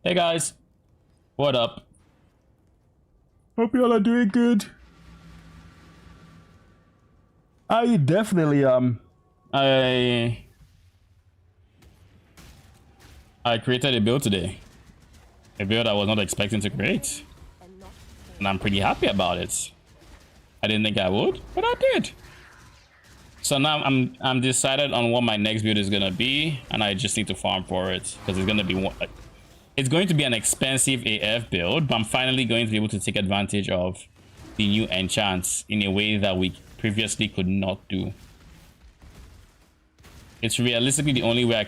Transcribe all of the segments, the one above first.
Hey guys, what up? Hope y'all are doing good. I definitely I I created a build today. A build I was not expecting to create. And I'm pretty happy about it. I didn't think I would, but I did. So now I'm decided on what my next build is gonna be, and I just need to farm for it because it's going to be an expensive AF build, but I'm finally going to be able to take advantage of the new enchants in a way that we previously could not do. It's realistically the only way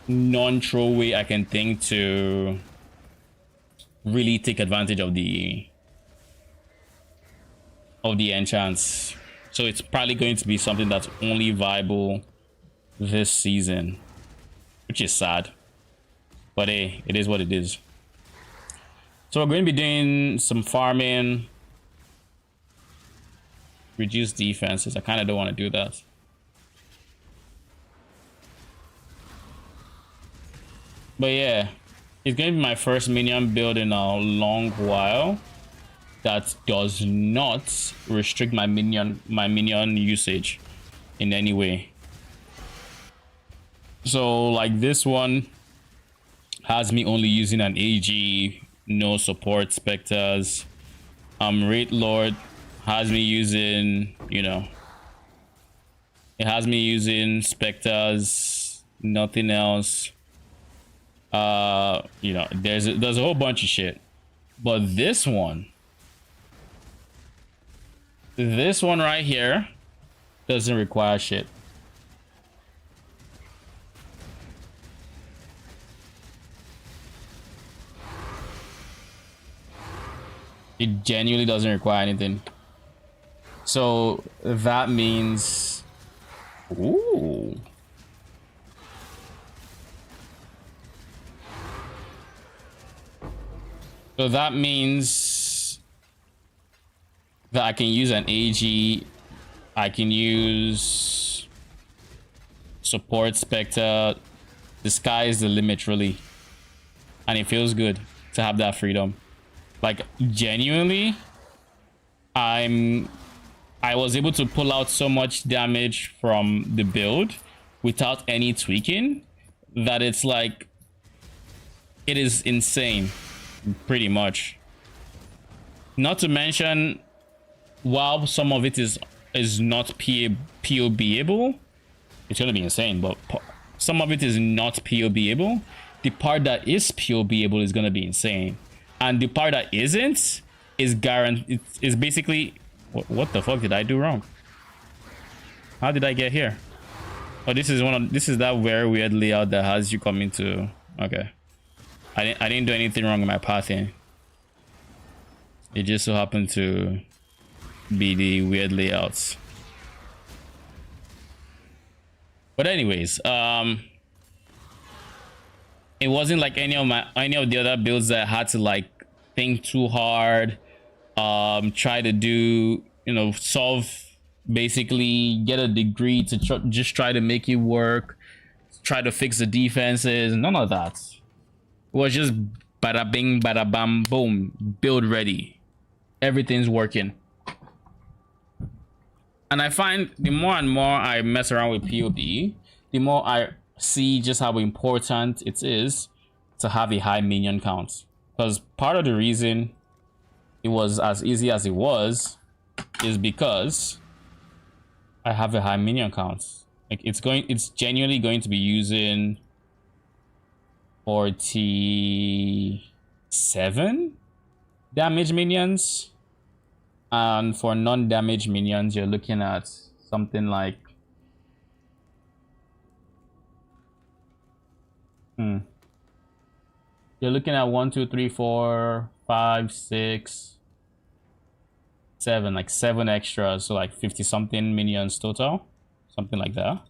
non-troll way I can think to really take advantage of the enchants. So it's probably going to be something that's only viable this season, which is sad, but hey, it is what it is. So we're going to be doing some farming, reduce defenses. I kind of don't want to do that. But yeah, it's going to be my first minion build in a long while that does not restrict my minion usage in any way. So like this one has me only using an AG, no support specters. Raid Lord has me using, it has me using specters, nothing else. There's a whole bunch of shit. But this one right here doesn't require shit. It genuinely doesn't require anything. So that means, ooh. So that means that I can use an AG, I can use support specter. The sky is the limit, really. And it feels good to have that freedom. Like genuinely, I was able to pull out so much damage from the build without any tweaking that it's like, it is insane, pretty much. Not to mention, while some of it is not PoE-able, it's gonna be insane, but some of it is not PoE-able. The part that is PoE-able is gonna be insane. And the part that isn't is guaranteed. It's basically, what the fuck did I do wrong? How did I get here? Oh, this is that very weird layout that has you coming to. Okay, I didn't do anything wrong in my pathing. It just so happened to be the weird layouts. But anyways, it wasn't like any of the other builds that I had to like think too hard, try to do, solve, basically get a degree to just try to make it work, try to fix the defenses. None of that. It was just bada bing, bada bam, boom, build ready. Everything's working. And I find the more and more I mess around with PoE, the more I see just how important it is to have a high minion count. Because part of the reason it was as easy as it was is because I have a high minion count. Like it's genuinely going to be using 47 damage minions, and for non-damage minions you're looking at something like you're looking at 1 2 3 4 5 6 7, like 7 extras, so like 50 something minions total, something like that.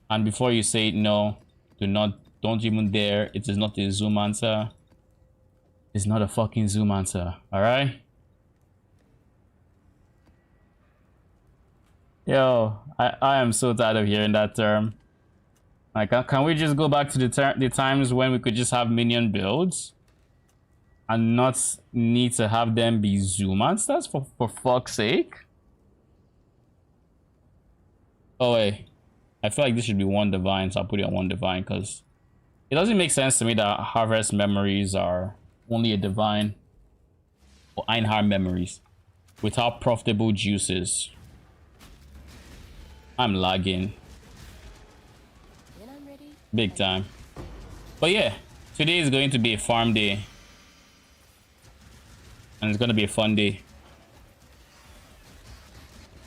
And before you say no, don't even dare, it is not a zoom answer. It's not a fucking zoom answer. All right, yo, I am so tired of hearing that term. Like, can we just go back to the times when we could just have minion builds and not need to have them be zoo monsters for fuck's sake? Oh wait, I feel like this should be one divine, so I'll put it on one divine because it doesn't make sense to me that harvest memories are only a divine or Einhard memories without profitable juices. I'm lagging big time. But yeah, today is going to be a farm day. And it's going to be a fun day.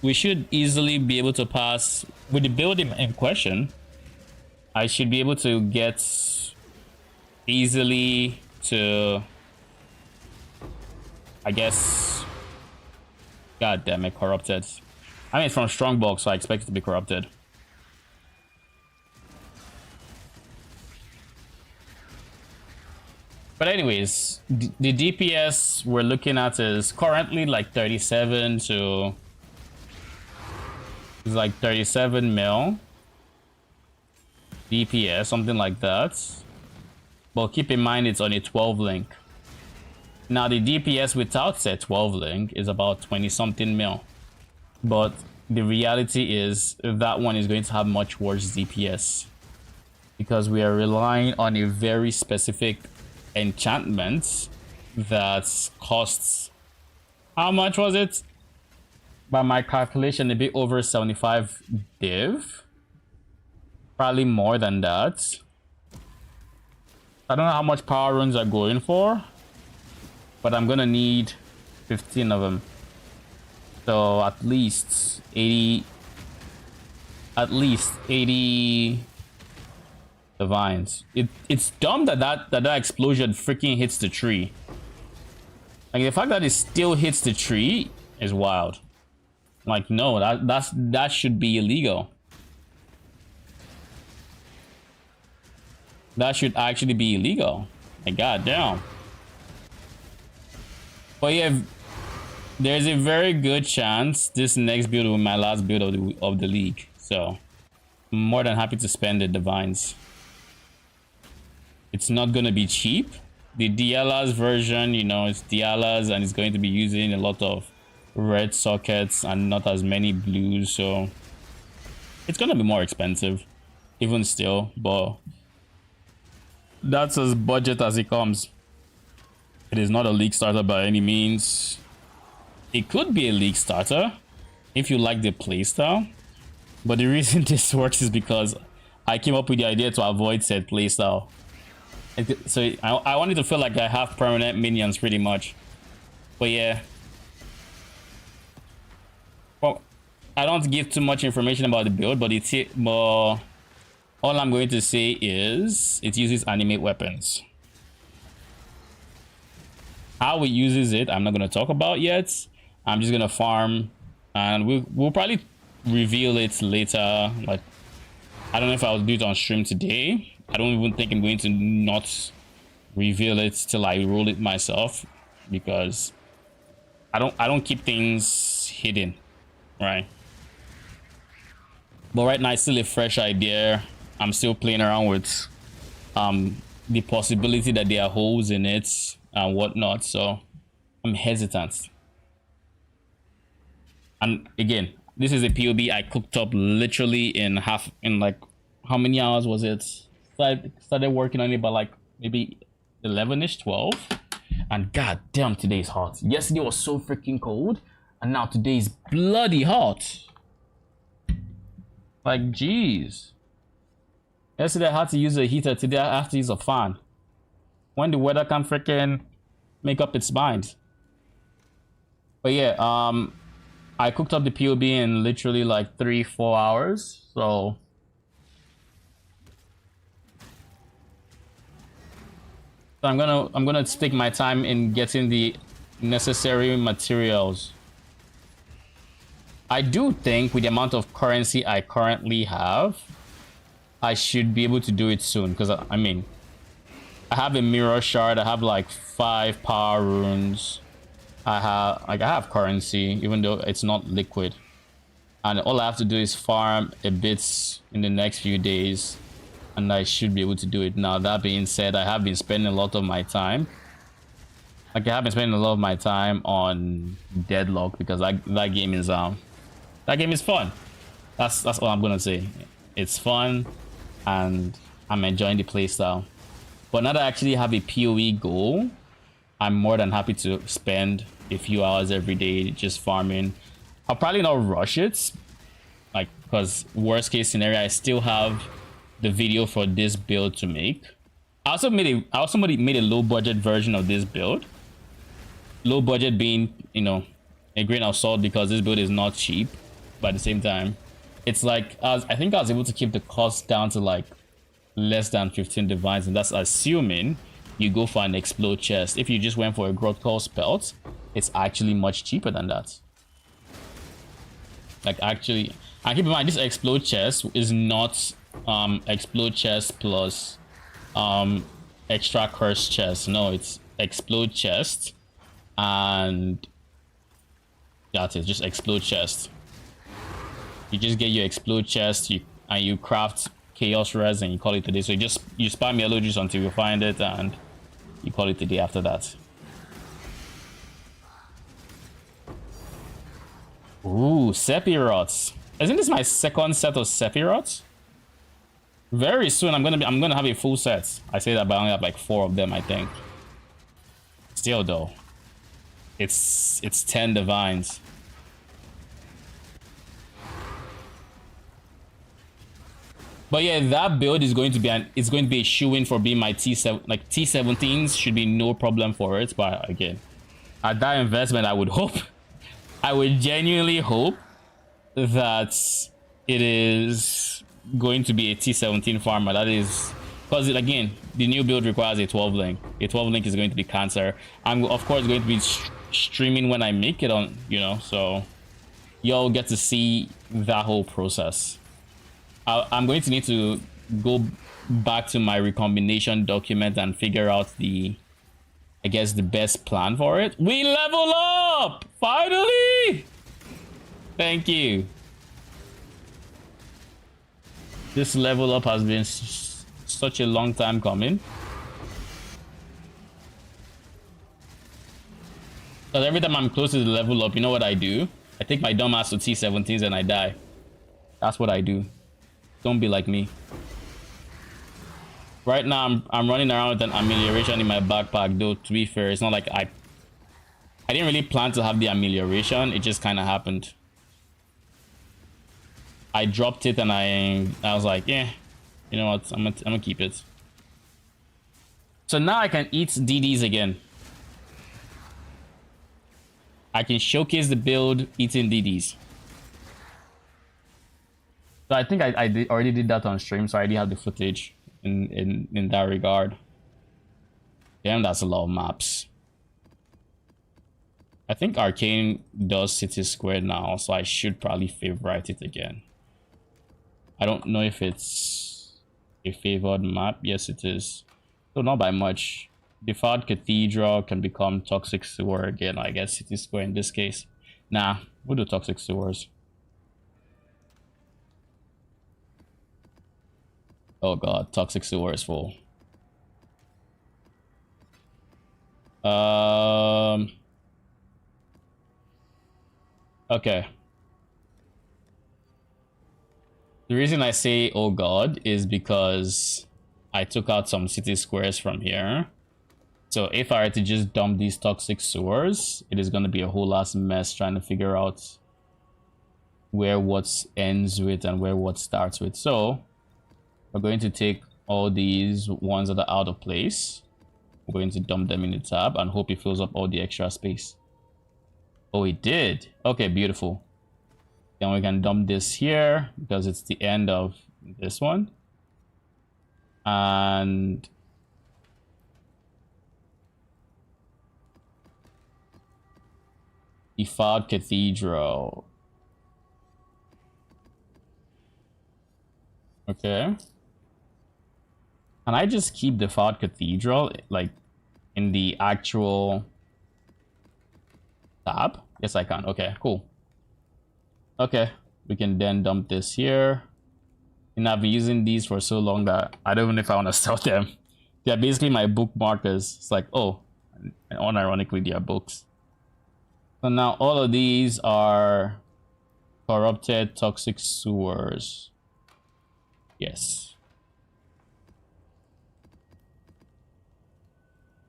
We should easily be able to pass with the build in question. I should be able to get easily to, I guess, god damn it, corrupted. I mean, it's from Strongbox, so I expect it to be corrupted. But anyways, the DPS we're looking at is currently like 37 to... It's like 37 mil. DPS, something like that. But keep in mind it's on a 12 link. Now the DPS without said 12 link is about 20 something mil. But the reality is that one is going to have much worse DPS. Because we are relying on a very specific enchantment that costs, how much was it? By my calculation, a bit over 75 div. Probably more than that. I don't know how much power runes are going for, but I'm gonna need 15 of them. So at least 80 divines. It's dumb that explosion freaking hits the tree. Like, the fact that it still hits the tree is wild. Like, no, that should be illegal. That should actually be illegal. Like, goddamn. But yeah, there's a very good chance this next build will be my last build of the league. So I'm more than happy to spend the divines. It's not gonna be cheap. The Diala's version, you know, it's Diala's and it's going to be using a lot of red sockets and not as many blues, so it's gonna be more expensive even still, but that's as budget as it comes. It is not a league starter by any means. It could be a league starter if you like the playstyle, but the reason this works is because I came up with the idea to avoid said playstyle. So I wanted to feel like I have permanent minions pretty much. But yeah. Well, I don't give too much information about the build, but all I'm going to say is it uses animate weapons. How it uses it, I'm not going to talk about yet. I'm just going to farm, and we'll probably reveal it later. Like, I don't know if I'll do it on stream today. I don't even think I'm going to not reveal it till I roll it myself, because I don't keep things hidden, right? But right now it's still a fresh idea. I'm still playing around with the possibility that there are holes in it and whatnot, so I'm hesitant. And again, this is a POB I cooked up literally in like, how many hours was it? I started working on it by like maybe 11ish, 12, and god damn, today's hot. Yesterday was so freaking cold, and now today's bloody hot. Like, jeez. Yesterday I had to use a heater, today I have to use a fan. When the weather can freaking make up its mind. But yeah, I cooked up the POB in literally like 3-4 hours, so I'm gonna take my time in getting the necessary materials. I do think with the amount of currency I currently have, I should be able to do it soon, because I mean, I have a mirror shard, I have like 5 power runes, I have currency, even though it's not liquid, and all I have to do is farm a bit in the next few days, and I should be able to do it now. That being said, I have been spending a lot of my time. Like, I have been spending a lot of my time on Deadlock because that game is fun. That's all I'm gonna say. It's fun, and I'm enjoying the playstyle. But now that I actually have a PoE goal, I'm more than happy to spend a few hours every day just farming. I'll probably not rush it, like, because worst case scenario, I still have the video for this build to make. I also made a low budget version of this build. Low budget being, you know, a grain of salt because this build is not cheap, but at the same time, it's like I think I was able to keep the cost down to like less than 15 divines, and that's assuming you go for an explode chest. If you just went for a growth call spelt, it's actually much cheaper than that. Like, actually, and keep in mind, this explode chest is not explode chest plus extra curse chest. No, it's explode chest, and that's it. Just explode chest. You just get your explode chest, and you craft chaos res, and you call it a day. So you spam yellow juice until you find it, and you call it a day after that. Ooh, Sephiroths. Isn't this my second set of Sephiroths? Very soon I'm gonna have a full set. I say that, but I only have like 4 of them, I think. Still though, it's 10 divines. But yeah, that build is going to be a shoe-in for being my T7. Like, T17s should be no problem for it. But again, at that investment, I would genuinely hope that it is going to be a T17 farmer. That is, because again, the new build requires a 12 link. A 12 link is going to be cancer. I'm of course going to be streaming when I make it on, you know, so y'all get to see that whole process. I'm going to need to go back to my recombination document and figure out the best plan for it. We level up! Finally! Thank you. This level up has been such a long time coming. Because every time I'm close to the level up, you know what I do? I take my dumb ass to T17s and I die. That's what I do. Don't be like me. Right now, I'm running around with an amelioration in my backpack, though, to be fair, it's not like I didn't really plan to have the amelioration, it just kind of happened. I dropped it and I was like, yeah, you know what, I'm gonna keep it. So now I can eat DDs again. I can showcase the build eating DDs. So I think I already did that on stream, so I already have the footage in that regard. Damn, that's a lot of maps. I think Arcane does City Square now, so I should probably favorite it again. I don't know if it's a favored map. Yes, it is. So not by much. Defied Cathedral can become Toxic Sewer again. I guess City Square in this case. Nah, we'll do Toxic Sewers. Oh god, Toxic Sewer is full. Okay. The reason I say oh god is because I took out some city squares from here. So if I were to just dump these toxic sewers, it is going to be a whole ass mess trying to figure out where what ends with and where what starts with. So we're going to take all these ones that are out of place. We're going to dump them in the tab and hope it fills up all the extra space. Oh, it did. Okay, beautiful. Then we can dump this here because it's the end of this one. And Defied Cathedral. Okay. Can I just keep Defied Cathedral like in the actual tab? Yes, I can. Okay, cool. Okay, we can then dump this here. And I've been using these for so long that I don't even know if I want to sell them. They're basically my bookmarkers. It's like, oh, and unironically, they are books. So now all of these are corrupted toxic sewers. Yes.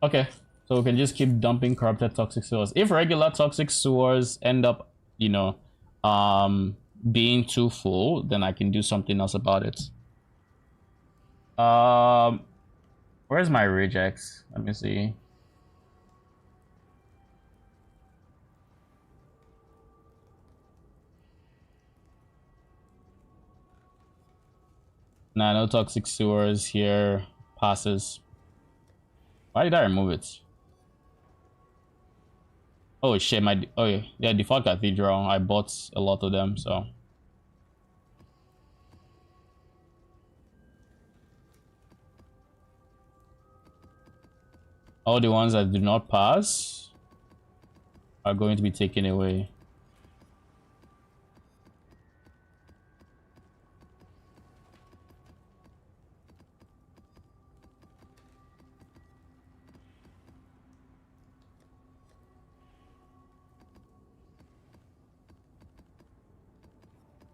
Okay. So we can just keep dumping corrupted toxic sewers. If regular toxic sewers end up, you know, being too full, then I can do something else about it. Where's my rejects? Let me see. Nah, no toxic sewers here. Passes. Why did I remove it? Oh shit, yeah, default cathedral. I bought a lot of them, so. All the ones that do not pass are going to be taken away.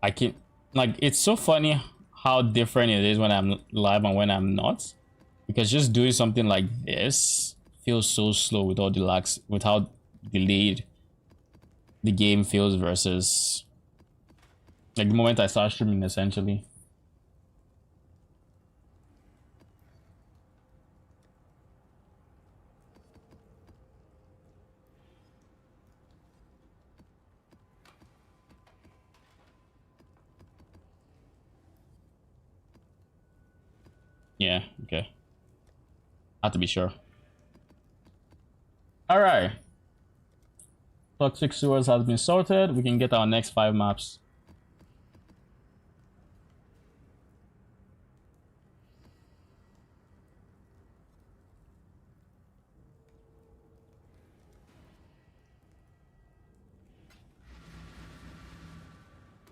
I can, like, it's so funny how different it is when I'm live and when I'm not, because just doing something like this feels so slow with all the lags, with how delayed the game feels versus like the moment I start streaming, essentially. Yeah, okay. Have to be sure. Alright. Toxic sewers has been sorted. We can get our next 5 maps.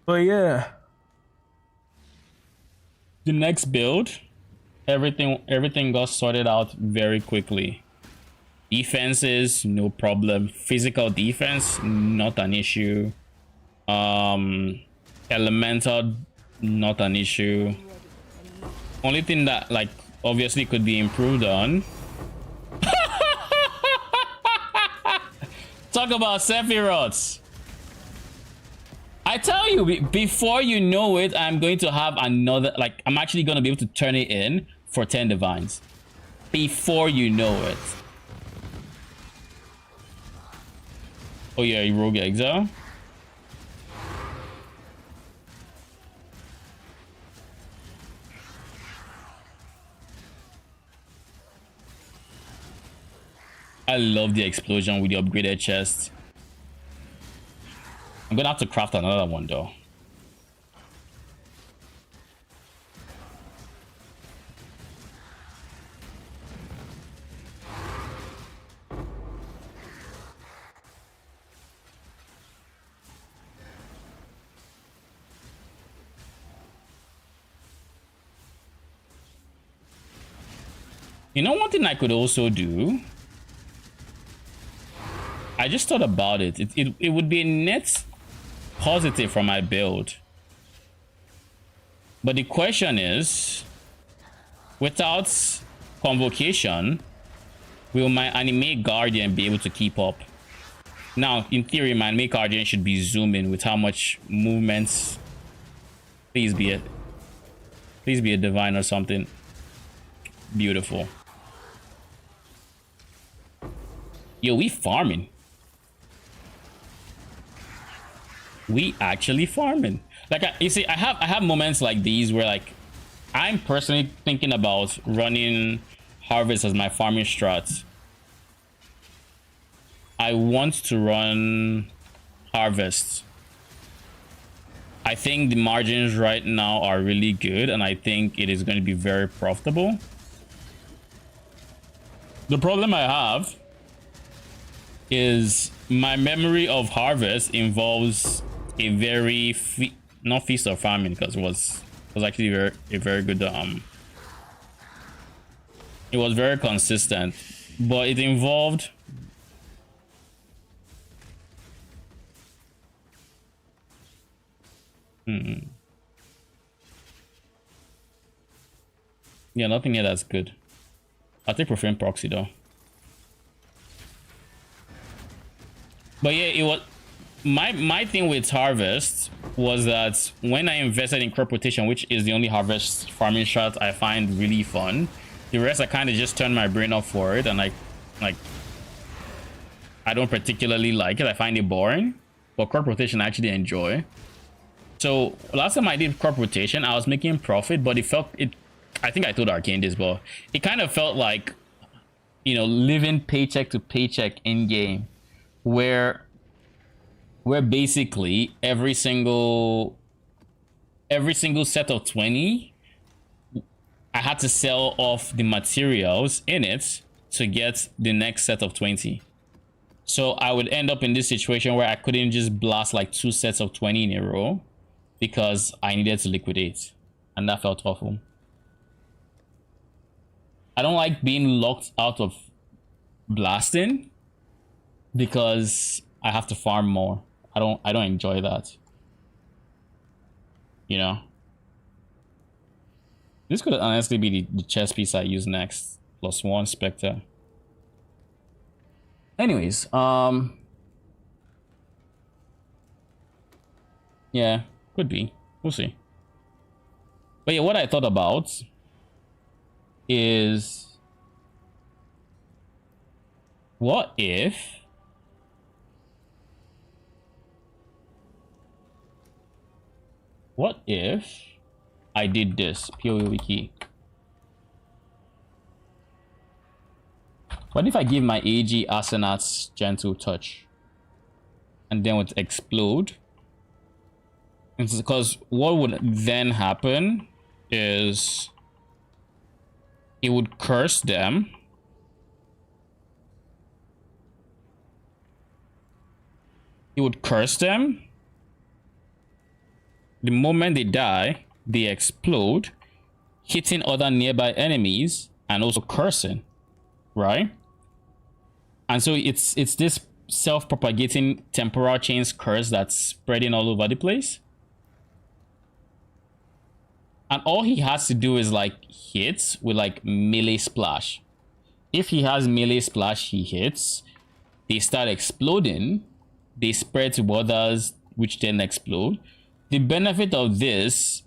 But yeah. The next build, everything got sorted out very quickly. Defenses, no problem. Physical defense, not an issue. Elemental, not an issue. Only thing that, like, obviously could be improved on. Talk about Sephiroth. I tell you, before you know it, I'm going to have another, like, I'm actually going to be able to turn it in for 10 divines. Before you know it. Oh yeah, Rogue Exile. I love the explosion with the upgraded chest. I'm gonna have to craft another one though. You know, one thing I could also do, I just thought about it. It would be a net positive for my build. But the question is, without convocation, will my anime guardian be able to keep up? Now, in theory, my anime guardian should be zooming with how much movements. Please be a divine or something. Beautiful. Yo, we farming. We actually farming. Like, you see, I have moments like these where, like, I'm personally thinking about running harvest as my farming strat. I want to run harvest. I think the margins right now are really good, and I think it is going to be very profitable. The problem I have is my memory of harvest involves a very not feast or famine, because it was was actually a very good it was very consistent, but it involved yeah, nothing here that's good. I'll take Profane Proxy though. But yeah, it was my thing with Harvest was that when I invested in crop rotation, which is the only harvest farming strat I find really fun, the rest I kind of just turned my brain off for it, and I don't particularly like it. I find it boring. But crop rotation I actually enjoy. So last time I did crop rotation, I was making profit, but I think I told Arcane this, but it kind of felt like, you know, living paycheck to paycheck in game, where basically every single set of 20, I had to sell off the materials in it to get the next set of 20. So I would end up in this situation where I couldn't just blast like 2 sets of 20 in a row because I needed to liquidate, and that felt awful. I don't like being locked out of blasting because I have to farm more. I don't enjoy that. You know? This could honestly be the chess piece I use next. +1 Spectre. Anyways, yeah, could be. We'll see. But yeah, what I thought about is, what if I did this? PoE wiki. What if I give my AG Asenat's Gentle Touch and then would explode? It's because what would then happen is it would curse them. It would curse them. The moment they die, they explode, hitting other nearby enemies and also cursing, right? And so it's this self-propagating temporal chains curse that's spreading all over the place. And all he has to do is like hit with like melee splash. If he has melee splash, he hits, they start exploding, they spread to others, which then explode. The benefit of this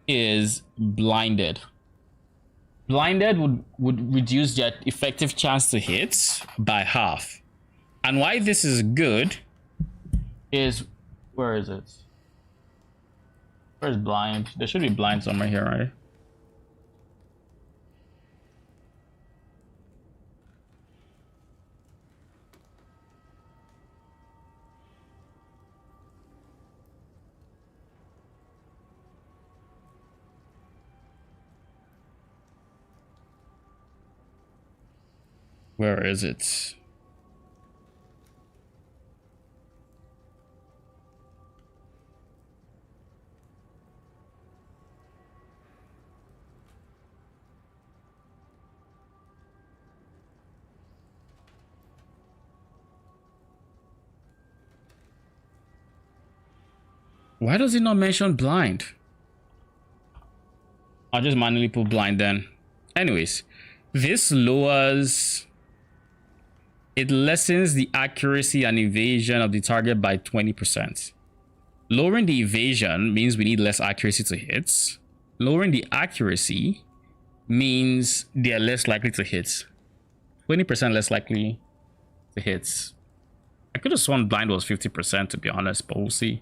is blinded. Blinded would reduce their effective chance to hit by half. And why this is good is, where is it? Where's blind? There should be blind somewhere here, right? Where is it? Why does it not mention blind? I'll just manually put blind then. Anyways, this lowers... It lessens the accuracy and evasion of the target by 20%. Lowering the evasion means we need less accuracy to hit. Lowering the accuracy means they are less likely to hit. 20% less likely to hit. I could have sworn blind was 50% to be honest, but we'll see.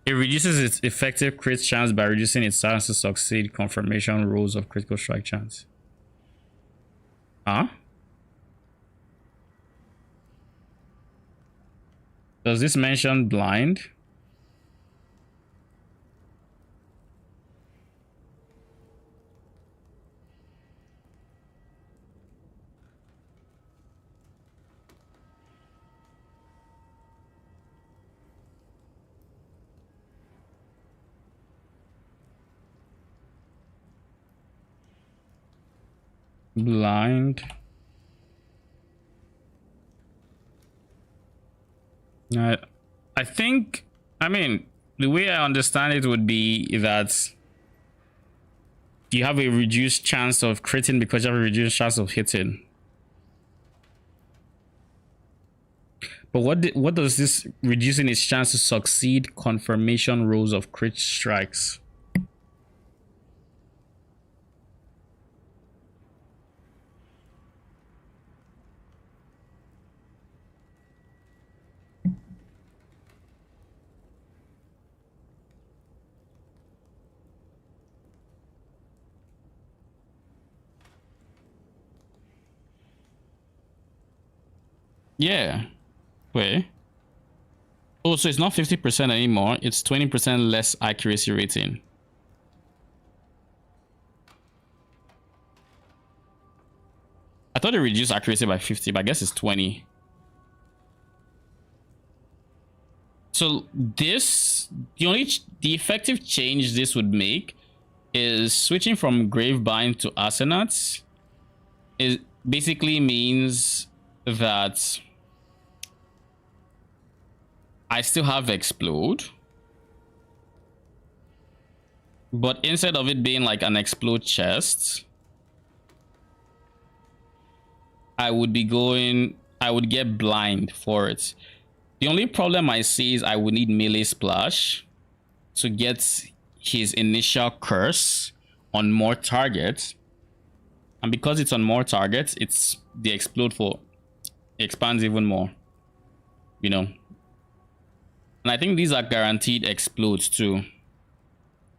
It reduces its effective crit chance by reducing its chance to succeed confirmation rolls of critical strike chance. Huh? Does this mention blind? Blind. I think, I mean, the way I understand it would be that you have a reduced chance of critting because you have a reduced chance of hitting. But what does this reducing its chance to succeed confirmation rolls of crit strikes? Yeah. Wait. Oh, so it's not 50% anymore. It's 20% less accuracy rating. I thought it reduced accuracy by 50, but I guess it's 20. So this, the effective change this would make is switching from Gravebind to Asenats. It basically means that I still have Explode, but instead of it being like an Explode chest, I would get Blind for it. The only problem I see is I would need Melee Splash to get his initial curse on more targets, and because it's on more targets, it's the Explode for expands even more, you know. And I think these are guaranteed explodes too.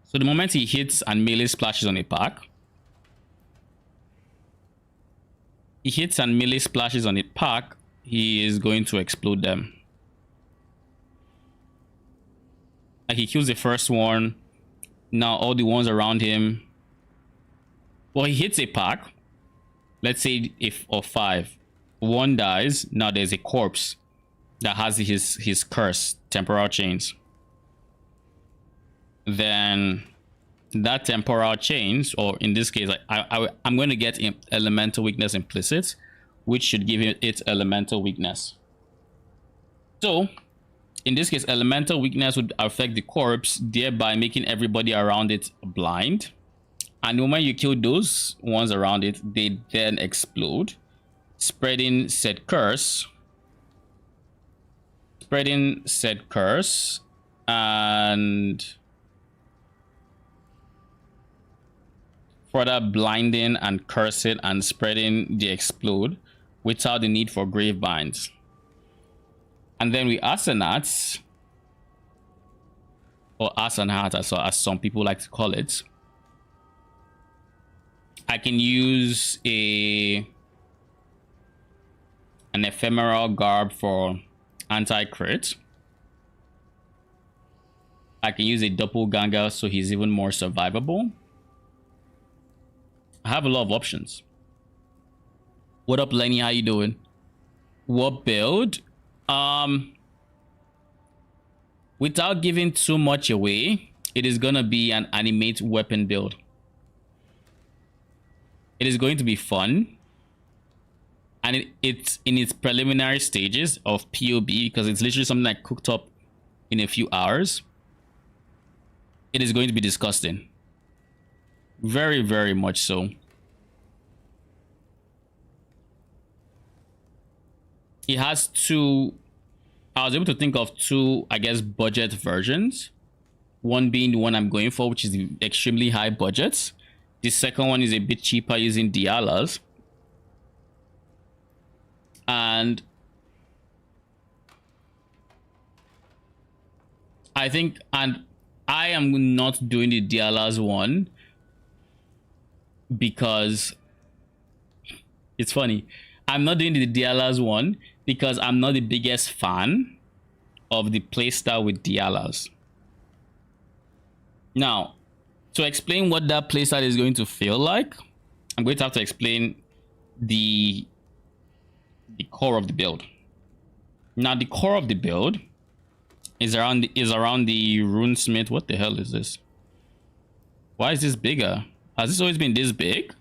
So the moment he hits and melee splashes on a pack, he is going to explode them. Like he kills the first one. Now all the ones around him. Well, he hits a pack. Let's say if of 5, one dies. Now there's a corpse that has his curse, temporal chains. Then that temporal chains, or in this case, I'm going to get elemental weakness implicit, which should give it elemental weakness. So in this case, elemental weakness would affect the corpse, thereby making everybody around it blind. And when you kill those ones around it, they then explode, spreading said curse, and further blinding and cursing and spreading the explode without the need for grave binds. And then with Asenats, or Asenat as some people like to call it, I can use an ephemeral garb for anti-crit. I can use a doppelganger so he's even more survivable. I have a lot of options. What up, Lenny? How you doing? What build? Without giving too much away, it is gonna be an animate weapon build. It is going to be fun, and it's in its preliminary stages of PoB because it's literally something that cooked up in a few hours. It is going to be disgusting. Very, very much so. It has two, I was able to think of two, I guess, budget versions. One being the one I'm going for, which is the extremely high budget. The second one is a bit cheaper using Dialas. And I think, and I am not doing the Dialas one because it's funny. I'm not doing the Dialas one because I'm not the biggest fan of the playstyle with Dialas. Now, to explain what that playstyle is going to feel like, I'm going to have to explain the core of the build. Now, the core of the build is around the runesmith. What the hell is this? Why is this bigger? Has this always been this big?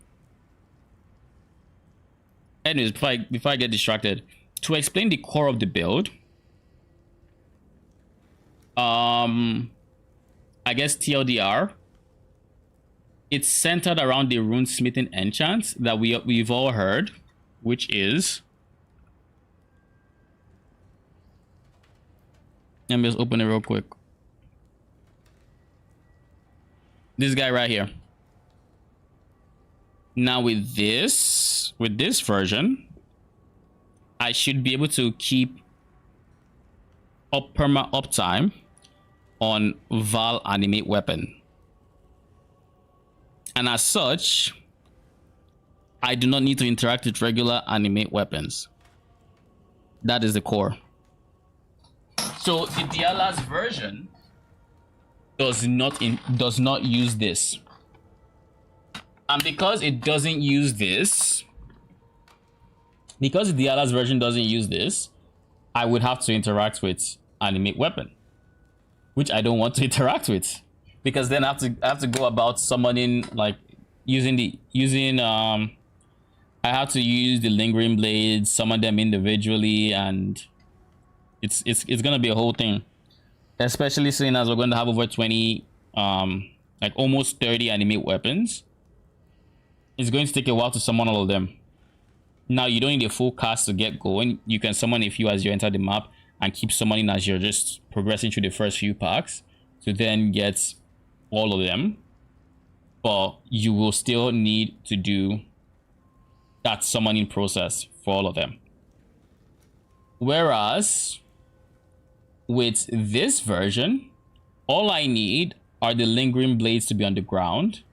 Anyways, before I get distracted, to explain the core of the build, I guess TLDR, it's centered around the runesmithing enchant that we've all heard, which is, let me just open it real quick. This guy right here. Now with this version, I should be able to keep perma uptime on Val animate weapon. And as such, I do not need to interact with regular animate weapons. That is the core. So the Diala's version does not use this. And because it doesn't use this, because the Diala's version doesn't use this, I would have to interact with animate weapon, which I don't want to interact with, because then I have to go about summoning, like I have to use the lingering blades, summon them individually, and it's gonna be a whole thing, especially seeing as we're going to have over 20 like almost 30 animate weapons. It's going to take a while to summon all of them. Now you don't need a full cast to get going. You can summon a few as you enter the map and keep summoning as you're just progressing through the first few packs to then get all of them. But you will still need to do that summoning process for all of them. Whereas with this version, all I need are the lingering blades to be on the ground.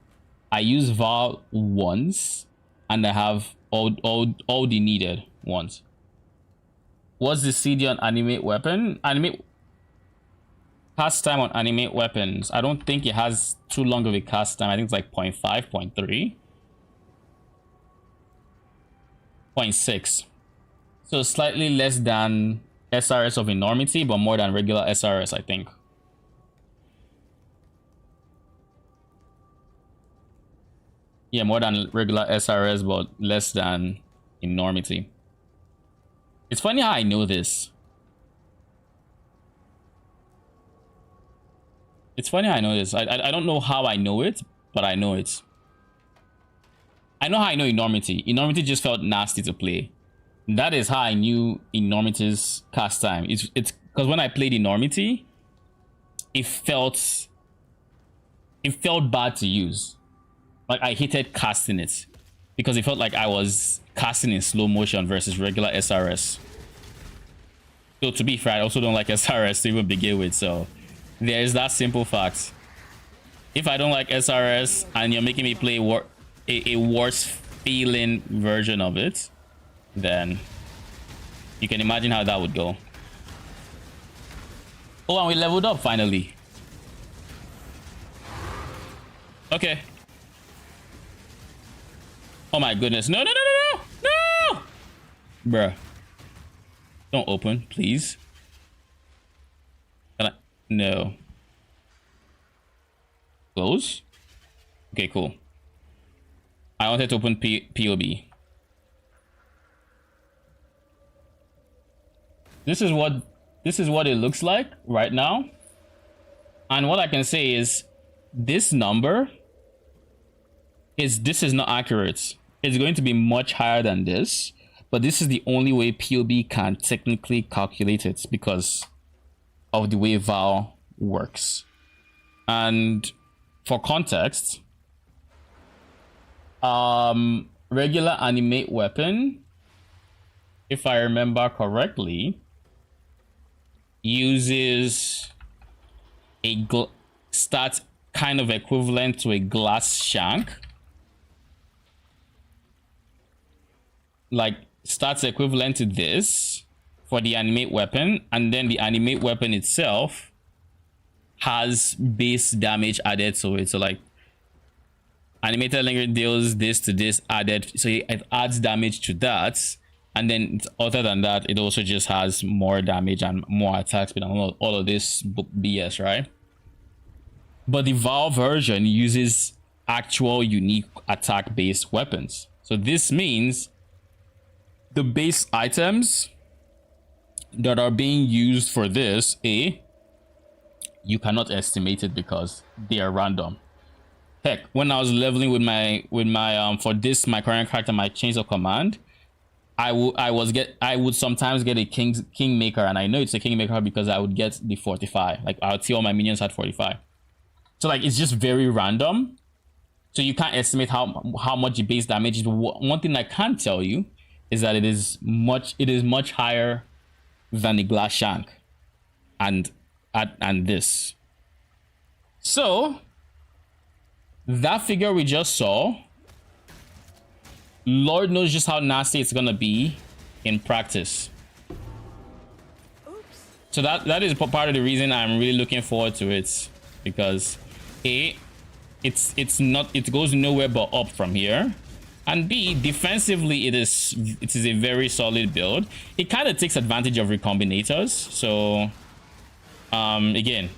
I use Val once and I have all the needed ones. What's the CD on animate weapon? Animate cast time on animate weapons. I don't think it has too long of a cast time. I think it's like 0.5, 0.3, 0.6. So slightly less than SRS of enormity, but more than regular SRS, I think. Yeah, more than regular SRS, but less than enormity. It's funny how I know this. It's funny how I know this. I don't know how I know it, but I know it. I know how I know enormity. Enormity just felt nasty to play. That is how I knew enormity's cast time. It's because when I played enormity, it felt bad to use. Like I hated casting it because it felt like I was casting in slow motion versus regular SRS. So to be fair, I also don't like SRS to even begin with. So there's that simple fact. If I don't like SRS and you're making me play a worse feeling version of it, then you can imagine how that would go. Oh, and we leveled up finally. Okay. Oh my goodness. No, no, no, no, no! No! Bruh. Don't open, please. Can I? No. Close? Okay, cool. I wanted to open POB. This is what it looks like right now. And what I can say is this number this is not accurate. It's going to be much higher than this, but this is the only way POB can technically calculate it because of the way Val works. And for context, regular animate weapon, if I remember correctly, uses a stat kind of equivalent to a glass shank. Like stats equivalent to this for the animate weapon, and then the animate weapon itself has base damage added to it. So like animated linger deals this to this added, so it adds damage to that, and then other than that it also just has more damage and more attack speed and all of this BS, right? But the Val version uses actual unique attack based weapons. So this means the base items that are being used for this, you cannot estimate it because they are random. Heck, when I was leveling with my for this my current character, my chains of command, I would sometimes get a kingmaker, and I know it's a kingmaker because I would get the 45. Like I would see all my minions had 45. So like it's just very random. So you can't estimate how much the base damage is. But one thing I can tell you is that it is much higher than the glass shank and this. So that figure we just saw, Lord knows just how nasty it's gonna be in practice. Oops. So that is part of the reason I'm really looking forward to it, because it goes nowhere but up from here, and B, defensively it is a very solid build. It kind of takes advantage of recombinators, so again,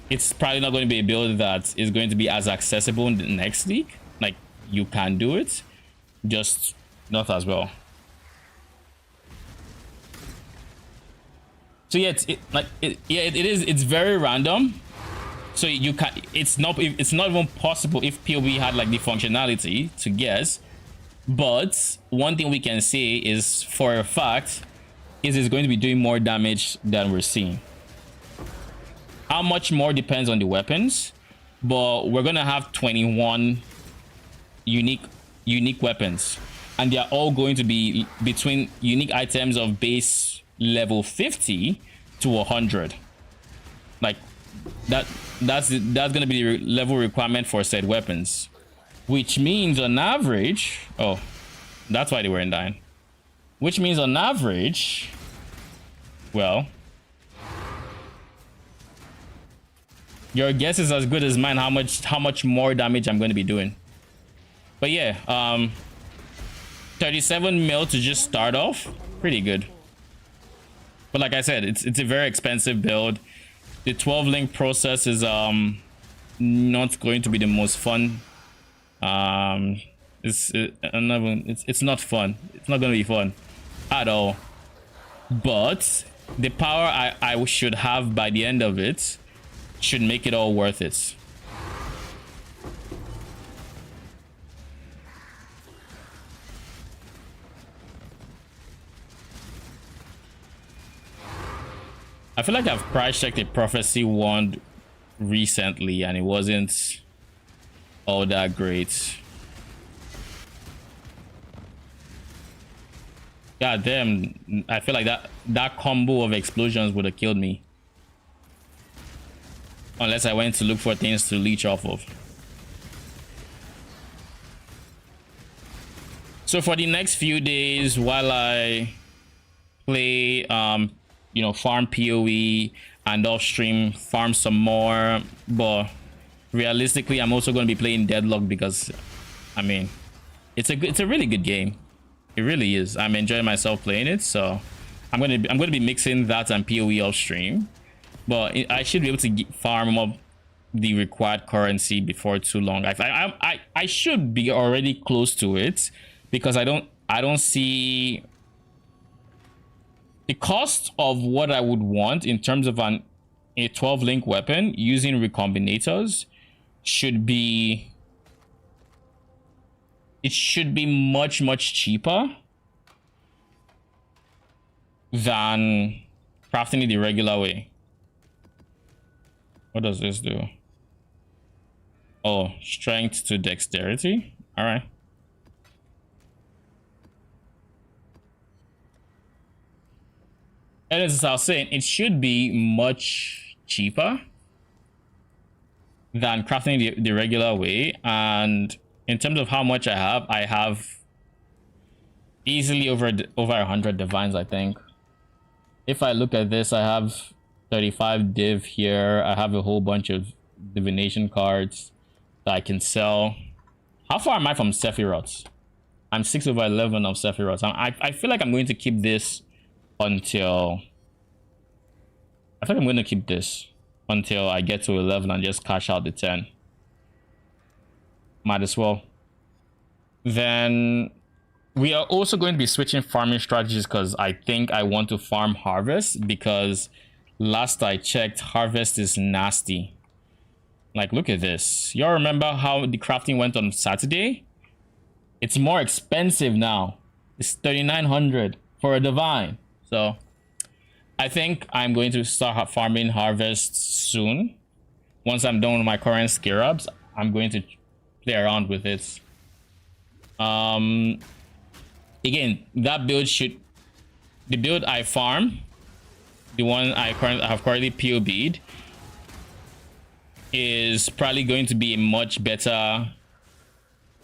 it's probably not going to be a build that is going to be as accessible in the next league. Like, you can do it, just not as well. So yeah, it's very random. So you can it's not even possible if PoE had like the functionality to guess. But one thing we can say is for a fact is it's going to be doing more damage than we're seeing. How much more depends on the weapons, but we're gonna have 21 unique weapons, and they're all going to be between unique items of base level 50 to 100. Like that's gonna be the level requirement for said weapons, which means on average, oh, that's why they weren't dying. Which means on average, well, your guess is as good as mine how much more damage I'm going to be doing. But yeah, 37 mil to just start off, pretty good. But like I said, it's a very expensive build. The 12 link process is not going to be the most fun. It's not fun. It's not going to be fun at all. But the power I should have by the end of it should make it all worth it. I feel like I've price checked a prophecy wand recently and it wasn't all that great. God damn, I feel like that combo of explosions would have killed me. Unless I went to look for things to leech off of. So for the next few days, while I play, you know, farm PoE and off stream farm some more, but realistically, I'm also going to be playing Deadlock because, I mean, it's a really good game. It really is. I'm enjoying myself playing it, so I'm going to be mixing that and PoE off stream. But I should be able to farm up the required currency before too long. I should be already close to it because I don't see the cost of what I would want in terms of a 12 link weapon using recombinators should be much cheaper than crafting it the regular way. What does this do? Oh, strength to dexterity. All right. And as I was saying, it should be much cheaper than crafting the regular way. And in terms of how much I have easily over 100 divines, I think. If I look at this, I have 35 div here. I have a whole bunch of divination cards that I can sell. How far am I from Sephiroth? I'm 6 over 11 of Sephiroth. I feel like I'm going to keep this until I get to 11 and just cash out the 10. Might as well. Then We are also going to be switching farming strategies because I think I want to farm harvest, because last I checked, harvest is nasty. Like, look at this. Y'all remember how the crafting went on Saturday? It's more expensive now. It's 3,900 for a divine. So I think I'm going to start farming harvest soon. Once I'm done with my current scarabs, I'm going to play around with it. Again, that build the build I farm, the one I have currently POB'd, is probably going to be a much better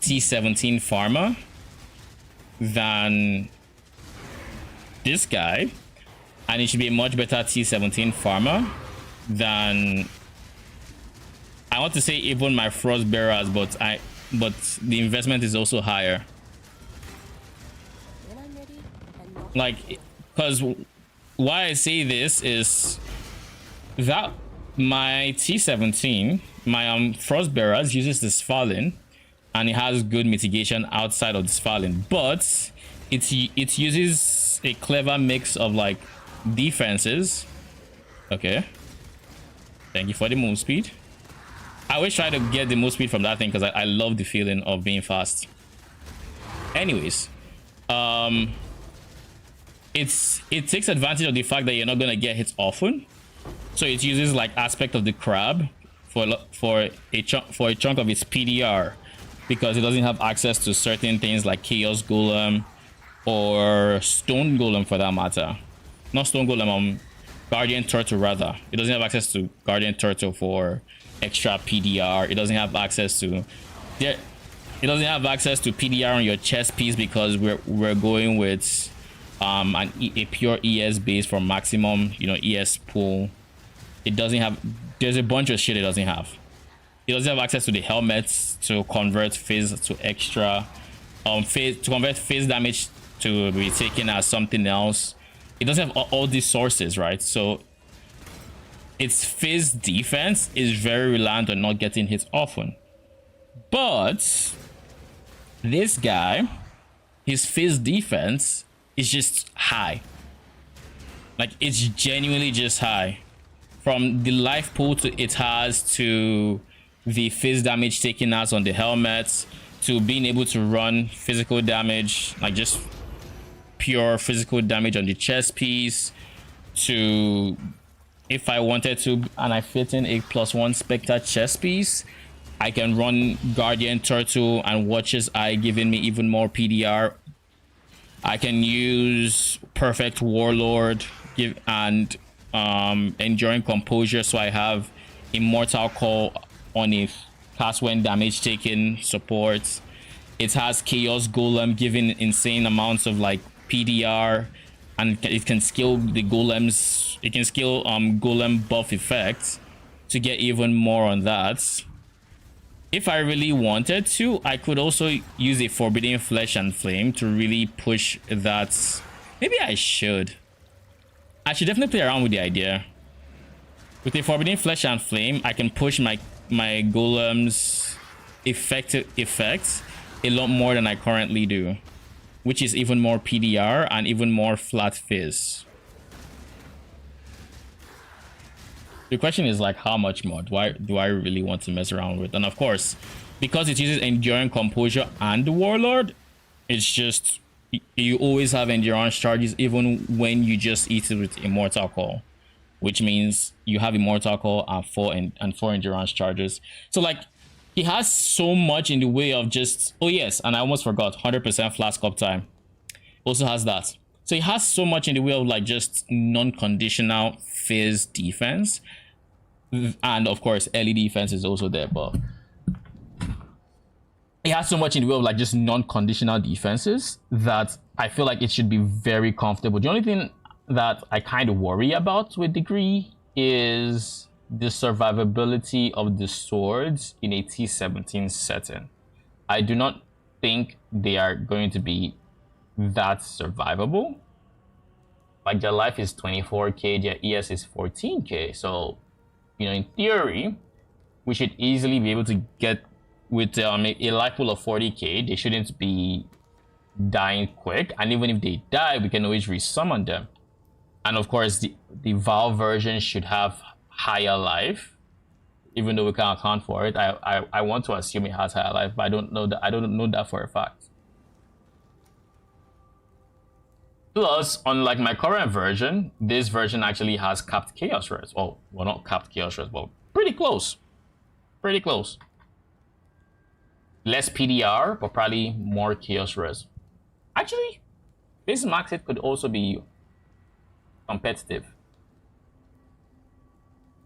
T17 farmer than this guy, and it should be a much better T17 farmer than, I want to say, even my frost bearers, but the investment is also higher. Like, because why I say this is that my T17, my frost bearers uses this falling, and it has good mitigation outside of this falling, but it uses a clever mix of like defenses. Okay, thank you for the move speed. I always try to get the move speed from that thing because I love the feeling of being fast. Anyways, it takes advantage of the fact that you're not gonna get hit often, so it uses like aspect of the crab for a chunk of its PDR, because it doesn't have access to certain things like Chaos Golem or Stone Golem, for that matter. Not Stone Golem, Guardian Turtle rather. It doesn't have access to Guardian Turtle for extra PDR. It doesn't have access to PDR on your chest piece, because we're going with a pure ES base for maximum, ES pool. It doesn't have, there's a bunch of shit it doesn't have. It doesn't have access to the helmets to convert phase to extra, to convert phase damage to be taken as something else. It doesn't have all these sources, right? So its phase defense is very reliant on not getting hit often. But this guy, his phase defense is just high. Like, it's genuinely just high. From the life pool it has to the phase damage taken out on the helmets, to being able to run physical damage, like just pure physical damage on the chest piece, to, if I wanted to and I fit in a +1 Spectre chest piece, I can run Guardian Turtle and Watcher's Eye, giving me even more PDR. I can use Perfect Warlord and Enduring Composure, so I have Immortal Call on a cast when damage taken support. It has Chaos Golem, giving insane amounts of like PDR, and it can skill the golems. It can skill golem buff effects to get even more on that. If I really wanted to, I could also use a Forbidden Flesh and Flame to really push that. Maybe I should definitely play around with the idea. With a Forbidden Flesh and Flame, I can push my golems effects a lot more than I currently do, which is even more PDR and even more flat fizz. The question is like, how much more do I really want to mess around with? And of course, because it uses Enduring Composure and the Warlord, it's just, you always have endurance charges even when you just eat it with Immortal Call, which means you have Immortal Call and four endurance charges. So like, he has so much in the way of just, oh yes, and I almost forgot, 100% flask up time also has that. So he has so much in the way of like just non-conditional phase defense, and of course early defense is also there, but he has so much in the way of like just non-conditional defenses that I feel like it should be very comfortable. The only thing that I kind of worry about with Degree is the survivability of the swords in a T17 setting. I do not think they are going to be that survivable. Like, their life is 24k, their ES is 14k, so in theory we should easily be able to get with a life pool of 40k. They shouldn't be dying quick, and even if they die, we can always resummon them. And of course, the Val version should have higher life, even though we can't account for it. I want to assume it has higher life, but I don't know that for a fact. Plus, unlike my current version, this version actually has capped chaos res. Well, not capped chaos res, but pretty close. Pretty close. Less PDR, but probably more chaos res. Actually, this max it could also be competitive.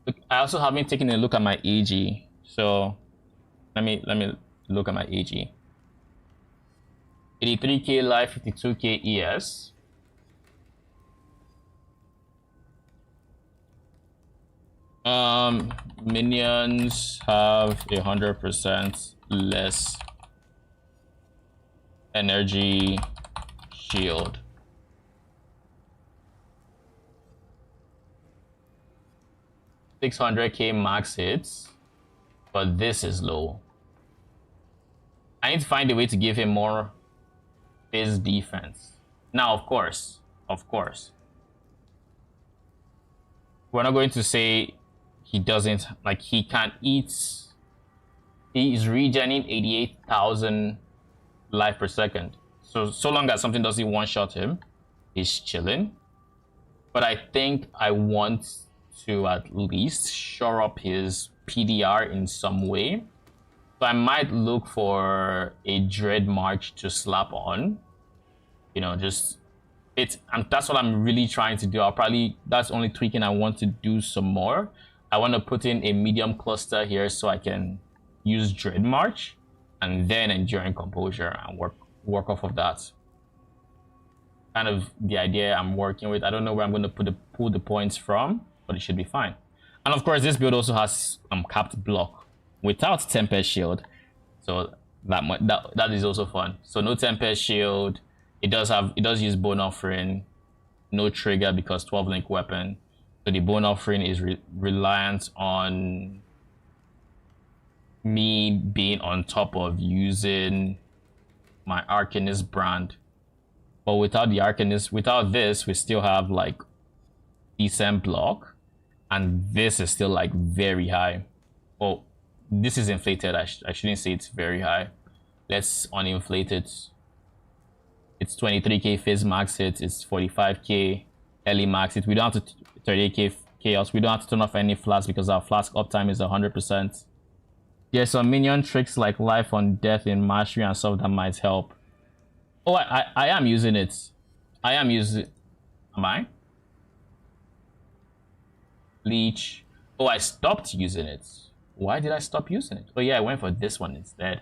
Look, I also haven't taken a look at my AG, so let me look at my AG. 83k life, 52k ES. Minions have 100% less energy shield. $600k max hits, but this is low. I need to find a way to give him more phase defense. Now, of course, we're not going to say he doesn't, like, he can't eat. He is regenerating 88,000 life per second. So long as something doesn't one-shot him, he's chilling. But I think I want to at least shore up his PDR in some way. So I might look for a Dread March to slap on. You know, just that's what I'm really trying to do. That's only tweaking I want to do some more. I want to put in a medium cluster here so I can use Dread March and then Enduring Composure and work off of that. Kind of the idea I'm working with. I don't know where I'm going to pull the points from, but it should be fine. And of course, this build also has capped block without Tempest Shield, so that is also fun. So no Tempest Shield. It does use Bone Offering, no trigger because 12 link weapon. So the Bone Offering is reliant on me being on top of using my Arcanist brand. But without the Arcanist, without this, we still have like decent block, and this is still like very high. Well, this is inflated. I shouldn't say it's very high. Let's uninflate it. It's 23k phase max hit. It's 45k early max hit. We don't have to 38k chaos. We don't have to turn off any flask because our flask uptime is 100%. There's some minion tricks like life on death in mastery and stuff that might help. Oh, I am using it. I am using. Am I? Leech. Oh, I stopped using it. Why did I stop using it? Oh yeah, I went for this one instead.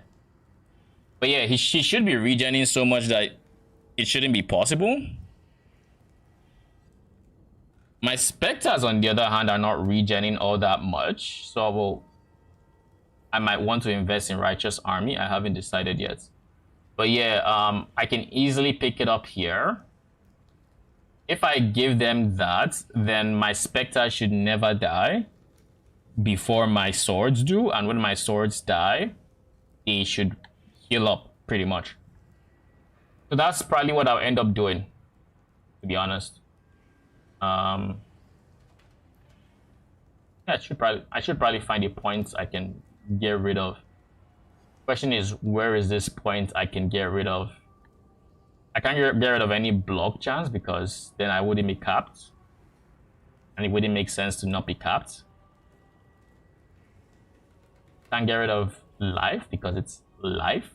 But yeah, she should be regenerating so much that it shouldn't be possible. My Spectres, on the other hand, are not regenerating all that much. So I might want to invest in Righteous Army. I haven't decided yet. But yeah, I can easily pick it up here. If I give them that, then my Spectre should never die before my swords do. And when my swords die, they should heal up pretty much. So that's probably what I'll end up doing, to be honest. Yeah, I should probably find a point I can get rid of. Question is, where is this point I can get rid of? I can't get rid of any block chance because then I wouldn't be capped, and it wouldn't make sense to not be capped. Can't get rid of life because it's life.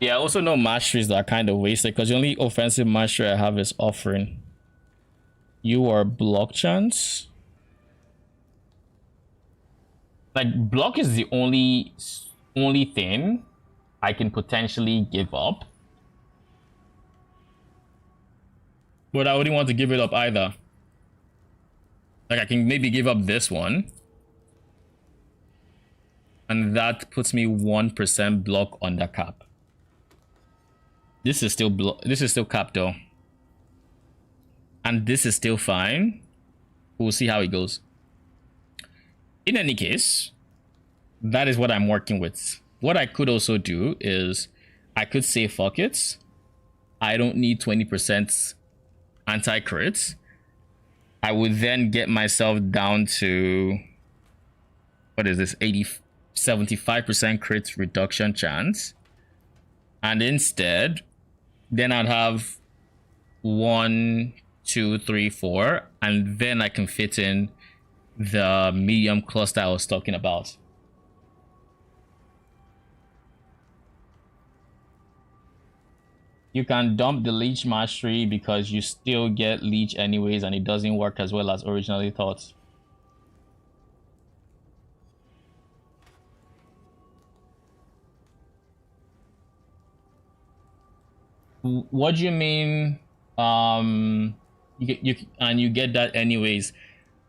Yeah, I also know masteries that are kind of wasted because the only offensive mastery I have is Offering. You are block chance. Like, block is the only thing I can potentially give up. But I wouldn't want to give it up either. Like, I can maybe give up this one. and that puts me 1% block on the cap. This is still cap though, and this is still fine. We'll see how it goes. In any case, that is what I'm working with. What I could also do is I could say fuck it, I don't need 20% anti-crits. I would then get myself down to, what is this, 75% crit reduction chance, and instead then I'd have 1, 2, 3, 4, and then I can fit in the medium cluster I was talking about. You can dump the leech mastery because you still get leech anyways, and it doesn't work as well as originally thought. What do you mean? You get that anyways.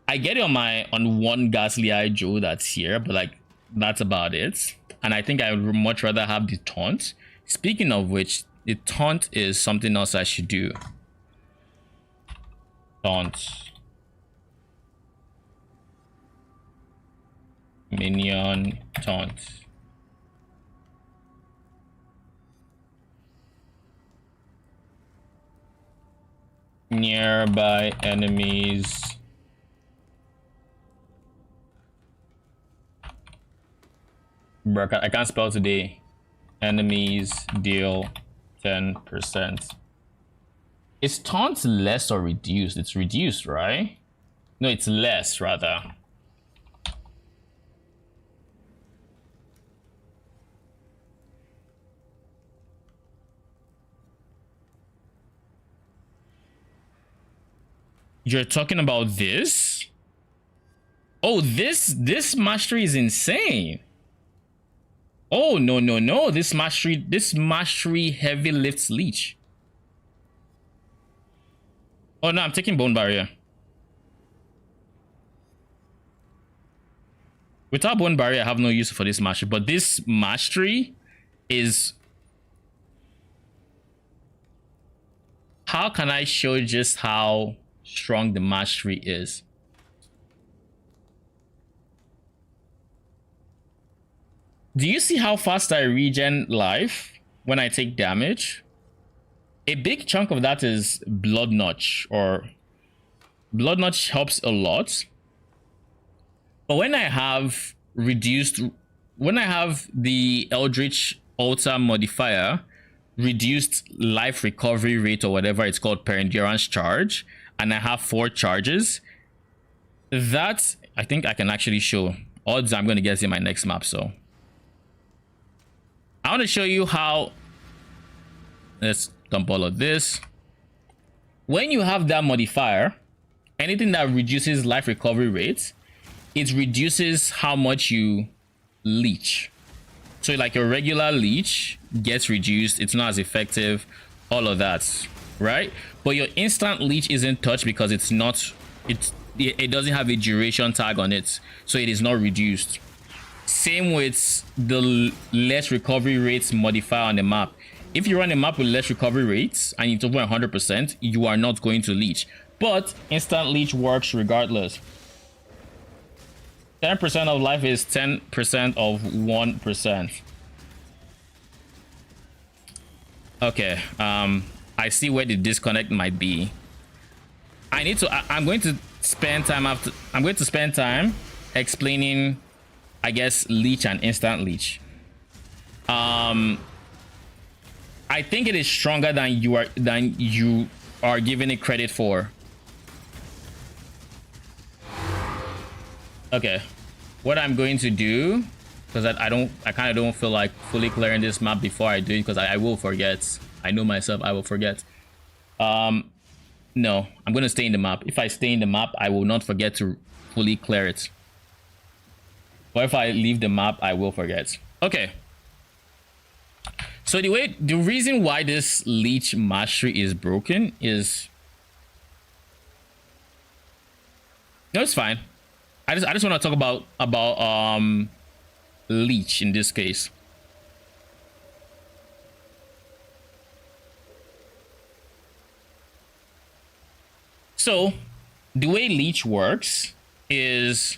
I get it on one ghastly eye Joe that's here, but like that's about it. And I think I would much rather have the taunt. Speaking of which, the taunt is something else I should do. Taunt. Minion taunt. Nearby enemies. Bro, I can't spell today. Enemies deal 10%. Is taunt less or reduced? It's reduced, right? No, it's less rather. You're talking about this? Oh, this mastery is insane. Oh, no. This mastery heavy lifts leech. Oh no, I'm taking bone barrier. Without bone barrier, I have no use for this mastery, but this mastery is... How can I show just how strong the mastery is? Do you see how fast I regen life when I take damage? A big chunk of that is Blood Notch, or Blood Notch helps a lot. But when I have the Eldritch Altar modifier, reduced life recovery rate or whatever it's called per endurance charge, and I have 4 charges, that I think I can actually show. Odds I'm going to get in my next map, so I want to show you how. Let's dump all of this. When you have that modifier, anything that reduces life recovery rate, it reduces how much you leech. So like your regular leech gets reduced, it's not as effective, all of that, right? But your instant leech isn't touched because it doesn't have a duration tag on it, so it is not reduced. Same with the less recovery rates modifier on the map. If you run a map with less recovery rates and it's over 100%, you are not going to leech. But instant leech works regardless. 10% of life is 10% of 1%. Okay, I see where the disconnect might be. I'm going to spend time explaining, I guess, leech and instant leech. I think it is stronger than you are giving it credit for. Okay, what I'm going to do, because I kind of don't feel like fully clearing this map before I do it, because I will forget. I know myself, I will forget. No, I'm going to stay in the map. If I stay in the map, I will not forget to fully clear it. But if I leave the map, I will forget. Okay. So the reason why this leech mastery is broken is... No, it's fine. I just want to talk about leech in this case. So the way leech works is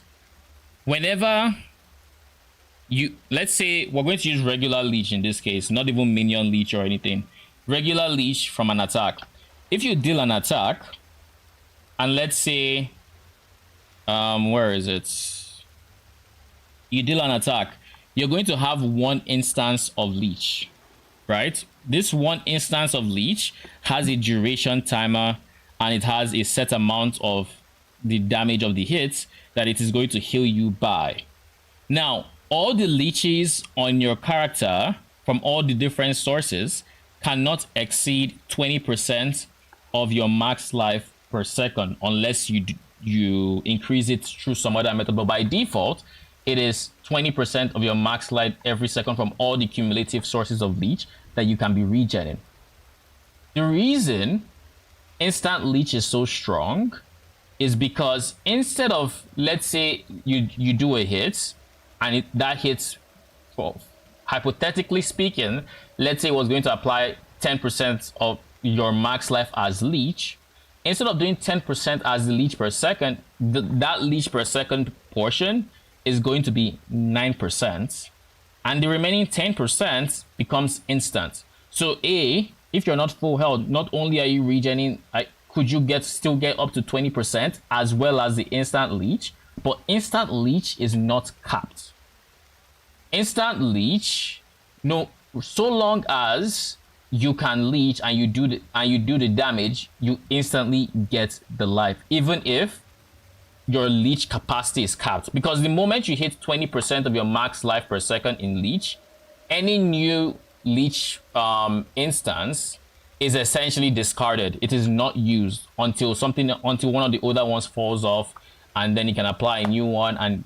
whenever you, let's say we're going to use regular leech in this case, not even minion leech or anything, regular leech from an attack. If you deal an attack, and let's say, where is it? You deal an attack, you're going to have one instance of leech, right? This one instance of leech has a duration timer, and it has a set amount of the damage of the hits that it is going to heal you by. Now, all the leeches on your character from all the different sources cannot exceed 20% of your max life per second unless you increase it through some other method. But by default, it is 20% of your max life every second from all the cumulative sources of leech that you can be regenerating. The reason instant leech is so strong is because instead of, let's say you do a hit and that hits, well, hypothetically speaking, let's say it was going to apply 10% of your max life as leech. Instead of doing 10% as the leech per second, that leech per second portion is going to be 9%, and the remaining 10% becomes instant. So if you're not full health, not only are you regenerating, could you still get up to 20% as well as the instant leech, but instant leech is not capped. Instant leech, no, so long as you can leech and you do the damage, you instantly get the life, even if your leech capacity is capped. Because the moment you hit 20% of your max life per second in leech, any new leech instance is essentially discarded. It is not used until one of the older ones falls off, and then you can apply a new one. And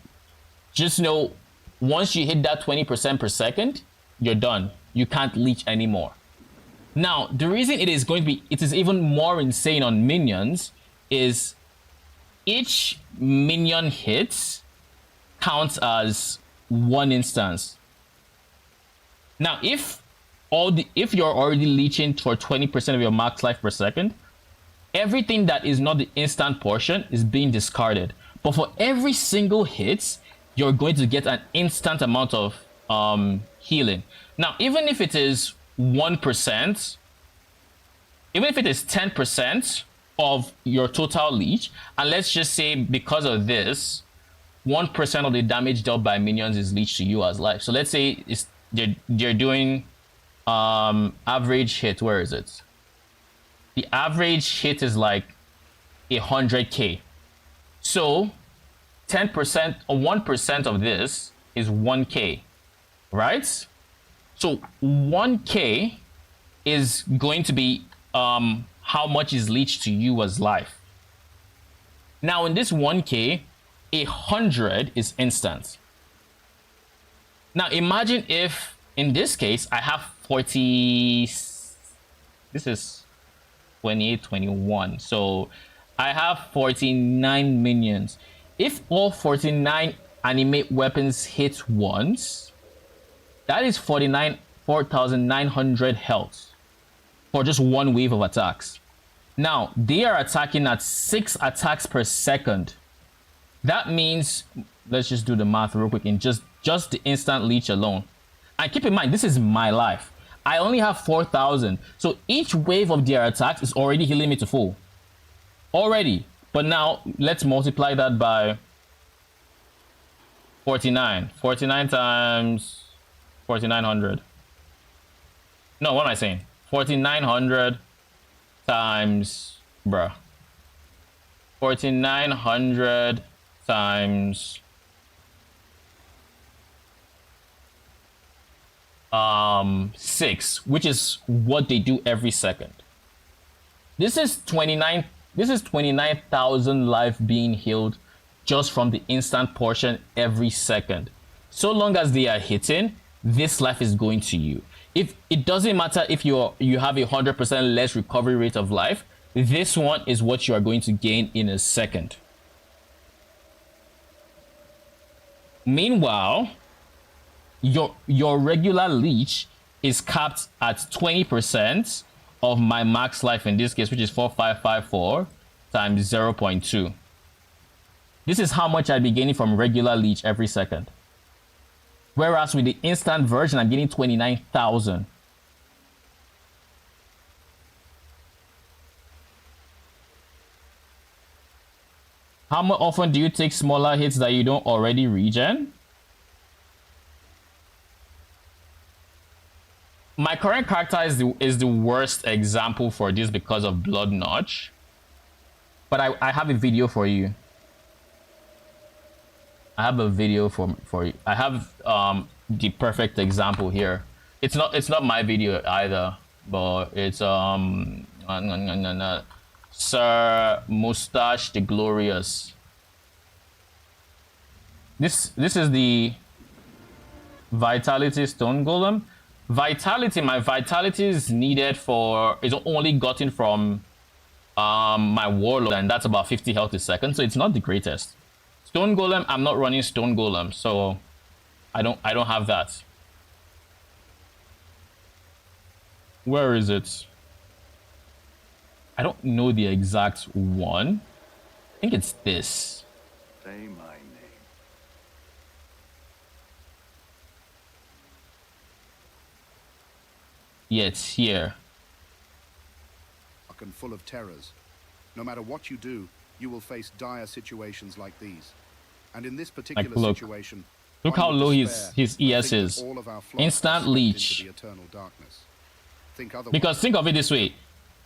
just know, once you hit that 20% per second, you're done. You can't leech anymore. Now, the reason it is even more insane on minions is each minion hit counts as one instance. Now, if you're already leeching for 20% of your max life per second, everything that is not the instant portion is being discarded. But for every single hit, you're going to get an instant amount of healing. Now, even if it is 1%, even if it is 10% of your total leech, and let's just say because of this, 1% of the damage dealt by minions is leech to you as life. So let's say they're doing average hit. Where is it? The average hit is like 100k. So 10% or 1% of this is 1k, right? So 1k is going to be how much is leech to you as life. Now in this 1k, 100 is instant. Now imagine if in this case I have 40, this is 28, 21, so I have 49 minions. If all 49 animate weapons hit once, that is 4,900 health for just one wave of attacks. Now, they are attacking at 6 attacks per second. That means, let's just do the math real quick in just the instant leech alone. And keep in mind, this is my life. I only have 4,000. So each wave of their attacks is already healing me to full. Already. But now, let's multiply that by 49. 49 times 4,900. No, what am I saying? 4,900 times, 4,900 times 6, which is what they do every second. This is 29,000 life being healed just from the instant portion every second. So long as they are hitting, this life is going to you. If it doesn't matter if you have 100% less recovery rate of life, this one is what you are going to gain in a second. Meanwhile, your regular leech is capped at 20% of my max life in this case, which is 4554 times 0.2. This is how much I'd be gaining from regular leech every second. Whereas with the instant version, I'm getting 29,000. How often do you take smaller hits that you don't already regen? My current character is the worst example for this because of Blood Notch. But I have a video for you. I have a video for you. I have the perfect example here. It's not my video either, but it's Sir Mustache the Glorious. This is the Vitality Stone Golem. Vitality, my vitality is needed for, is only gotten from my Warlord, and that's about 50 health a second, so it's not the greatest. Stone Golem, I'm not running Stone Golem, so I don't have that. Where is it? I don't know the exact one. I think it's this. Say my name. Yeah, it's here. And full of terrors. No matter what you do, you will face dire situations like these. And in this particular situation, look how low his ES is. Instant leech. Because think of it this way.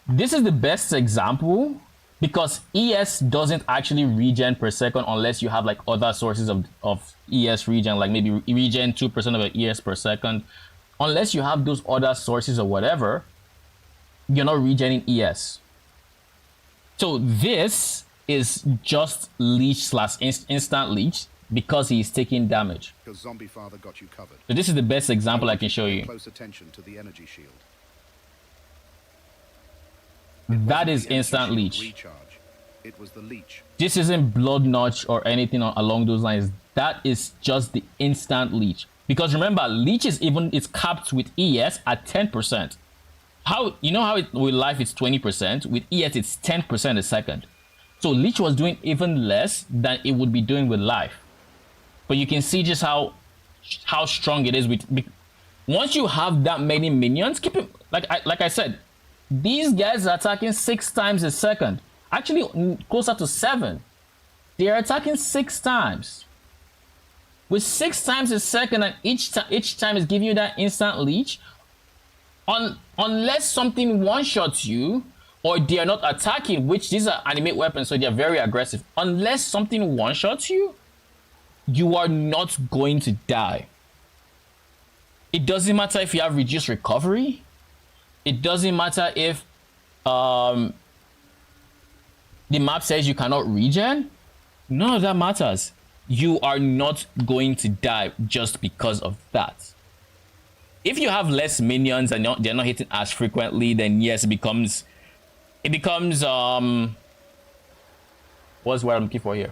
This is the best example because ES doesn't actually regen per second unless you have like other sources of ES regen, like maybe regen 2% of your ES per second. Unless you have those other sources or whatever, you're not regening ES. So this is just leech slash instant leech because he's taking damage. Because Zombie Father got you covered. So this is the best example I can show you. Close attention to the energy shield. That is instant leech. Recharge. It was the leech. This isn't Blood Notch or anything along those lines. That is just the instant leech. Because remember, leech is it's capped with ES at 10%. How you know how with life it's 20%, with ES it's 10% a second. So leech was doing even less than it would be doing with life. But you can see just how strong it is with once you have that many minions, keep it like I said, these guys are attacking 6 times a second. Actually closer to 7. They are attacking 6 times. With 6 times a second, and each time is giving you that instant leech. Unless something one-shots you, or they are not attacking, which these are animate weapons, so they are very aggressive. Unless something one-shots you, you are not going to die. It doesn't matter if you have reduced recovery. It doesn't matter if the map says you cannot regen. None of that matters. You are not going to die just because of that. If you have less minions and they're not hitting as frequently, then yes, it becomes what's what I'm looking for here?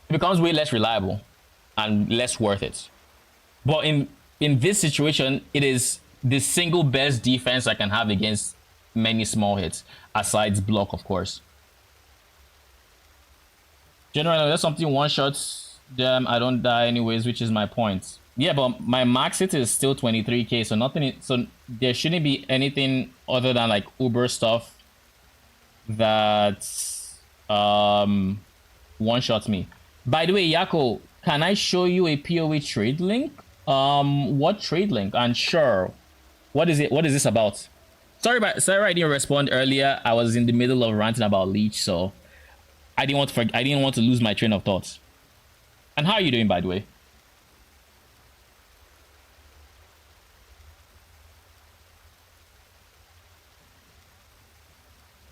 It becomes way less reliable and less worth it. But in this situation, it is the single best defense I can have against many small hits, aside block, of course. Generally, there's something one-shots them, I don't die anyways, which is my point. Yeah, but my max hit is still 23k, so nothing. So there shouldn't be anything other than like Uber stuff that one-shots me. By the way, Yako, can I show you a PoE trade link? What trade link? And sure, what is it? What is this about? Sorry I didn't respond earlier. I was in the middle of ranting about leech, so I didn't want to lose my train of thoughts. And how are you doing, by the way?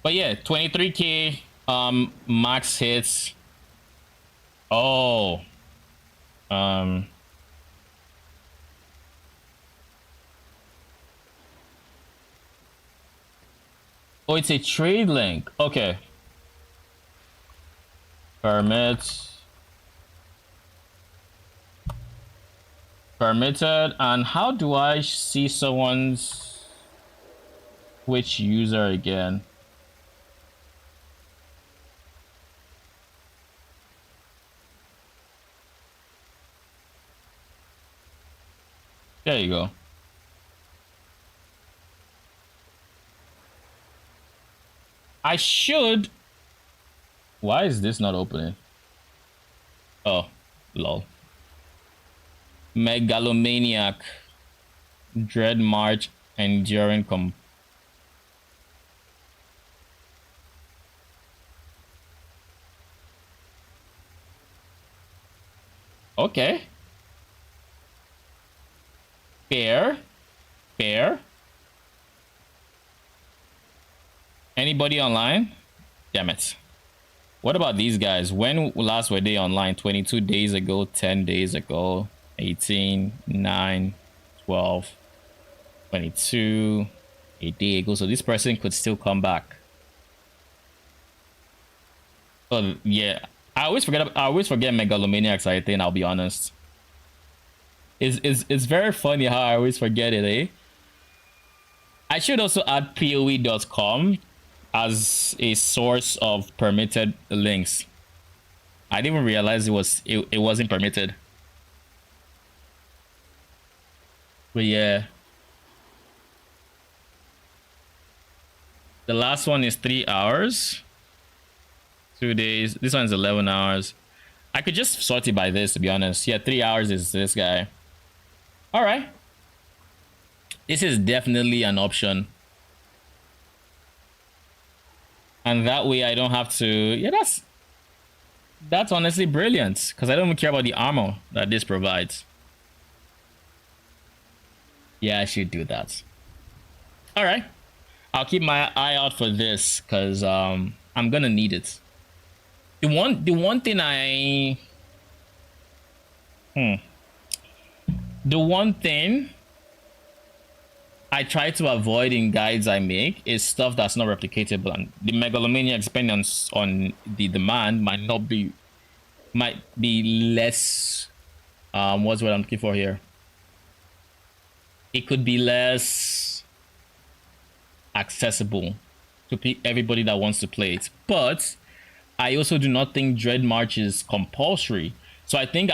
But yeah, 23k max hits. Oh. Oh, it's a trade link. Okay. Permits. Permitted. And how do I see someone's Twitch user again? There you go. I should. Why is this not opening? Oh, lol. Megalomaniac. Dread March. Enduring Okay. Fair. Anybody online? Damn it. What about these guys? When last were they online? 22 days ago, 10 days ago, 18, 9, 12, 22, a day ago. So this person could still come back. Oh yeah. I always forget Megalomaniacs, I think, I'll be honest. It's very funny how I always forget it, eh? I should also add PoE.com as a source of permitted links. I didn't even realize it wasn't permitted. But yeah. The last one is 3 hours. 2 days. This one's 11 hours. I could just sort it by this, to be honest. Yeah, 3 hours is this guy. All right. This is definitely an option. And that way I don't have to... Yeah, that's honestly brilliant. Because I don't even care about the armor that this provides. Yeah, I should do that. All right. I'll keep my eye out for this because I'm going to need it. The one thing I try to avoid in guides I make is stuff that's not replicatable, and the Megalomaniac, depending on the demand, might be less. What's what I'm looking for here? It could be less accessible to everybody that wants to play it, but I also do not think Dread March is compulsory. So I think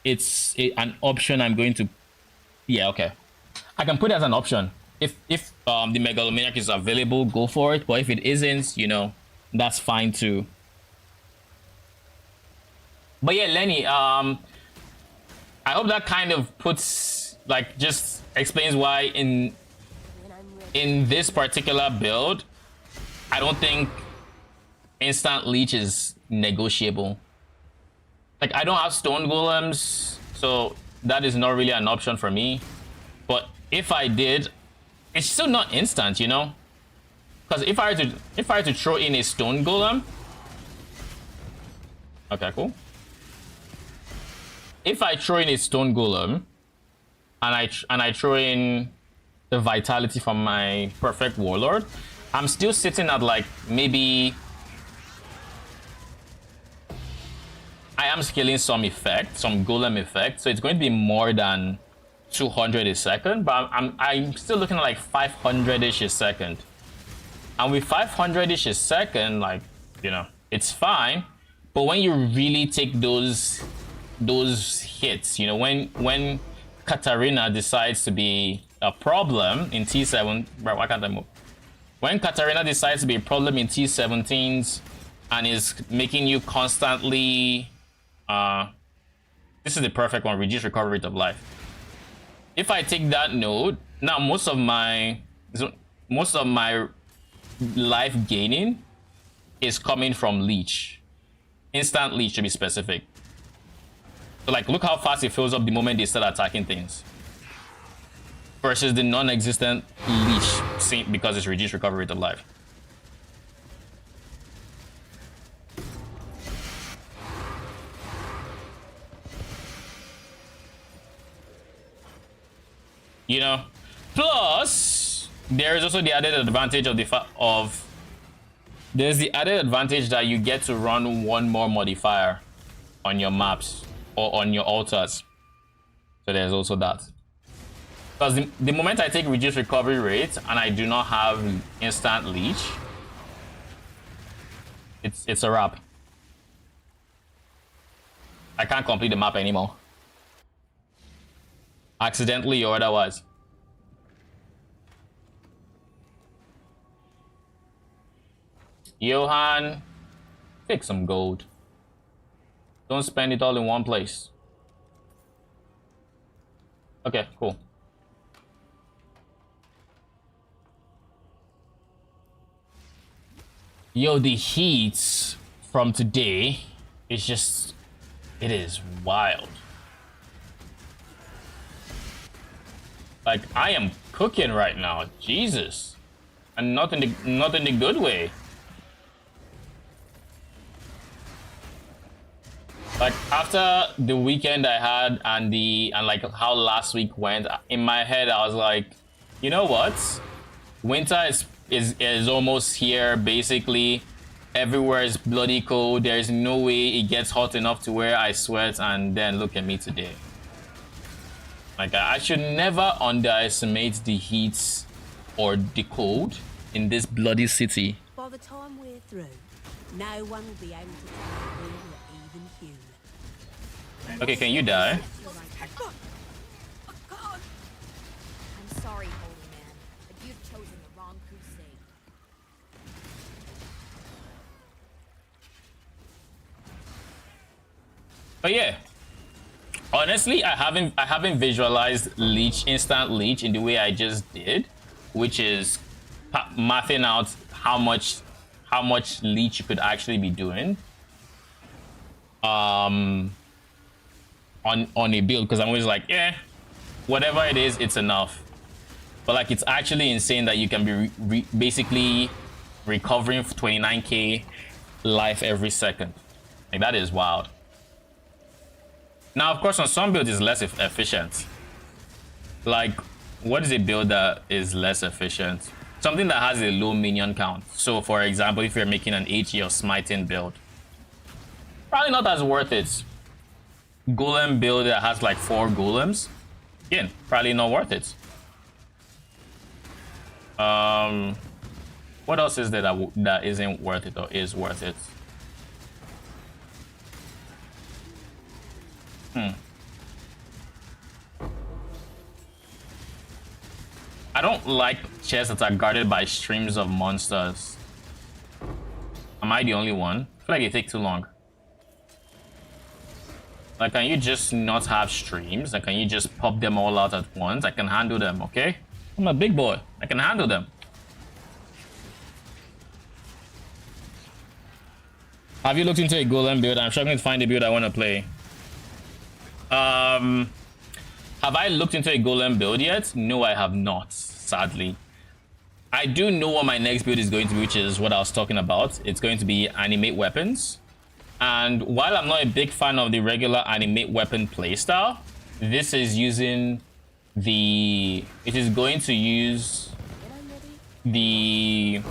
it's an option I'm going to... Yeah, okay. I can put it as an option. If the Megalomaniac is available, go for it. But if it isn't, you know, that's fine too. But yeah, Lenny, I hope that kind of puts, like, just explains why in this particular build, I don't think instant leech is negotiable. Like, I don't have stone golems, so that is not really an option for me. But if I did, it's still not instant, you know? Because if I were to throw in a stone golem... Okay, cool. If I throw in a stone golem and I throw in the vitality from my perfect warlord, I'm still sitting at like maybe... I am scaling some effect, some golem effect, so it's going to be more than 200 a second, but I'm still looking at like 500-ish a second. And with 500-ish a second, like, you know, it's fine. But when you really take those hits, you know, when Katarina decides to be a problem in T7, bro, why can't I move? When Katarina decides to be a problem in T17s and is making you constantly, this is the perfect one, reduce recovery rate of life. If I take that node, now most of my life gaining is coming from leech, instant leech to be specific. So like, look how fast it fills up the moment they start attacking things, versus the non-existent leech, because it's reduced recovery rate of life. You know, plus there is also the added advantage of there's the added advantage that you get to run one more modifier on your maps or on your altars. So there's also that. Because the moment I take reduced recovery rate and I do not have instant leech, it's a wrap. I can't complete the map anymore. Accidentally or otherwise. Johan, take some gold. Don't spend it all in one place. Okay, cool. Yo, the heat from today is just, it is wild. Like, I am cooking right now, Jesus. And not in the good way. Like, after the weekend I had and like how last week went, in my head I was like, you know what? Winter is almost here. Basically, everywhere is bloody cold. There's no way it gets hot enough to where I sweat, and then look at me today. Like, I should never underestimate the heat or the cold in this bloody city. By the time we're through, no one will be able to tell we were even human. Okay, can you die? I'm sorry, holy man, but you've chosen the wrong crusade. But yeah, honestly, I haven't visualized instant leech in the way I just did, which is mathing out how much leech you could actually be doing on a build, because I'm always like, yeah, whatever it is, it's enough. But like, it's actually insane that you can be basically recovering 29k life every second. Like, that is wild. Now, of course, on some builds it's less efficient. Like, what is a build that is less efficient? Something that has a low minion count. So, for example, if you're making an HE or smiting build, probably not as worth it. Golem build that has like 4 golems, again, probably not worth it. What else is there that isn't worth it or is worth it? I don't like chests that are guarded by streams of monsters. Am I the only one? I feel like they take too long. Like, can you just not have streams? Like, can you just pop them all out at once? I can handle them, okay? I'm a big boy. I can handle them. Have you looked into a golem build? I'm struggling to find a build I want to play. Have I looked into a golem build yet? No, I have not, sadly. I do know what my next build is going to be, which is what I was talking about. It's going to be animate weapons. And while I'm not a big fan of the regular animate weapon playstyle, this is using it is going to use the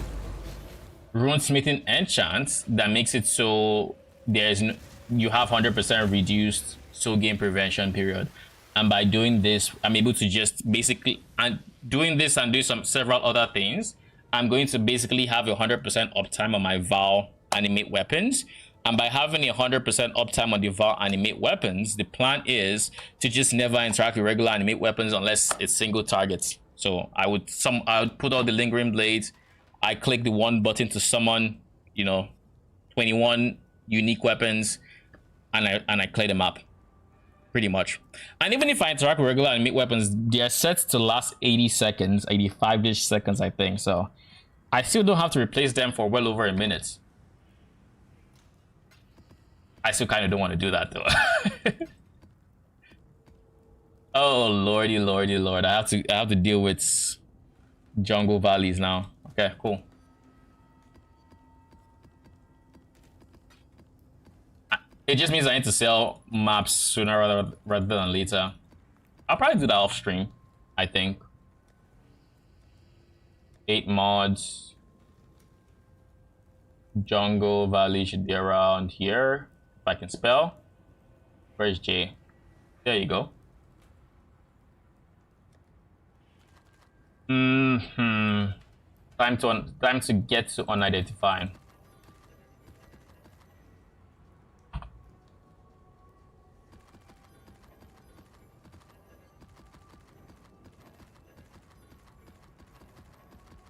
runesmithing enchant that makes it so you have 100% reduced soul gain prevention period. And by doing this, I'm able to just basically, and doing this and do several other things, I'm going to basically have 100% uptime on my Val animate weapons. And by having 100% uptime on the Val animate weapons, the plan is to just never interact with regular animate weapons unless it's single targets. So I would put all the lingering blades. I click the one button to summon, 21 unique weapons, and I clear them up. Pretty much. And even if I interact with regular animate weapons, they're set to last 80 seconds, 85-ish seconds, I think. So I still don't have to replace them for well over a minute. I still kind of don't want to do that though. Oh lordy, lordy, lord! I have to deal with jungle valleys now. Okay, cool. It just means I need to sell maps sooner rather than later. I'll probably do that off stream, I think. 8 mods. Jungle Valley should be around here. If I can spell. Where's J? There you go. Time to get to unidentifying.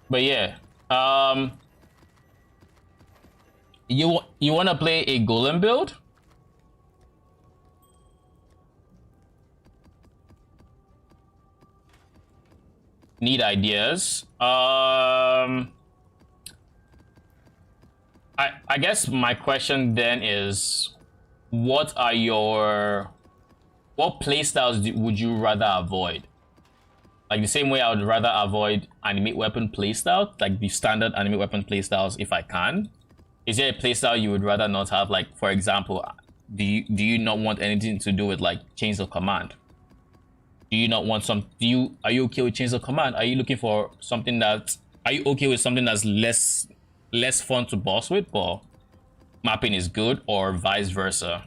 But yeah, you want to play a golem build? Need ideas. I guess my question then is, what playstyles would you rather avoid? Like the same way I would rather avoid animate weapon playstyle, like the standard animate weapon playstyles if I can. Is there a playstyle you would rather not have? Like, for example, do you not want anything to do with like chains of command? Do you not want are you okay with chains of command? Are you looking for something are you okay with something that's less fun to boss with, but mapping is good, or vice versa?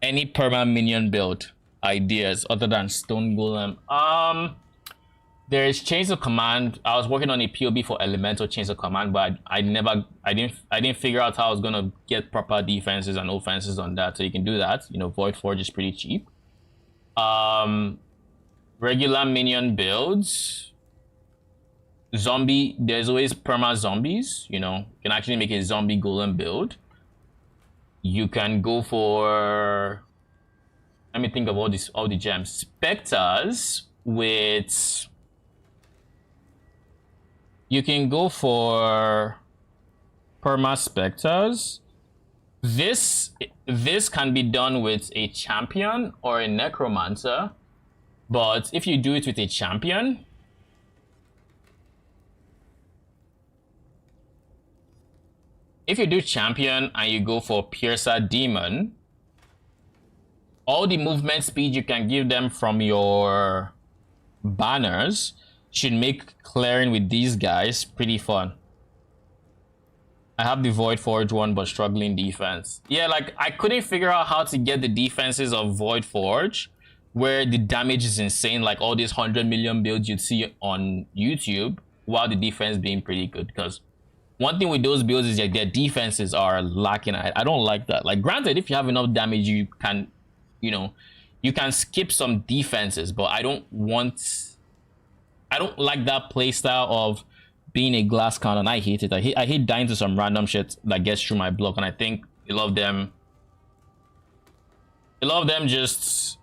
Any perma minion build ideas other than stone golem? There's chains of command. I was working on a PoB for elemental chains of command, but I didn't figure out how I was gonna get proper defenses and offenses on that. So you can do that. You know, Void Forge is pretty cheap. Regular minion builds. Zombie, there's always perma zombies. You know, you can actually make a zombie golem build. You can go for, let me think of all the gems. Spectres with, you can go for perma specters. This can be done with a champion or a necromancer, but if you do it with a champion, if you do champion and you go for piercer demon, all the movement speed you can give them from your banners should make clearing with these guys pretty fun. I have the Void Forge one, but struggling defense. Yeah, like I couldn't figure out how to get the defenses of Void Forge where the damage is insane, like all these 100 million builds you'd see on YouTube, while the defense being pretty good. Because one thing with those builds is that their defenses are lacking. I don't like that. Like, granted, if you have enough damage, you can, you know, you can skip some defenses, but I don't like that playstyle of being a glass cannon. I hate it. I hate dying to some random shit that gets through my block, and I think a lot of them just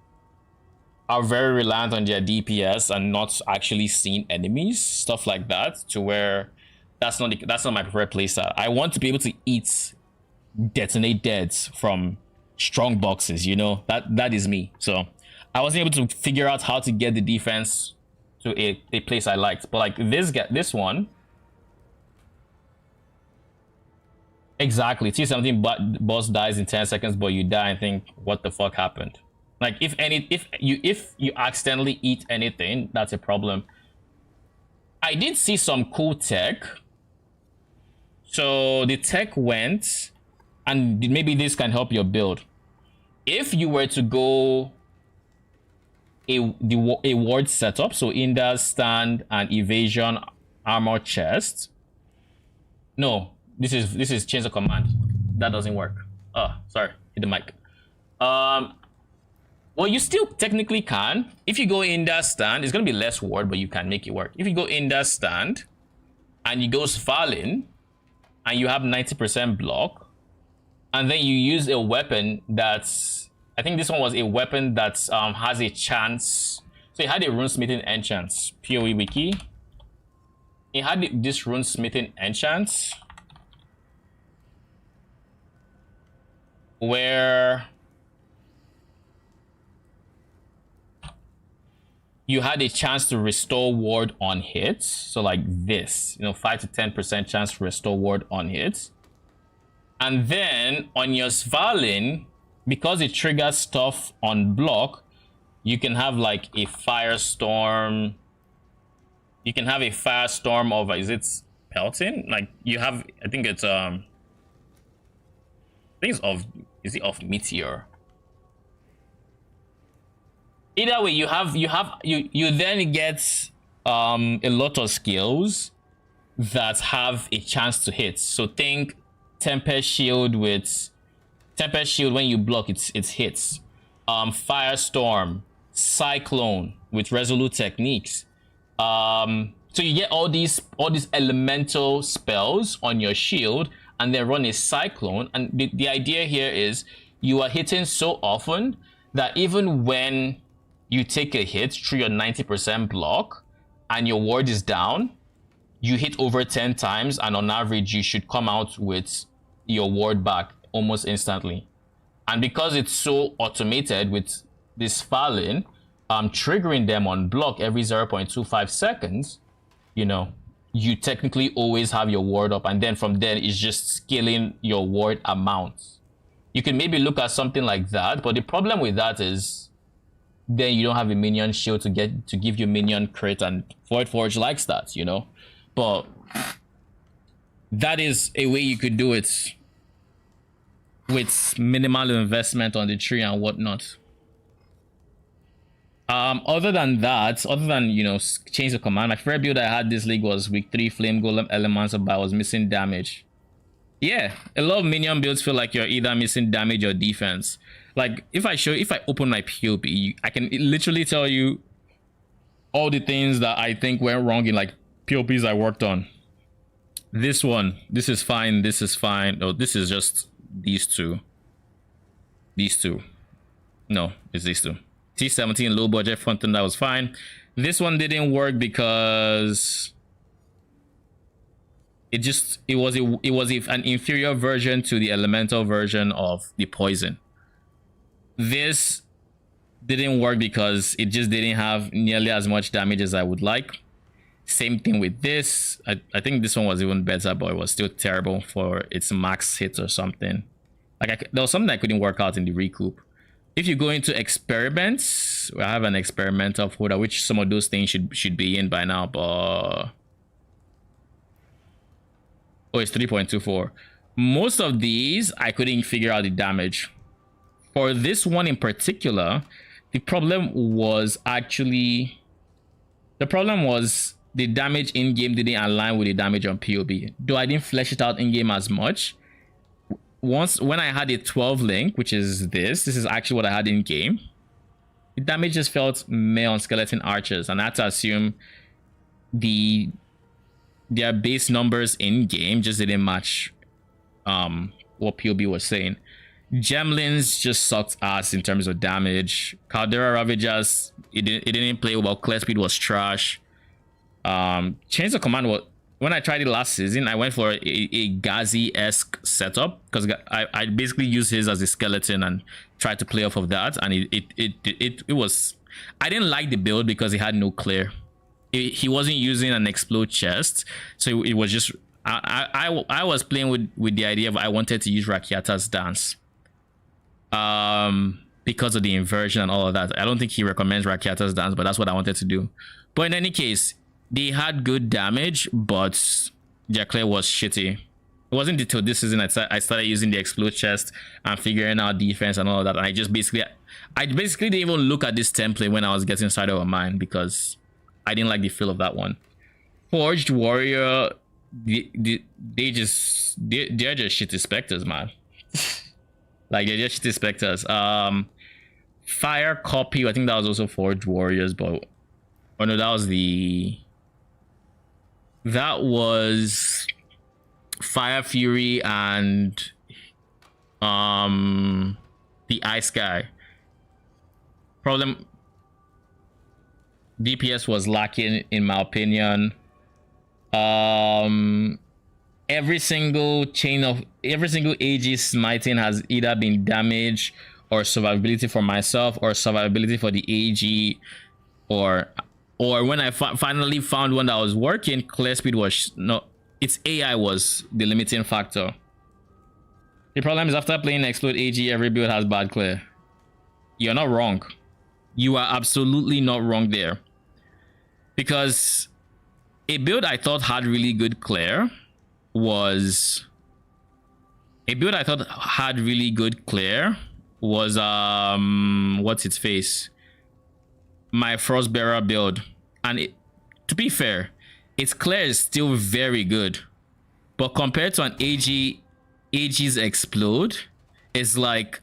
are very reliant on their DPS and not actually seeing enemies, stuff like that, to where that's not my preferred playstyle. I want to be able to detonate deads from strong boxes, you know. That is me. So I wasn't able to figure out how to get the defense to a place I liked. But like this one, exactly. See something, but boss dies in 10 seconds, but you die and think, what the fuck happened? Like, if you accidentally eat anything, that's a problem. I did see some cool tech. So the tech went, and maybe this can help your build. If you were to go a ward setup, so Inda, stand, and evasion, armor, chest. No, this is chains of command. That doesn't work. Oh, sorry, hit the mic. Well, you still technically can. If you go Inda, stand, it's gonna be less ward, but you can make it work. If you go Inda, stand, and you go Svalin, and you have 90% block, and then you use a weapon that's, I think this one was a weapon that has a chance. So it had a runesmithing enchant. PoE wiki. It had this runesmithing enchant where you had a chance to restore ward on hits. So like this, you know, 5 to 10% chance to restore ward on hits. And then on your Svalin, because it triggers stuff on block, you can have like a firestorm. You can have a firestorm of, is it pelting? Like you have, I think it's is it of meteor? Either way, you then get a lot of skills that have a chance to hit. So think Tempest Shield with Tempest Shield. When you block, it hits. Firestorm, Cyclone with Resolute Techniques. So you get all these elemental spells on your shield, and then run a Cyclone. And the idea here is you are hitting so often that even when you take a hit through your 90% block and your ward is down, you hit over 10 times, and on average you should come out with your ward back almost instantly. And because it's so automated with this Fallen, triggering them on block every 0.25 seconds, you know, you technically always have your ward up, and then from there it's just scaling your ward amount. You can maybe look at something like that, but the problem with that is then you don't have a minion shield to give you minion crit, and Void Forge likes that, you know. But that is a way you could do it with minimal investment on the tree and whatnot. Other than that, you know, change of command, my favorite build I had this league was week 3 Flame Golem Elements, but I was missing damage. Yeah, a lot of minion builds feel like you're either missing damage or defense. Like if I open my PoE, I can literally tell you all the things that I think went wrong in like PoPs I worked on. This one, this is fine, this is fine. Oh, this is just these two. No, it's these two. T17 low budget front end, that was fine. This one didn't work because it was an inferior version to the elemental version of the poison. This didn't work because it just didn't have nearly as much damage as I would like. Same thing with this. I think this one was even better, but it was still terrible for its max hit or something. Like there was something I couldn't work out in the recoup. If you go into experiments, I have an experimental folder, which some of those things should be in by now, but oh, it's 3.24. Most of these I couldn't figure out the damage. For this one in particular, the problem was the damage in game didn't align with the damage on PoB. Though I didn't flesh it out in game as much. When I had a 12 link, which is this is actually what I had in game, the damage just felt meh on skeleton archers, and I had to assume their base numbers in game just didn't match what PoB was saying. Gemlins just sucked ass in terms of damage. Caldera Ravagers, it didn't play well. Clear Speed was trash. Change of command was, when I tried it last season, I went for a Ghazi-esque setup because I basically used his as a skeleton and tried to play off of that, and it was, I didn't like the build because he had no clear. He wasn't using an explode chest, so it was just I was playing with the idea of I wanted to use Rakiata's dance because of the inversion and all of that. I don't think he recommends Rakiata's dance, but that's what I wanted to do. But in any case, they had good damage, but their clear was shitty. It wasn't until this season I started using the explode chest and figuring out defense and all of that. And I basically didn't even look at this template when I was getting started on mine because I didn't like the feel of that one. Forged Warrior, they're just shitty specters, man. Like they're just shitty specters. Fire Copy, I think that was also Forged Warriors, but oh no, that was Fire Fury and the Ice Guy. Problem, DPS was lacking in my opinion. Every single AG smiting has either been damage or survivability for myself or survivability for the AG, or when I finally found one that was working, clear speed was no, its AI was the limiting factor. The problem is after playing Explode AG, every build has bad clear. You're not wrong. You are absolutely not wrong there. Because a build I thought had really good clear was what's its face? My Frostbearer build. And to be fair, its clear is still very good, but compared to an AG's explode, it's like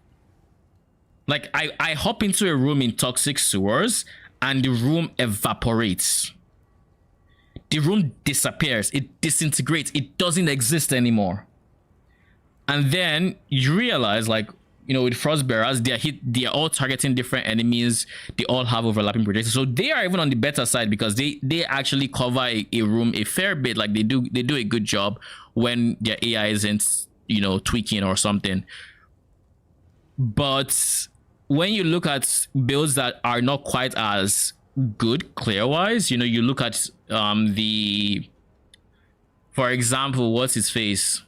I hop into a room in toxic sewers and the room evaporates. The room disappears, it disintegrates, it doesn't exist anymore. And then you realize, like, you know, with Frostbearers, they're all targeting different enemies. They all have overlapping projections, so they are even on the better side because they actually cover a room a fair bit. Like they do a good job when their AI isn't, you know, tweaking or something. But when you look at builds that are not quite as good clear wise, you know, you look at for example, what's his face,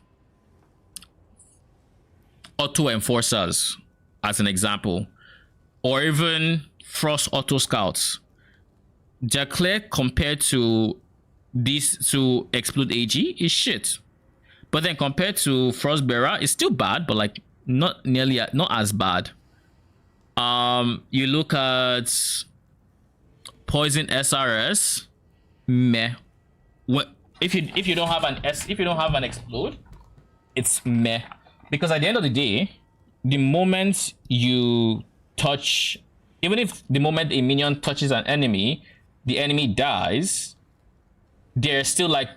Auto Enforcers as an example, or even Frost Auto Scouts, their clear compared to these to Explode AG is shit. But then compared to Frostbearer, it's still bad, but like not as bad. You look at Poison SRS, meh. If you don't have an explode, it's meh. Because at the end of the day, the moment you touch, even if the moment a minion touches an enemy, the enemy dies, there's still like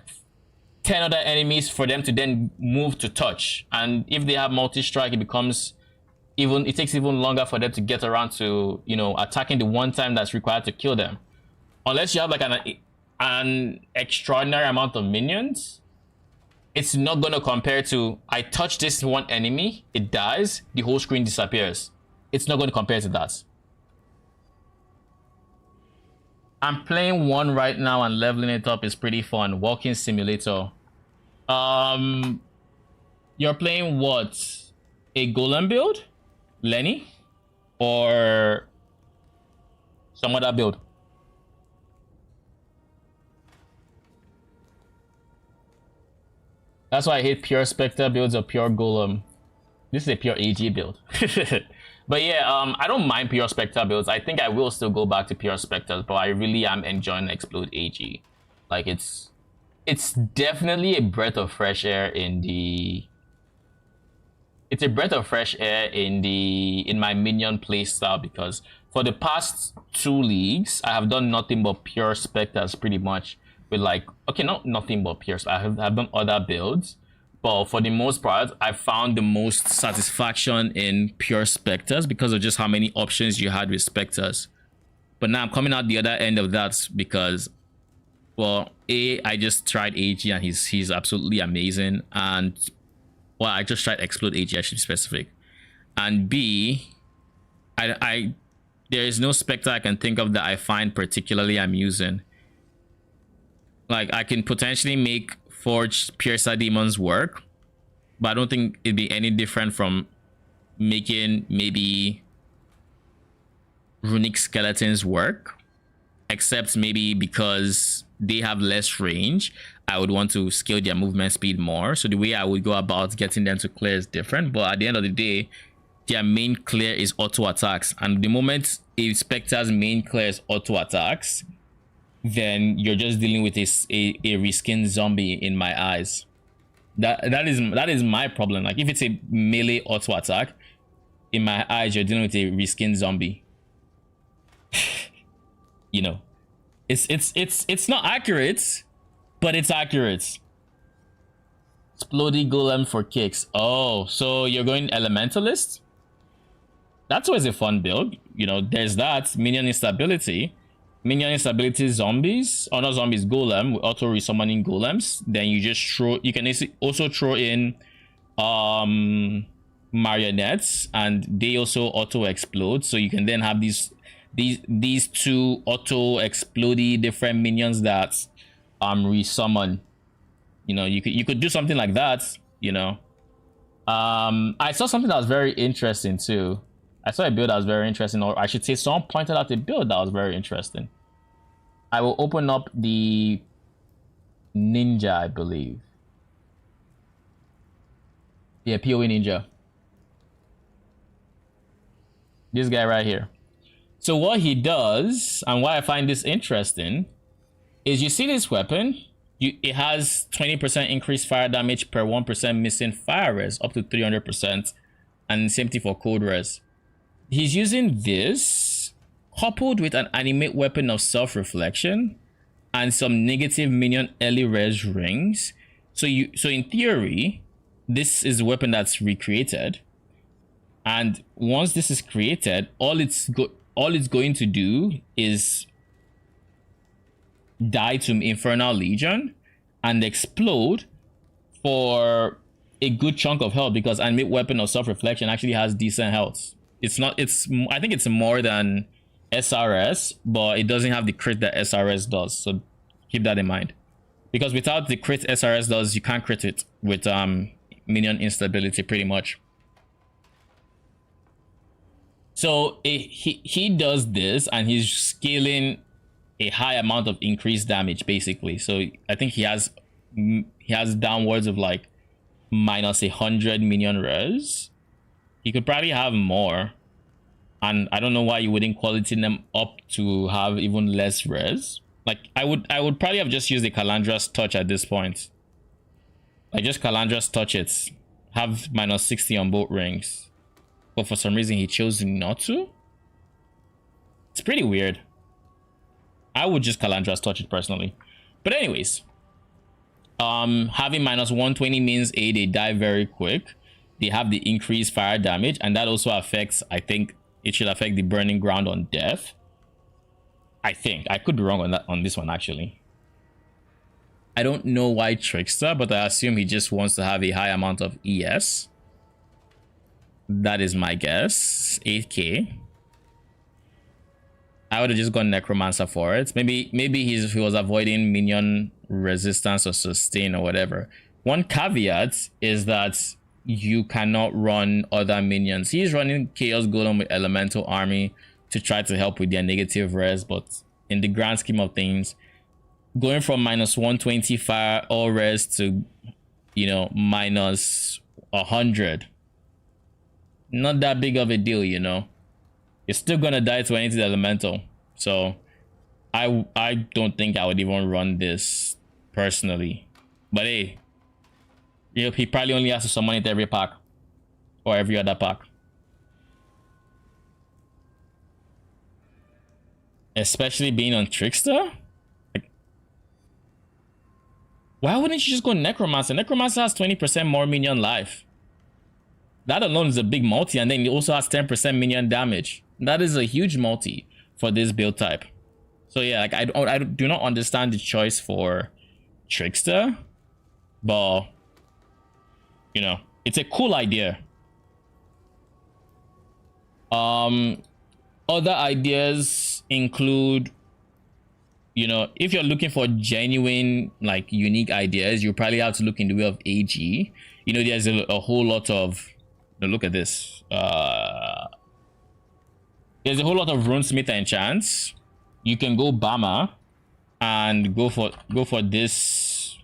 10 other enemies for them to then move to touch. And if they have multi-strike, it takes even longer for them to get around to, you know, attacking the one time that's required to kill them. Unless you have like an extraordinary amount of minions, it's not going to compare to, I touch this one enemy, it dies, the whole screen disappears. It's not going to compare to that. I'm playing one right now and leveling it up is pretty fun. Walking simulator. You're playing what? A golem build? Lenny? Or some other build? That's why I hate pure Spectre builds or pure Golem. This is a pure AG build. But yeah, I don't mind pure Spectre builds. I think I will still go back to pure Spectres, but I really am enjoying Explode AG. Like it's definitely a breath of fresh air in the... It's a breath of fresh air in my minion playstyle, because for the past 2 leagues, I have done nothing but pure Spectres pretty much. With like, okay, not nothing but pure. I've done other builds, but for the most part, I found the most satisfaction in pure Spectres because of just how many options you had with Spectres. But now I'm coming out the other end of that because, well, I just tried AG and he's absolutely amazing, and well, I just tried Explode AG, I should be specific, and B, there is no Spectre I can think of that I find particularly amusing. Like, I can potentially make Forged Piercer Demons work, but I don't think it'd be any different from making maybe Runic Skeletons work, except maybe because they have less range, I would want to scale their movement speed more. So the way I would go about getting them to clear is different, but at the end of the day, their main clear is auto attacks, and the moment a Spectre's main clear is auto attacks, then you're just dealing with a reskinned zombie in my eyes. That is my problem. Like, if it's a melee auto attack, in my eyes, you're dealing with a reskinned zombie. You know, it's not accurate, but it's accurate. Explodey Golem for kicks. Oh, so you're going Elementalist? That's always a fun build. You know, there's that. Minion instability. Minion instability zombies, or not zombies, golem, with auto resummoning golems. Then you just throw, you can also throw in marionettes, and they also auto explode. So you can then have these 2 auto explodey different minions that resummon. You know, you could do something like that, you know. I saw something that was very interesting too. I saw a build that was very interesting, or I should say someone pointed out a build that was very interesting. I will open up the Ninja, I believe. Yeah, PoE Ninja. This guy right here. So what he does, and why I find this interesting, is you see this weapon, it has 20% increased fire damage per 1% missing fire res, up to 300%, and same thing for cold res. He's using this coupled with an animate weapon of self-reflection and some negative minion early res rings. So in theory, this is a weapon that's recreated, and once this is created, all it's going to do is die to Infernal Legion and explode for a good chunk of health, because animate weapon of self-reflection actually has decent health. I think it's more than SRS, but it doesn't have the crit that SRS does, so keep that in mind, because without the crit SRS does, you can't crit it with minion instability pretty much. So he does this, and he's scaling a high amount of increased damage basically. So I think he has downwards of like minus 100 minion res. He could probably have more, and I don't know why you wouldn't quality them up to have even less res. Like I would probably have just used the Calandra's touch at this point. Like just Calandra's touch it, have minus 60 on both rings, but for some reason he chose not to. It's pretty weird. I would just Calandra's touch it personally. But anyways, having minus 120 means they die very quick. They have the increased fire damage, and that also affects, I think it should affect the burning ground on death. I think I could be wrong on this one actually. I don't know why Trickster, but I assume he just wants to have a high amount of ES. That is my guess. 8k. I would have just gone Necromancer for it. Maybe he was avoiding minion resistance or sustain or whatever. One caveat is that you cannot run other minions. He's running Chaos Golem with Elemental Army to try to help with their negative res, but in the grand scheme of things, going from minus 120 fire all res to, you know, minus 100, not that big of a deal, you know. You're still gonna die to anything elemental. So I don't think I would even run this personally. But hey, you know, he probably only has to summon it every pack or every other pack. Especially being on Trickster. Like, why wouldn't you just go Necromancer? Necromancer has 20% more minion life. That alone is a big multi, and then it also has 10% minion damage. That is a huge multi for this build type. So yeah, like I do not understand the choice for Trickster, but you know, it's a cool idea. Other ideas include, you know, if you're looking for genuine, like, unique ideas, you probably have to look in the way of AG. You know, there's a whole lot of, look at this. There's a whole lot of Runesmith enchants. You can go Bama and go for this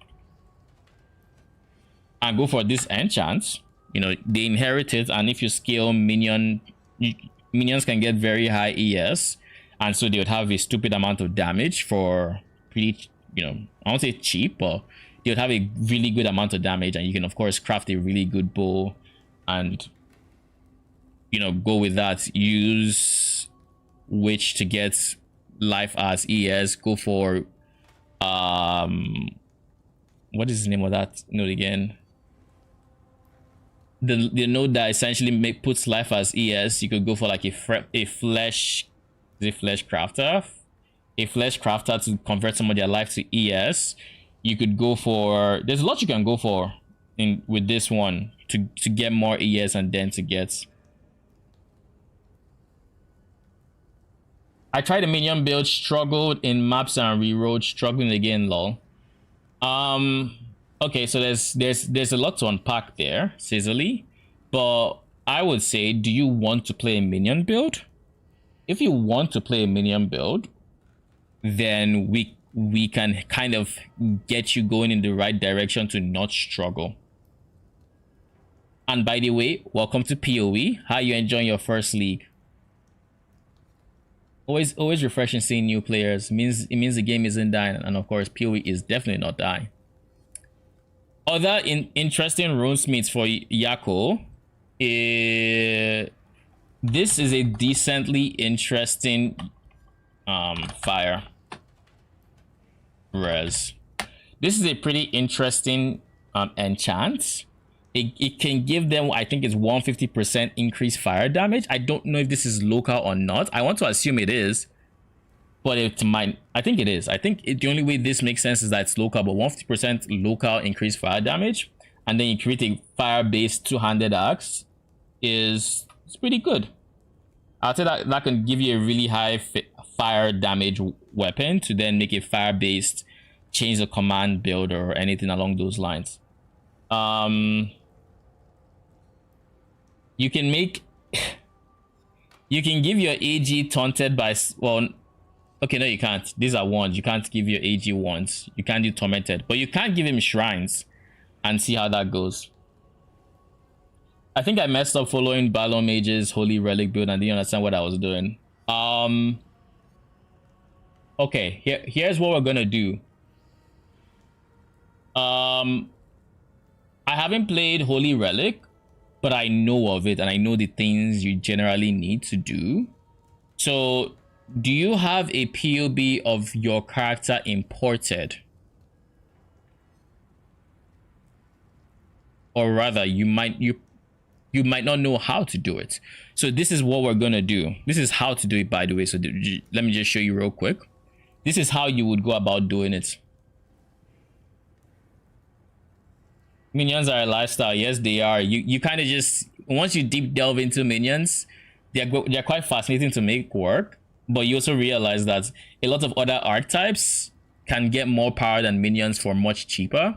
and go for this enchant. You know, they inherit it, and if you scale minions can get very high ES, and so they would have a stupid amount of damage for pretty, you know, I won't say cheap, but they would have a really good amount of damage, and you can of course craft a really good bow and, you know, go with that. Use Witch to get life as ES. Go for what is the name of that node again? The node that essentially puts life as ES. You could go for like a flesh crafter to convert some of their life to ES. You could go for, there's a lot you can go for with this one to get more ES, and then to get. I tried a minion build, struggled in maps and rerolled, struggling again, lol. Okay, so there's a lot to unpack there, Sizzly. But I would say, do you want to play a minion build? If you want to play a minion build, then we can kind of get you going in the right direction to not struggle. And by the way, welcome to PoE. How are you enjoying your first league? Always refreshing seeing new players. It means the game isn't dying, and of course PoE is definitely not dying. Other interesting runesmiths for Yako. This is a decently interesting fire res. This is a pretty interesting enchant. It can give them, I think it's 150% increased fire damage. I don't know if this is local or not. I want to assume it is, but it might. I think it is. I think the only way this makes sense is that it's local, but 150% local increased fire damage, and then you create a fire-based two-handed axe is it's pretty good. I'll say that can give you a really high fire damage weapon to then make a fire-based change the command build or anything along those lines. You can make you can give your AG taunted by, well, okay, no, you can't. These are wands. You can't give your AG wands. You can't do tormented, but you can give him shrines and see how that goes. I think I messed up following Balon Mage's Holy Relic build and didn't understand what I was doing. Okay, here's what we're gonna do. I haven't played Holy Relic, but I know of it and I know the things you generally need to do. So, do you have a POB of your character imported? Or rather, you might not know how to do it. So this is what we're gonna do. This is how to do it, by the way. So let me just show you real quick. This is how you would go about doing it. Minions are a lifestyle. Yes, they are. You kind of just, once you deep delve into minions, they're quite fascinating to make work. But you also realize that a lot of other archetypes can get more power than minions for much cheaper.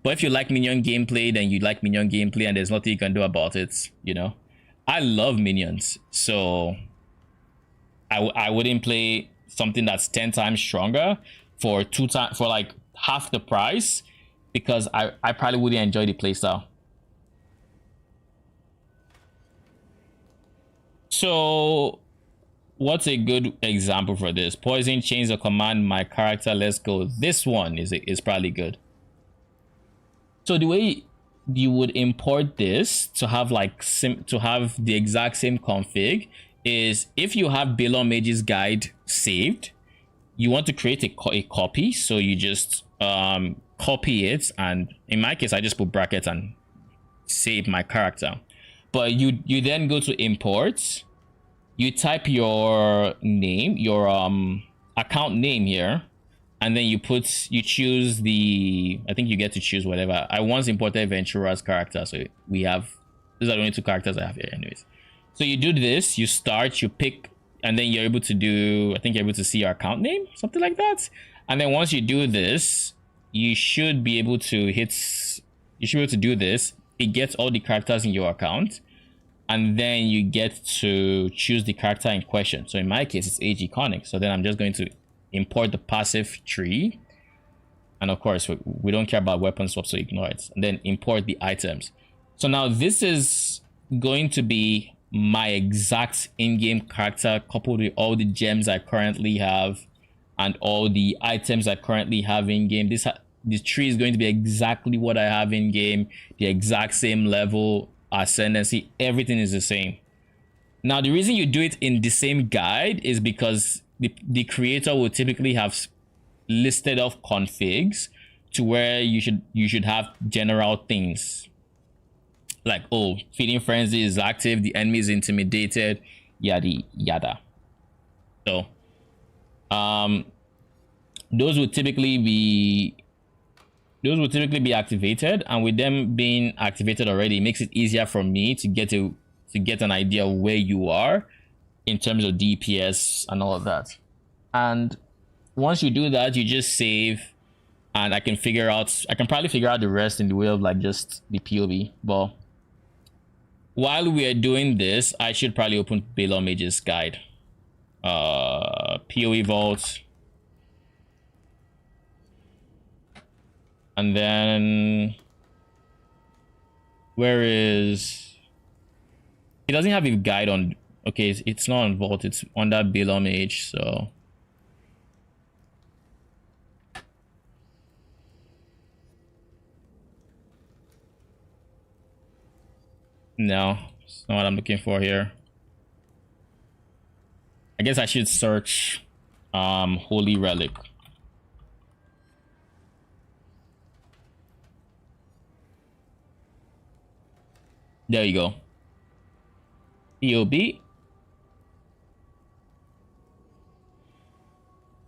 But if you like minion gameplay, then you like minion gameplay, and there's nothing you can do about it. You know, I love minions, so I wouldn't play something that's 10 times stronger for like half the price, because I probably wouldn't enjoy the playstyle. So what's a good example for this? Poison, change the command my character, let's go. This one is probably good. So the way you would import this to have like to have the exact same config is, if you have Balon Mage's guide saved, you want to create a copy. So you just copy it, and in my case I just put brackets and save my character. But you then go to import, you type your name, your account name here, and then you choose the, I think you get to choose whatever. I once imported Ventura's character, so we have, these are the only two characters I have here anyways. So you do this, you start, you pick, and then you're able to do, I think you're able to see your account name, something like that. And then once you do this, you should be able to do this. It gets all the characters in your account, and then you get to choose the character in question. So in my case, it's AG Conic. So then I'm just going to import the passive tree, and of course we don't care about weapon swap, so ignore it, and then import the items. So now this is going to be my exact in-game character, coupled with all the gems I currently have and all the items I currently have in game. This tree is going to be exactly what I have in game, the exact same level, ascendancy, everything is the same. Now the reason you do it in the same guide is because the creator will typically have listed off configs to where you should have general things like, oh, feeding frenzy is active, the enemy is intimidated, yada yada. So those would typically be activated, and with them being activated already, it makes it easier for me to get an idea of where you are in terms of DPS and all of that. And once you do that, you just save, and I can probably figure out the rest in the way of like just the POB. But while we are doing this, I should probably open Balon Mage's guide. POE vault, and then where is, it doesn't have a guide on, Okay, it's not on Vault, it's under Balaam Age, so no, it's not what I'm looking for here. I guess I should search Holy Relic. There you go. POB.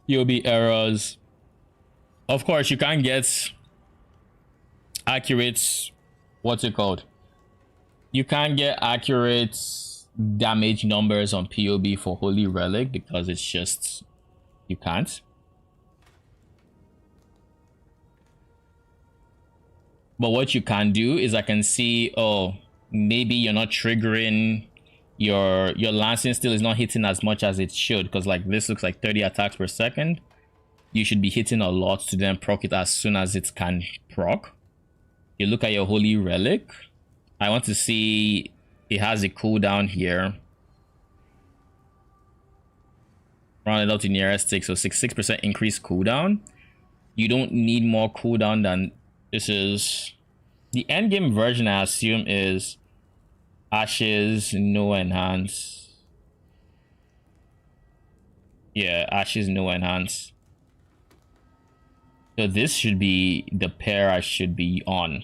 POB errors. Of course, you can't get accurate, what's it called? You can't get accurate damage numbers on POB for Holy Relic because it's just, you can't. But what you can do is I can see, oh, maybe you're not triggering your lancing still is not hitting as much as it should, because like this looks like 30 attacks per second. You should be hitting a lot to then proc it as soon as it can proc. You look at your Holy Relic. I want to see it has a cooldown here. Round it out to nearest 6, so 6% increased cooldown. You don't need more cooldown than this is. The endgame version, I assume, is Ashes, no enhance. Yeah, Ashes, no enhance. So this should be the pair I should be on.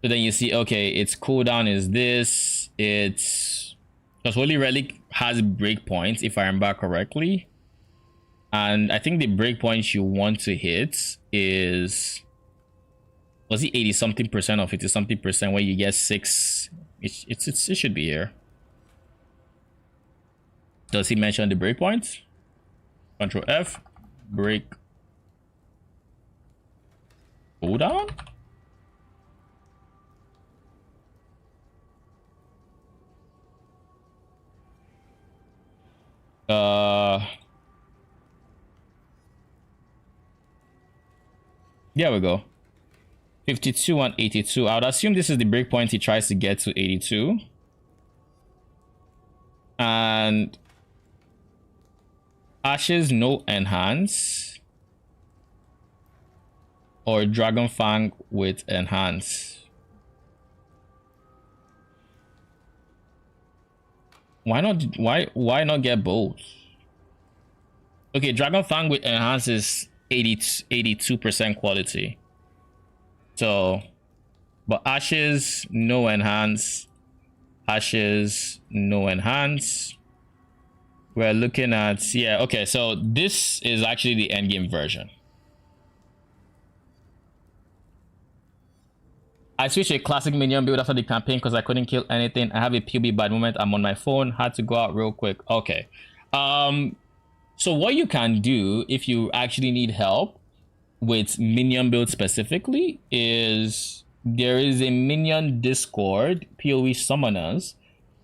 So then you see, okay, its cooldown is this. It's because Holy Relic has breakpoints, if I remember correctly. And I think the breakpoints you want to hit is, was it 80 something percent or 50 something percent where you get 6? It should be here. Does he mention the breakpoints? Control F, break cooldown. There we go. 52 and 82. I would assume this is the breakpoint he tries to get to 82. And Ashes, no enhance. Or Dragon Fang with enhance. Why not get both? Okay, Dragon Fang with enhance is 82% quality. So, but Ashes, no enhance. Ashes, no enhance. We're looking at, yeah, okay, so this is actually the endgame version. I switched a classic minion build after the campaign because I couldn't kill anything. I have a PB bad moment. I'm on my phone. Had to go out real quick. Okay. So what you can do if you actually need help with minion build specifically is there is a minion Discord, PoE summoners.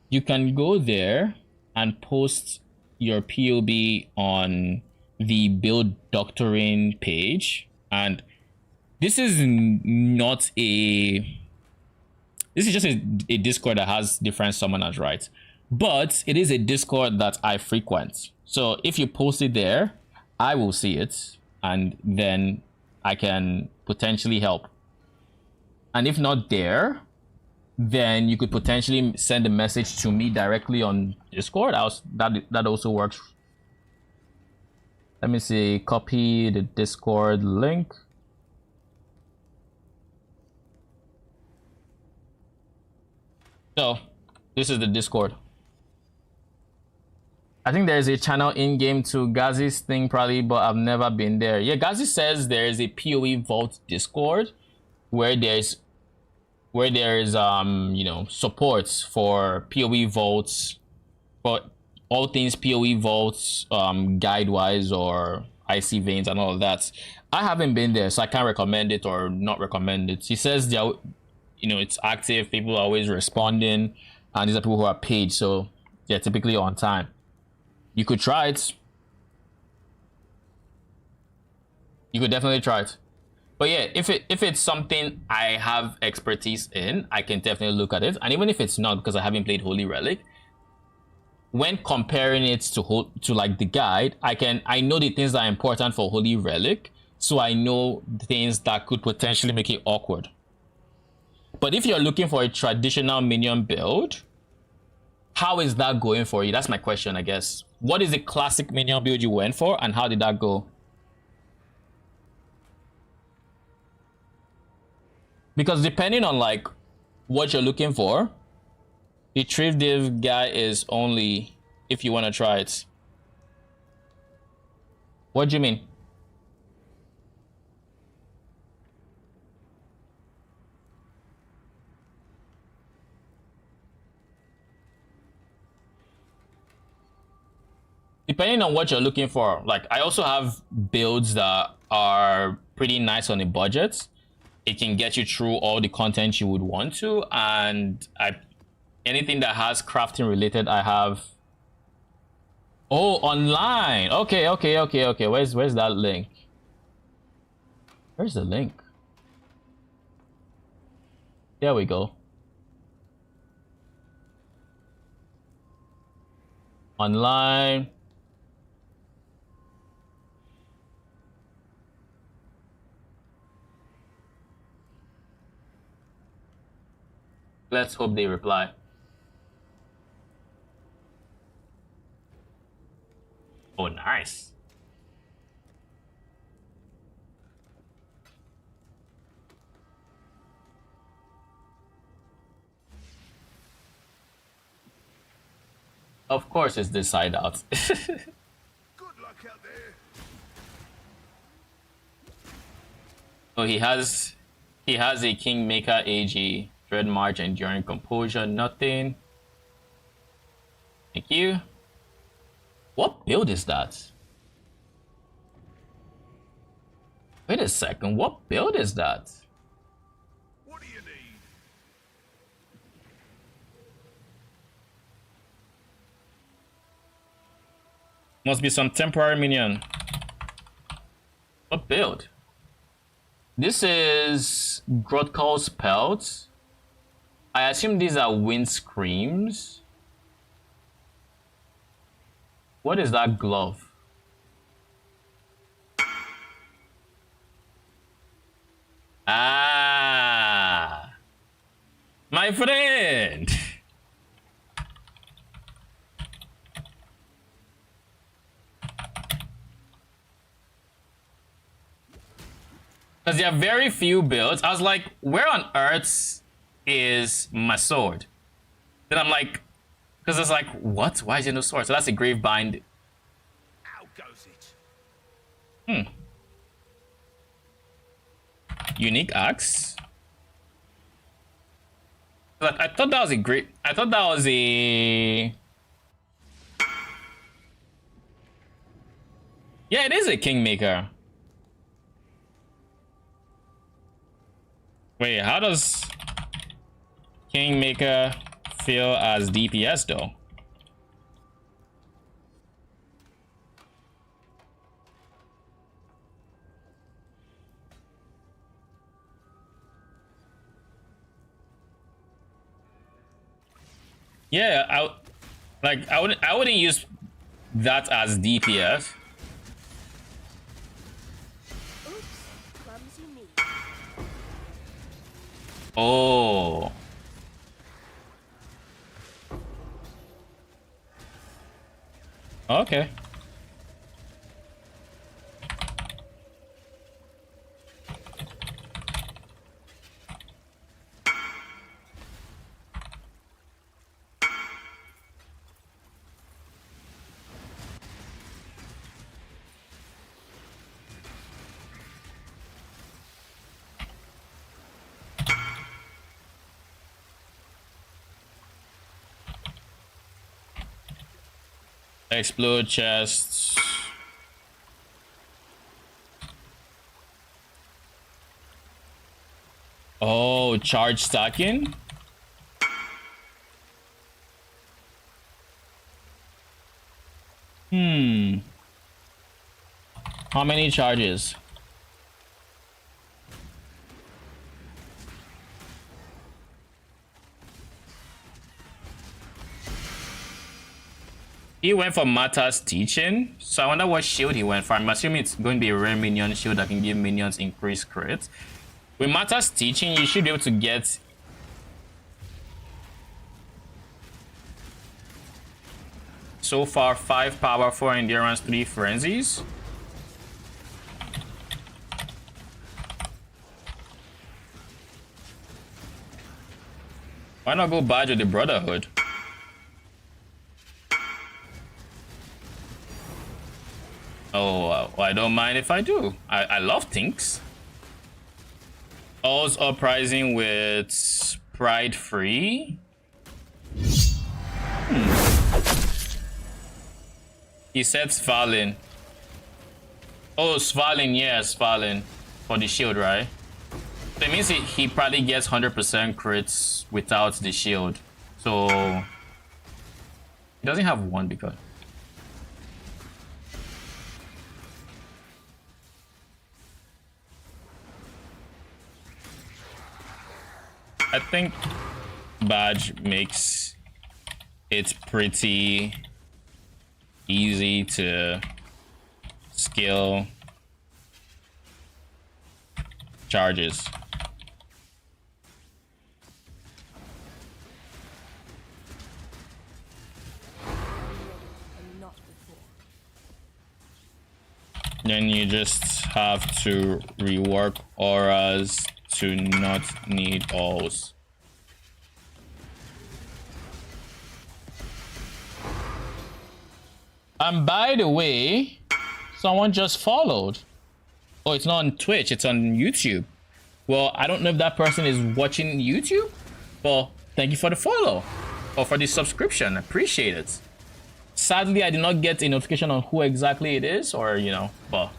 You can go there and post your POB on the build doctoring page, and this is not a, this is just a Discord that has different summoners, right? But it is a Discord that I frequent. So if you post it there, I will see it and then I can potentially help. And if not there, then you could potentially send a message to me directly on Discord. That also works. Let me see, copy the Discord link. So this is the Discord. I think there's a channel in-game to Gazi's thing probably, but I've never been there. Yeah, Gazi says there's a PoE Vault Discord where there's you know, supports for PoE Vaults, for all things PoE Vaults, guide-wise or IC veins and all of that. I haven't been there, so I can't recommend it or not recommend it. He says they're, you know, it's active, people are always responding, and these are people who are paid, so they're typically on time. You could try it. You could definitely try it. But yeah, if it's something I have expertise in, I can definitely look at it. And even if it's not, because I haven't played Holy Relic, when comparing it to like the guide, I know the things that are important for Holy Relic, so I know the things that could potentially make it awkward. But if you're looking for a traditional minion build, how is that going for you? That's my question, I guess. What is the classic minion build you went for, and how did that go? Because depending on like what you're looking for, the Triv Div guy is only if you want to try it. What do you mean? Depending on what you're looking for, like I also have builds that are pretty nice on a budget. It can get you through all the content you would want to, and anything that has crafting related, I have. Oh, online. Okay. Where's that link? Where's the link? There we go. Online. Let's hope they reply. Oh, nice. Of course it's this side out. Good luck out there. So he has a Kingmaker AG, Dread March, Enduring Composure, nothing. Thank you. What build is that? Wait a second, what build is that? What do you need? Must be some temporary minion. What build? This is Grotkal's Pelt. I assume these are Wind Screams. What is that glove? Ah, my friend. Because there are very few builds. I was like, where on earth is my sword? Then I'm like, because it's like, what? Why is there no sword? So that's a Gravebind. How goes it? Unique axe. Like, I thought that was a great. I thought that was a. Yeah, it is a Kingmaker. Wait, how does Kingmaker feel as DPS though? Yeah, I wouldn't use that as DPS. Oops, clumsy me. Oh. Okay. Explode chests. Oh, charge stacking? How many charges? He went for Mata's teaching, so I wonder what shield he went for. I'm assuming it's going to be a rare minion shield that can give minions increased crits. With Mata's teaching, you should be able to get so far 5 power, 4 endurance, 3 frenzies. Why not go badge with the Brotherhood? Oh, I don't mind if I do. I love things. All's uprising with Pride Free. He said Svalin. Oh, Svalin, yeah, Svalin. For the shield, right? That means he probably gets 100% crits without the shield. So he doesn't have one because I think badge makes it pretty easy to scale charges. Then you just have to rework auras to not need alls. And by the way, someone just followed. Oh, it's not on Twitch, it's on YouTube. Well, I don't know if that person is watching YouTube. Well, thank you for the follow or for the subscription. Appreciate it. Sadly, I did not get a notification on who exactly it is, or, you know, but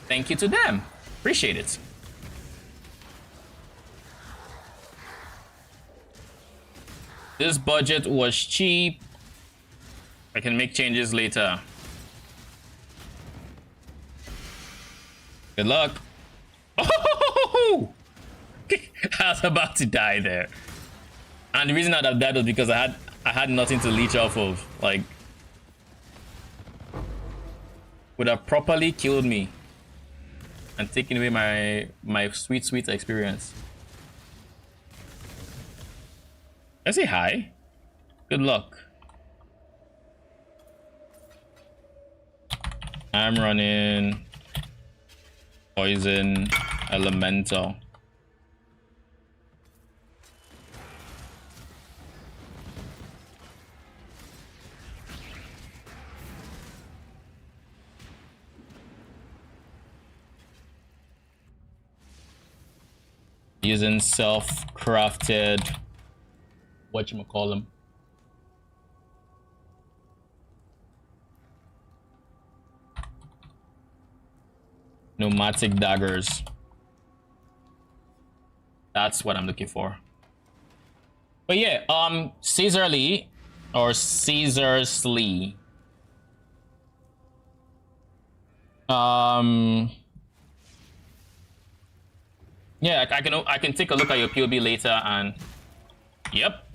thank you to them. Appreciate it. This budget was cheap. I can make changes later. Good luck. Oh! I was about to die there. And the reason I'd have died was because I had nothing to leech off of. Like, would have properly killed me and taken away my sweet experience. Let's say hi. Good luck. I'm running poison elemental. Using self-crafted, whatchamacallem. Pneumatic daggers. That's what I'm looking for. But yeah, Caesar Lee or Caesar's Lee. Yeah, I can take a look at your POB later and yep.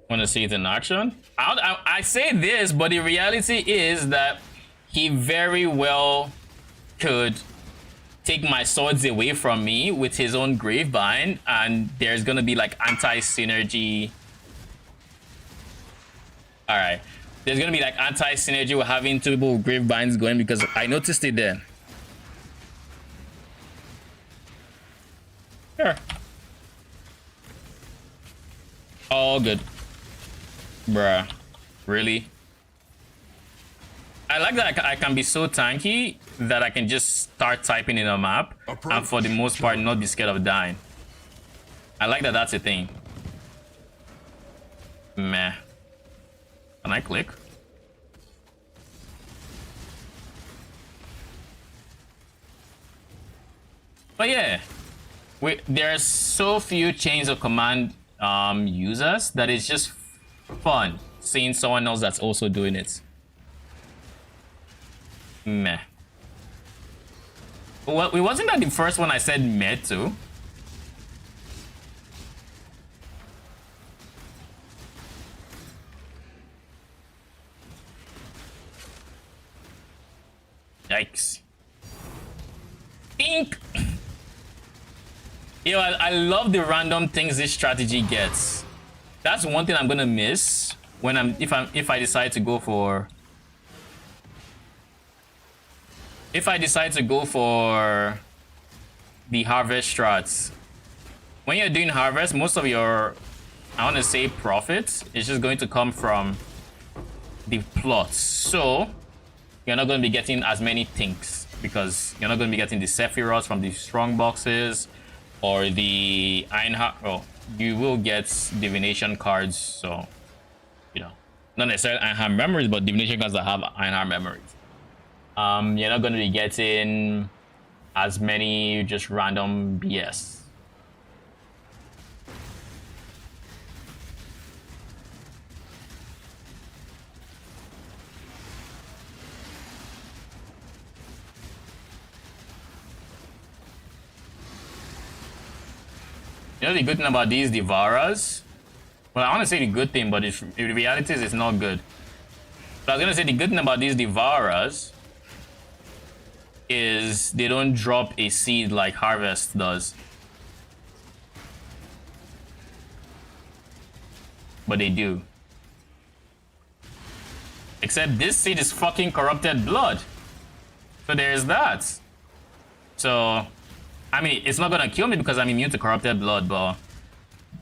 Want to see it in action? I say this, but the reality is that he very well could take my swords away from me with his own Gravebind, and there's gonna be like anti-synergy. All right, there's gonna be like anti-synergy with having two people with Gravebinds going, because I noticed it then. Sure. All good. Bruh, really? I like that I can be so tanky that I can just start typing in a map and for the most part not be scared of dying. I like that that's a thing. Meh. Can I click? But yeah, there are so few chains of command users that it's just fun seeing someone else that's also doing it. Meh. Well, it wasn't that the first one I said meh to. Yikes. Pink. Yo, I love the random things this strategy gets. That's one thing I'm gonna miss when if I decide to go for the harvest strats. When you're doing harvest, most of your, I want to say, profit is just going to come from the plots. So you're not going to be getting as many things because you're not going to be getting the Sephiroths from the strong boxes or the Ironheart. Oh, you will get divination cards. So, you know, not necessarily Ironheart memories, but divination cards that have Ironheart memories. You're not going to be getting as many just random BS. You know the good thing about these Devaras? Well, I want to say the good thing, but in reality, it's not good. But I was going to say the good thing about these Devaras is they don't drop a seed like Harvest does. But they do. Except this seed is fucking corrupted blood. So there's that. So, I mean, it's not gonna kill me because I'm immune to corrupted blood, but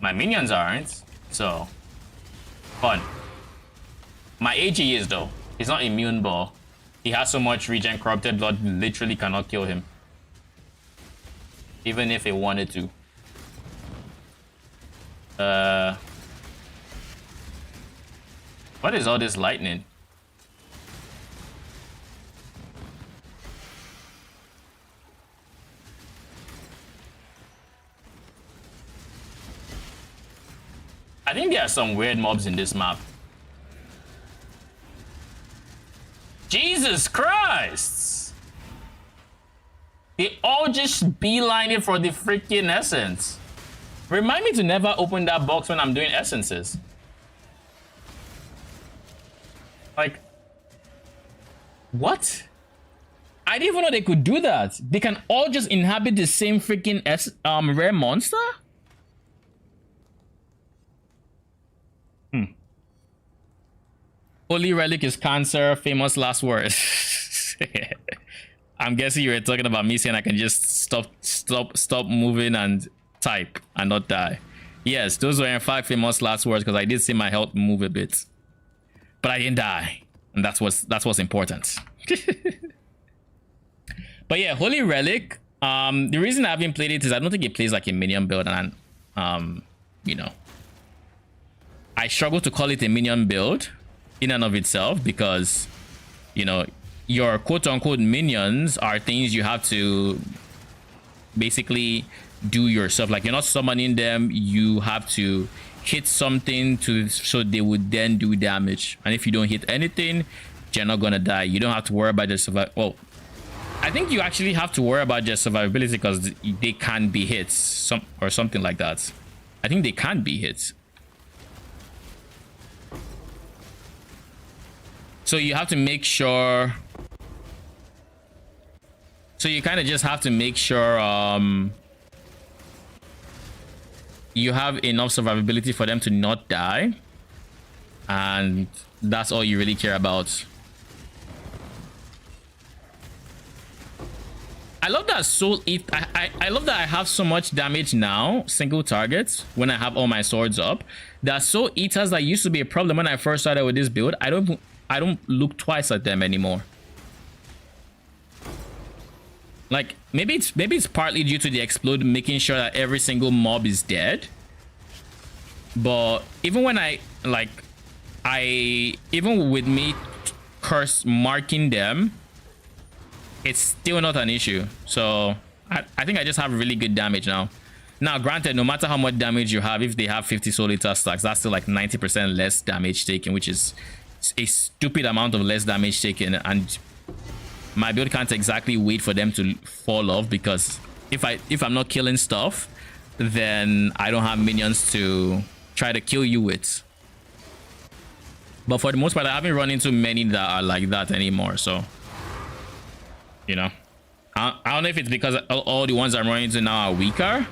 my minions aren't. So, fun. My AG is though. He's not immune, but he has so much regen. Corrupted blood literally cannot kill him, even if it wanted to. What is all this lightning? I think there are some weird mobs in this map. Jesus Christ! They all just beeline it for the freaking essence. Remind me to never open that box when I'm doing essences. Like, what? I didn't even know they could do that. They can all just inhabit the same freaking rare monster? Holy Relic is cancer, famous last words. I'm guessing you were talking about me saying I can just stop moving and type and not die. Yes, those were in fact famous last words because I did see my health move a bit. But I didn't die. And that's what's important. But yeah, Holy Relic. The reason I haven't played it is I don't think it plays like a minion build, and you know, I struggle to call it a minion build in and of itself because, you know, your quote-unquote minions are things you have to basically do yourself. Like, you're not summoning them, you have to hit something so they would then do damage, and if you don't hit anything, you're not gonna die. You don't have to worry about your survival. Well, I think you actually have to worry about your survivability because they can be hit, or something like that. I think they can be hit. So you have to make sure. So you kind of just have to make sure you have enough survivability for them to not die. And that's all you really care about. I love that soul eat. I love that I have so much damage now, single targets, when I have all my swords up. That soul eaters that used to be a problem when I first started with this build, I don't look twice at them anymore. Like, maybe it's partly due to the explode making sure that every single mob is dead. But even when even with me curse marking them, it's still not an issue. So I think I just have really good damage now. Now, granted, no matter how much damage you have, if they have 50 Soul Eater stacks, that's still like 90% less damage taken, which is a stupid amount of less damage taken. And my build can't exactly wait for them to fall off, because if I'm not killing stuff, then I don't have minions to try to kill you with. But for the most part, I haven't run into many that are like that anymore. So, you know, I don't know if it's because all the ones I'm running into now are weaker,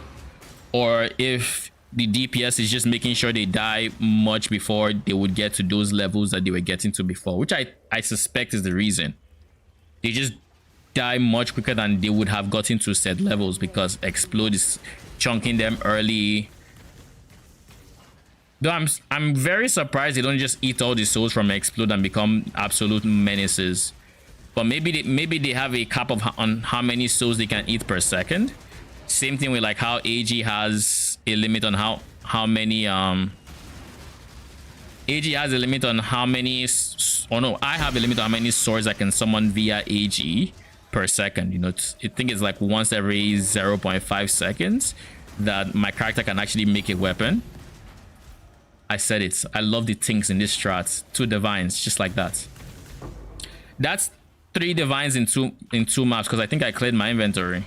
or if the DPS is just making sure they die much before they would get to those levels that they were getting to before, which I suspect is the reason. They just die much quicker than they would have gotten to set levels, because Explode is chunking them early. Though I'm very surprised they don't just eat all the souls from Explode and become absolute menaces. But maybe they have a cap on how many souls they can eat per second. Same thing with like how AG has a limit on how many AG has a limit on how many, or no, I have a limit on how many swords I can summon via AG per second. You know, I think it's like once every 0.5 seconds that my character can actually make a weapon. I said it. I love the things in this strat. 2 divines, just like that. That's 3 divines in two maps, because I think I cleared my inventory.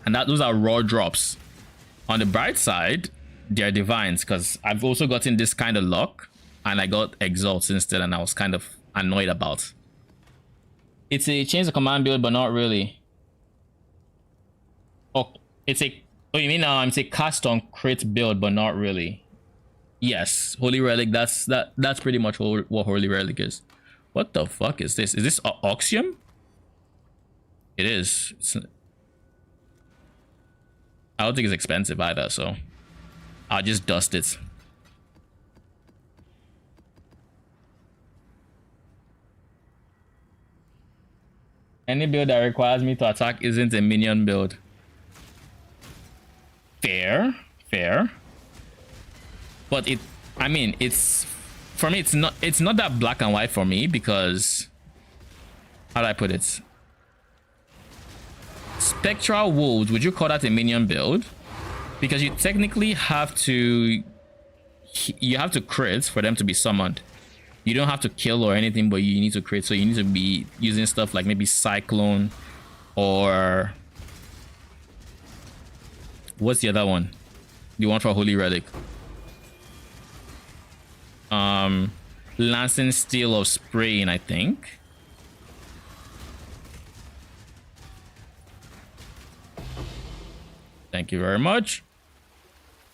And those are raw drops. On the bright side, they're divines, because I've also gotten this kind of luck, and I got exalts instead, and I was kind of annoyed about. It's a change the command build, but not really. Oh, it's a, oh, you mean it's a cast on crit build, but not really. Yes, Holy Relic, that's pretty much what Holy Relic is. What the fuck is this? Is this Oxium? It is. I don't think it's expensive either, so I'll just dust it. Any build that requires me to attack isn't a minion build. Fair. But I mean, it's, for me, it's not that black and white for me, because, how do I put it? Spectral Wolves, would you call that a minion build? Because you technically have to crit for them to be summoned. You don't have to kill or anything, but you need to crit. So you need to be using stuff like maybe Cyclone, or what's the other one? The one for Holy Relic. Lancing Steel of Spraying, I think. Thank you very much.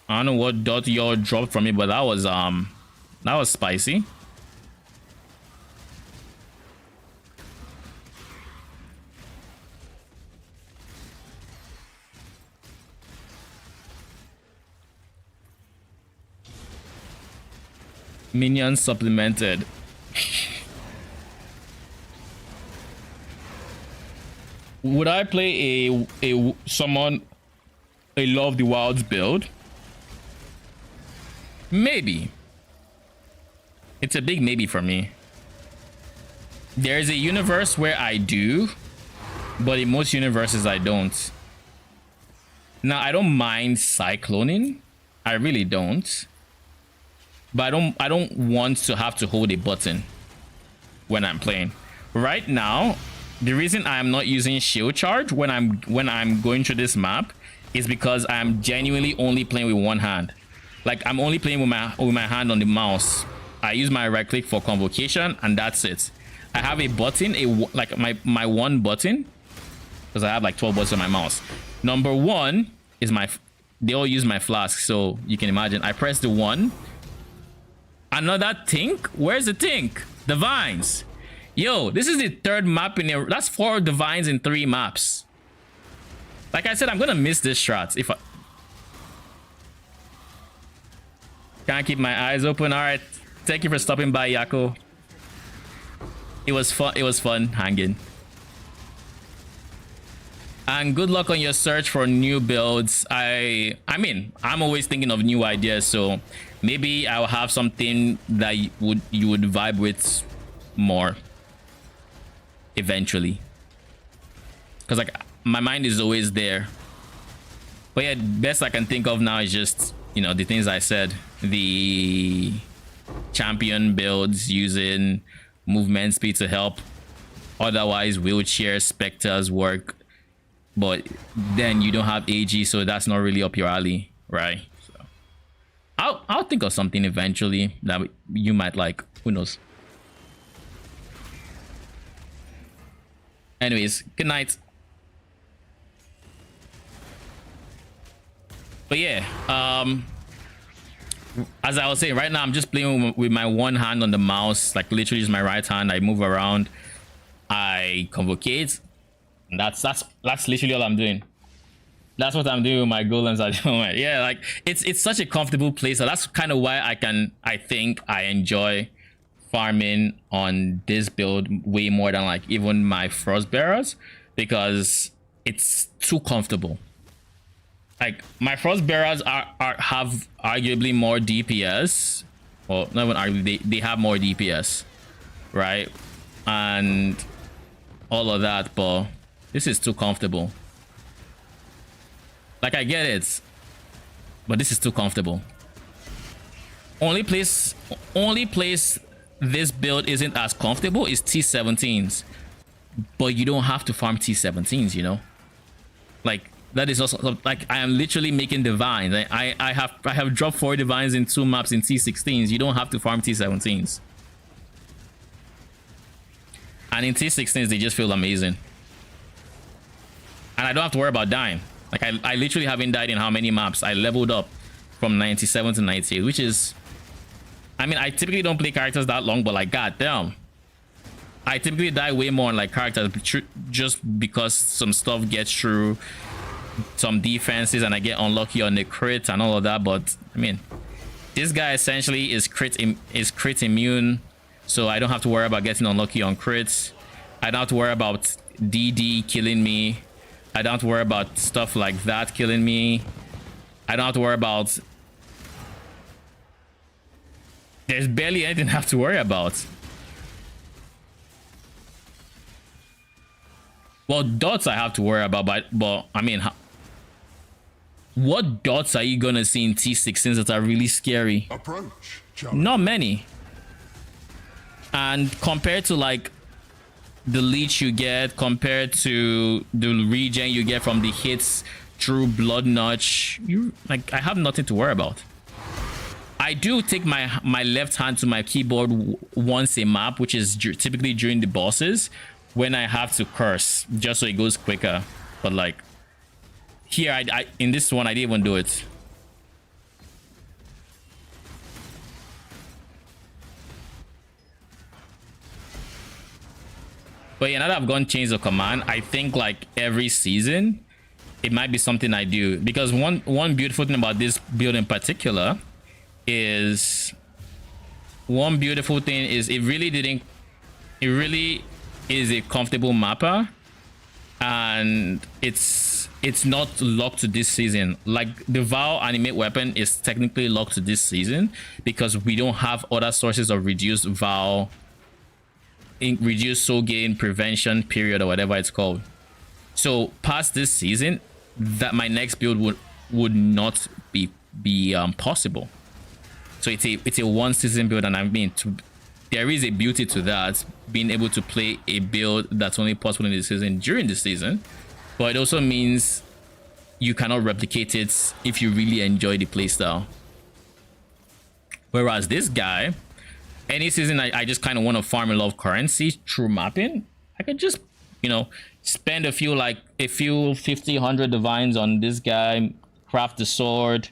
I don't know what dot y'all dropped from me, but that was spicy. Minion supplemented. Would I play a summon a Law of the Wilds build? Maybe. It's a big maybe for me. There's a universe where I do, but in most universes I don't. Now, I don't mind cycloning. I really don't. But I don't want to have to hold a button when I'm playing. Right now, the reason I am not using shield charge when I'm going through this map is because I'm genuinely only playing with one hand. Like, I'm only playing with my hand on the mouse. I use my right click for convocation, and that's it. I have a button, like my one button, because I have like 12 buttons on my mouse. Number 1 is they all use my flask, so you can imagine. I press the 1. Another Tink? Where's the Tink? Divines. Yo, this is the 3rd map in there. That's 4 divines in 3 maps. Like I said, I'm gonna miss this strat if I can't keep my eyes open. All right, thank you for stopping by, Yako. It was fun hanging. And good luck on your search for new builds. I mean, I'm always thinking of new ideas, so maybe I'll have something that you would vibe with more eventually. Because like my mind is always there But yeah, best I can think of now is just, you know, the things I said. The champion builds using movement speed to help. Otherwise, wheelchair specters work. But then you don't have AG, so that's not really up your alley, right? So I'll think of something eventually that you might like. Who knows? Anyways, good night. But yeah, as I was saying, right now I'm just playing with my one hand on the mouse, like literally just my right hand. I move around, I convocate, and that's literally all I'm doing. That's what I'm doing with my golems at the moment. Yeah, like it's such a comfortable place. So that's kind of why I think I enjoy farming on this build way more than like even my frost bearers, because it's too comfortable. Like my frost bearers have arguably more DPS, well, not even arguably, they have more DPS, right? And all of that, but this is too comfortable. Like I get it, but this is too comfortable. Only place this build isn't as comfortable is T17s, but you don't have to farm T17s, you know. Like that is also like I am literally making divines. I have dropped 4 divines in 2 maps in T16s. You don't have to farm T17s, and in T16s they just feel amazing, and I don't have to worry about dying. Like I literally haven't died in how many maps. I leveled up from 97 to 98, which is, I mean, I typically don't play characters that long, but like goddamn, I typically die way more on like characters just because some stuff gets through some defenses and I get unlucky on the crit and all of that. But I mean, this guy essentially is crit immune, so I don't have to worry about getting unlucky on crits. I don't have to worry about DD killing me. I don't have to worry about stuff like that killing me. I don't have to worry about... There's barely anything I have to worry about. Well, dots I have to worry about, but I mean... What dots are you gonna see in T16s that are really scary? Approach. Not many. And compared to like the leech you get, compared to the regen you get from the hits through blood notch, you like, I have nothing to worry about. I do take my left hand to my keyboard once a map, which is typically during the bosses when I have to curse, just so it goes quicker. But like here, I in this one I didn't even do it. But yeah, now that I've gone change of command, I think like every season it might be something I do, because one beautiful thing about this build in particular is it really is a comfortable mapper, and it's not locked to this season. Like the Vow animate weapon is technically locked to this season because we don't have other sources of reduced Vow, reduced soul gain prevention period, or whatever it's called. So past this season, that my next build would not be possible. So it's a one season build, and I mean, there is a beauty to that, being able to play a build that's only possible in the season during the season. But it also means you cannot replicate it if you really enjoy the playstyle. Whereas this guy, any season I just kind of want to farm a lot of currency through mapping, I could just, you know, spend a few 50, 100 divines on this guy, craft the sword,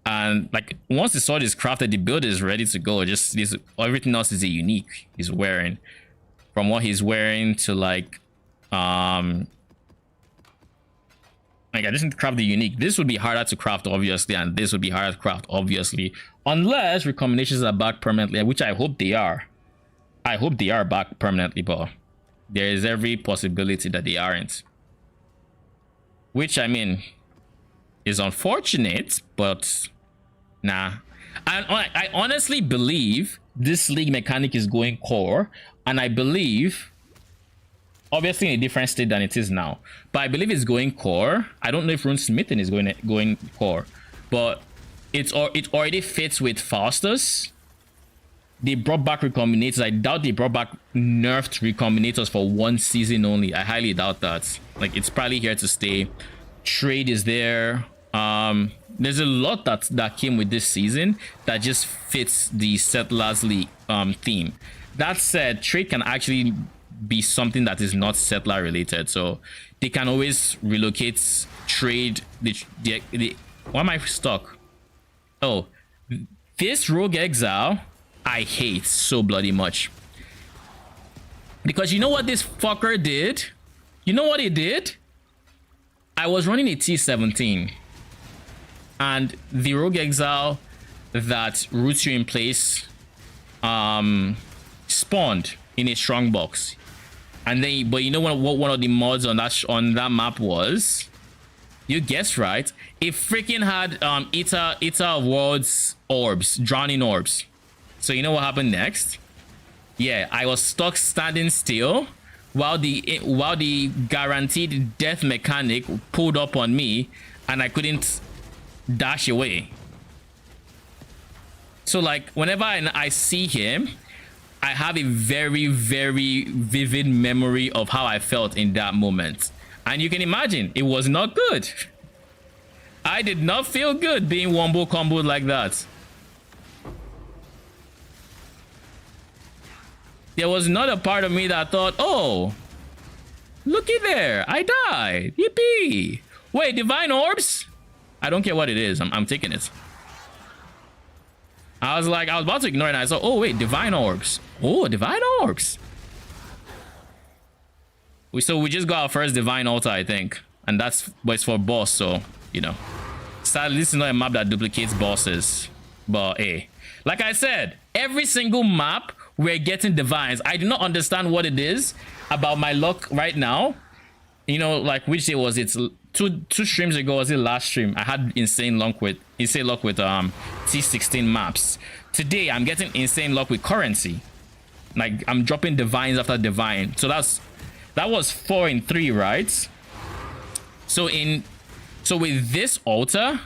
and like once the sword is crafted, the build is ready to go. Just everything else is a unique he's wearing, from what he's wearing to like I just need to craft the unique. This would be harder to craft obviously, and this would be harder to craft obviously, unless recombinations are back permanently, which I hope they are. I hope they are back permanently, but there is every possibility that they aren't, which I mean is unfortunate, but nah. I honestly believe this league mechanic is going core, and I believe obviously in a different state than it is now. But I believe it's going core. I don't know if Runesmithing is going core, but it already fits with Faustus. They brought back recombinators. I doubt they brought back nerfed recombinators for one season only. I highly doubt that. Like, it's probably here to stay. Trade is there. There's a lot that came with this season that just fits the Settlers League theme. That said, trade can actually be something that is not settler related, so they can always relocate trade. Why am I stuck? Oh, this Rogue Exile I hate so bloody much, because you know what this fucker did? You know what he did? I was running a T17 and the Rogue Exile that roots you in place spawned in a strong box. And then, but you know what one of the mods on that map was? You guessed right. It freaking had Eater of Worlds orbs, drowning orbs. So you know what happened next? Yeah, I was stuck standing still while the guaranteed death mechanic pulled up on me and I couldn't dash away. So like whenever I see him, I have a very, very vivid memory of how I felt in that moment. And you can imagine, it was not good. I did not feel good being wombo comboed like that. There was not a part of me that thought, oh, looky there, I died. Yippee. Wait, divine orbs? I don't care what it is, I'm taking it. I was about to ignore it and I saw, oh wait, divine orbs. Oh, divine orbs. So we just got our first divine altar, I think. And but it's for boss, so, you know. Sadly, this is not a map that duplicates bosses. But hey, like I said, every single map we're getting divines. I do not understand what it is about my luck right now. You know, like which day was it? Two streams ago, was it last stream? I had insane luck with T16 maps. Today I'm getting insane luck with currency. Like I'm dropping divines after divine. So that was 4 in 3, right? So with this altar,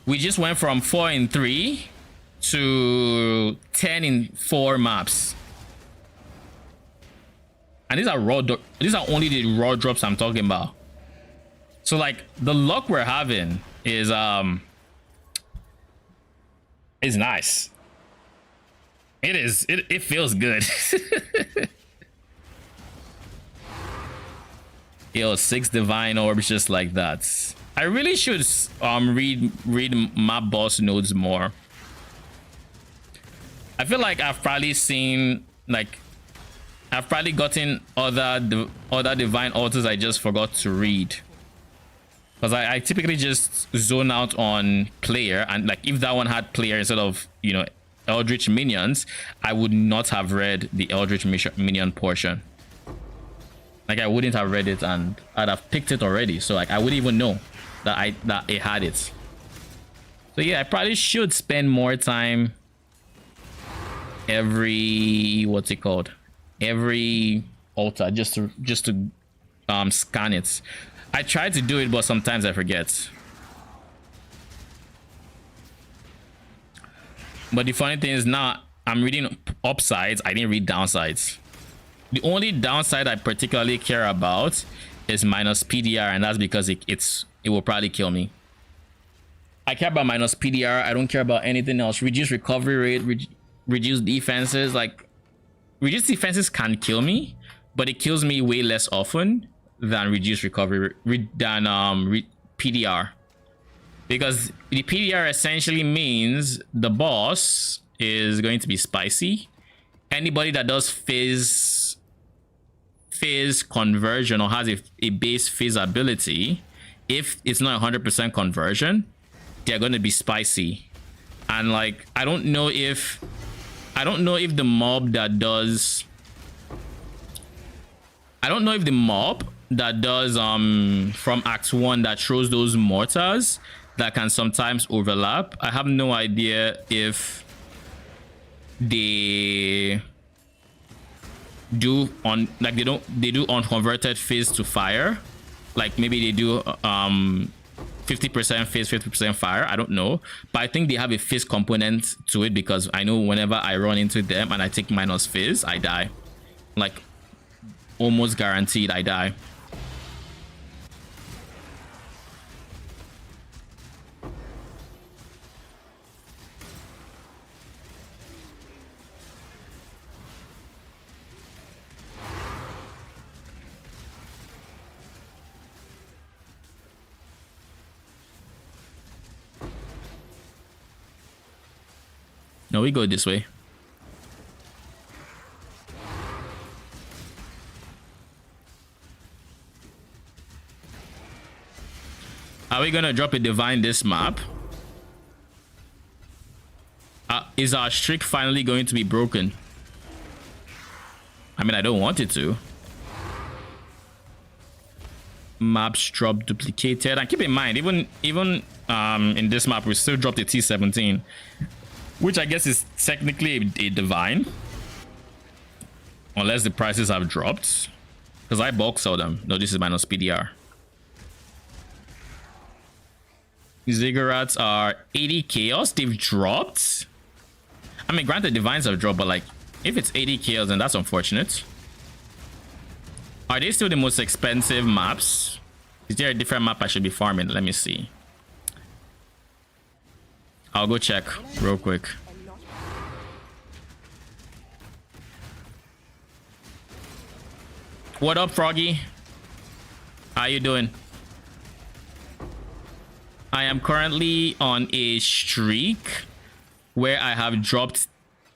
we just went from 4 in 3 to 10 in 4 maps. And these are only the raw drops I'm talking about. So like the luck we're having is nice. It feels good. Yo, 6 divine orbs just like that. I really should read map boss nodes more. I feel like I've probably seen, like, I've probably gotten other divine altars I just forgot to read. Because I typically just zone out on player, and like if that one had player instead of, you know, Eldritch minions, I would not have read the Eldritch minion portion. Like I wouldn't have read it and I'd have picked it already. So like I wouldn't even know that it had it. So yeah, I probably should spend more time every altar just to scan it. I try to do it, but sometimes I forget. But the funny thing is now I'm reading upsides, I didn't read downsides. The only downside I particularly care about is minus PDR, and that's because it will probably kill me. I care about minus PDR, I don't care about anything else. Reduce recovery rate, reduce defenses. Like reduce defenses can kill me, but it kills me way less often than reduce recovery than PDR, because the PDR essentially means the boss is going to be spicy. Anybody that does phase conversion or has a base phase ability, if it's not 100% conversion, they're going to be spicy. And like I don't know if the mob that does from Act 1 that throws those mortars that can sometimes overlap, I have no idea if they do on, like they do unconverted fizz to fire. Like maybe they do 50% fizz, 50% fire. I don't know, but I think they have a fizz component to it, because I know whenever I run into them and I take minus fizz, I die. Like almost guaranteed I die. No, we go this way. Are we gonna drop a divine this map? Is our streak finally going to be broken? I mean, I don't want it to. Maps drop duplicated. And keep in mind, even in this map, we still dropped a T17. Which I guess is technically a divine. Unless the prices have dropped. Because I bulk sell them. No, this is minus PDR. Ziggurats are 80 chaos. They've dropped. I mean, granted, divines have dropped, but like, if it's 80 chaos, then that's unfortunate. Are they still the most expensive maps? Is there a different map I should be farming? Let me see. I'll go check real quick. What up, Froggy? How you doing? I am currently on a streak where I have dropped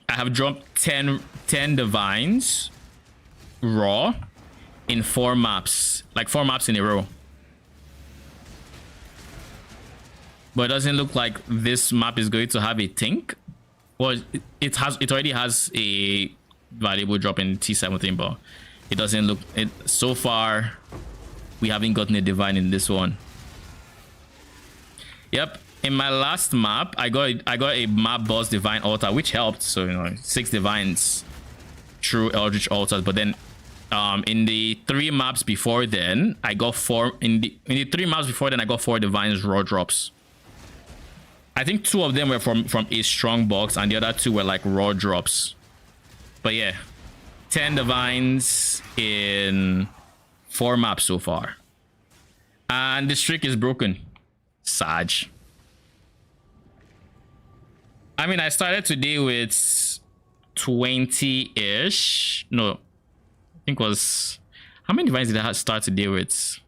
10 divines raw in 4 maps. Like 4 maps in a row. But it doesn't look like this map is going to have a tink. Well, it already has a valuable drop in T17, but it doesn't look it so far. We haven't gotten a divine in this one. Yep, in my last map, I got a map boss divine altar, which helped. So, you know, 6 divines, true eldritch altars. But then, in the 3 maps before then, I got 4. In the 3 maps before then, I got 4 divines raw drops. I think 2 of them were from a strong box, and the other 2 were like raw drops. But yeah, 10 divines in 4 maps so far, and the streak is broken. Sag. I mean, I started today with 20-ish. No, I think it was, how many divines did I start today with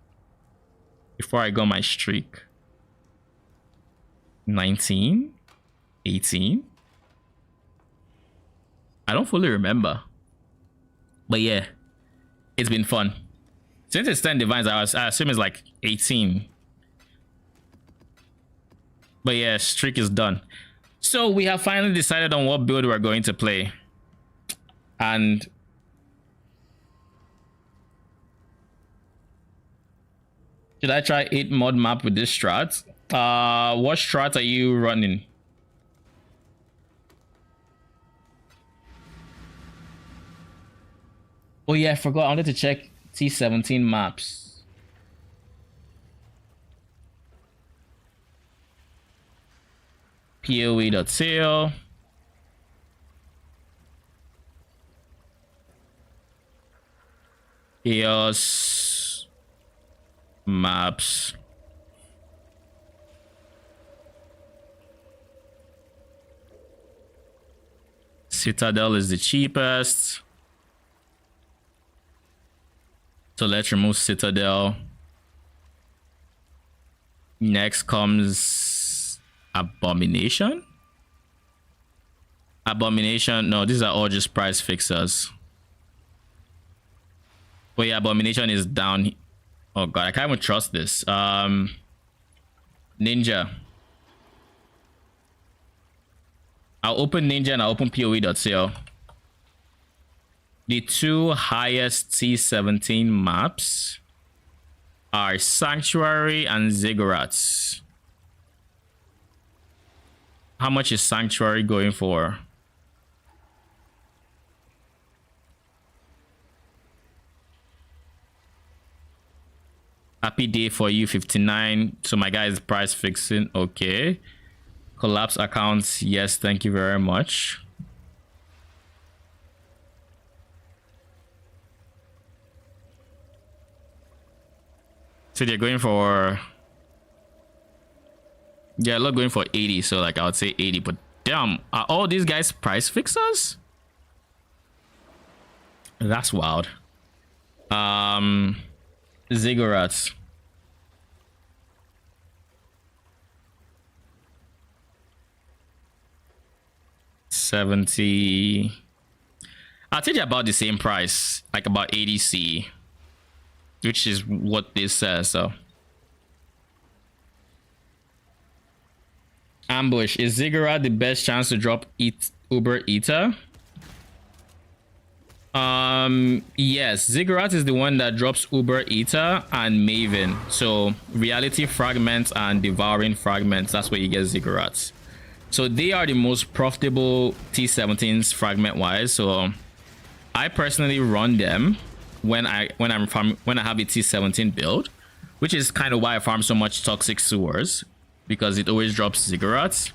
before I got my streak? 19, 18. I don't fully remember, but yeah, it's been fun. Since it's 10 divines, I assume it's like 18. But yeah, streak is done. So we have finally decided on what build we're going to play. And should I try 8 mod map with this strat? What strat are you running? Oh yeah, I forgot. I wanted to check T17 maps. PoE.sale. Chaos maps. Citadel is the cheapest. So let's remove Citadel. Next comes Abomination. Abomination. No, these are all just price fixers. But yeah, Abomination is down. Oh god, I can't even trust this. Ninja. I'll open Ninja and I'll open PoE.sale. The 2 highest T17 maps are Sanctuary and Ziggurats. How much is Sanctuary going for? Happy day for you, 59. So my guy is price fixing. Okay. Collapse accounts. Yes, thank you very much. So they're going for... Yeah, they're going for 80. So like I would say 80. But damn, are all these guys price fixers? That's wild. Ziggurats. $70. I'll tell you about the same price, like about 80C, which is what this says. So ambush, is Ziggurat the best chance to drop Uber Eater? Yes, Ziggurat is the one that drops Uber Eater and Maven. So reality fragments and devouring fragments, that's where you get Ziggurats. So they are the most profitable T17s fragment wise. So I personally run them when I have a T17 build, which is kind of why I farm so much Toxic Sewers, because it always drops Ziggurats.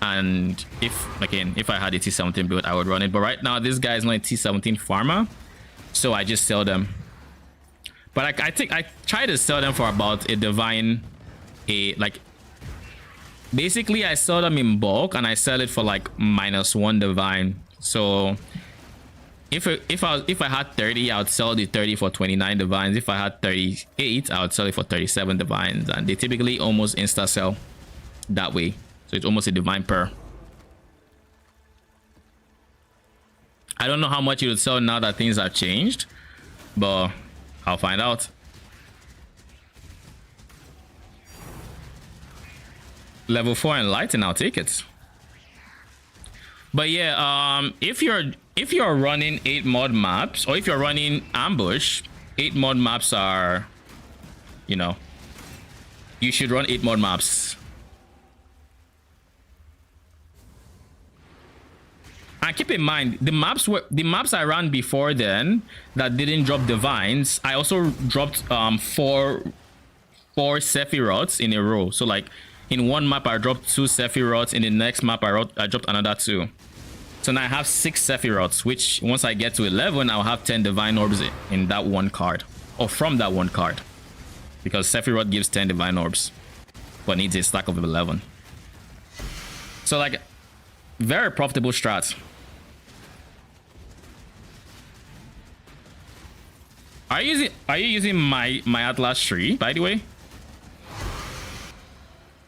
And if I had a T17 build, I would run it. But right now, this guy is not a T17 farmer, so I just sell them. But I think I try to sell them for about a divine, basically I sell them in bulk and I sell it for like -1 divine. So if I had 30, I would sell the 30 for 29 divines. If I had 38, I would sell it for 37 divines, and they typically almost insta sell that way. So it's almost a divine per. I don't know how much it would sell now that things have changed, but I'll find out. Level 4 Enlighten, I'll take it. But yeah, if you're running 8 mod maps, or if you're running ambush, 8 mod maps are, you should run 8 mod maps. And keep in mind, the maps I ran before then that didn't drop divines, I also dropped four Sephiroths in a row. So like in one map I dropped 2 Sephiroths, in the next map I dropped another 2. So now I have 6 Sephiroths, which once I get to 11, I'll have 10 divine orbs in that one card, or from that one card, because Sephiroth gives 10 divine orbs but needs a stack of 11. So like, very profitable strat. Are you using my Atlas tree, by the way?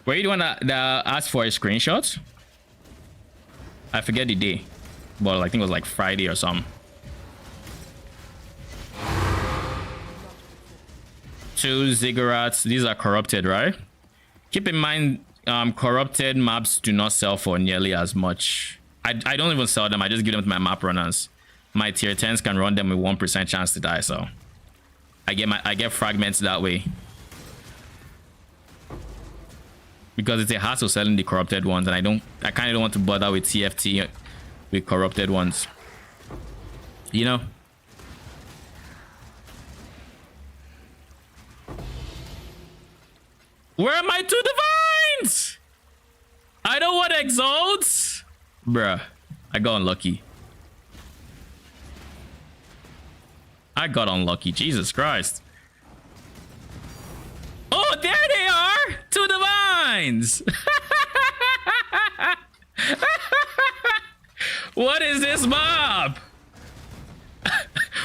Were you the one that asked for a screenshot? I forget the day, but I think it was like Friday or something. 2 Ziggurats. These are corrupted, right? Keep in mind, corrupted maps do not sell for nearly as much. I don't even sell them. I just give them to my map runners. My tier 10s can run them with 1% chance to die, so I get fragments that way, because it's a hassle selling the corrupted ones, and I kind of don't want to bother with TFT with corrupted ones, Where are my 2 divines? I don't want exalts, bruh. I got unlucky. Jesus Christ. Oh, there they are! 2 divines! What is this mob?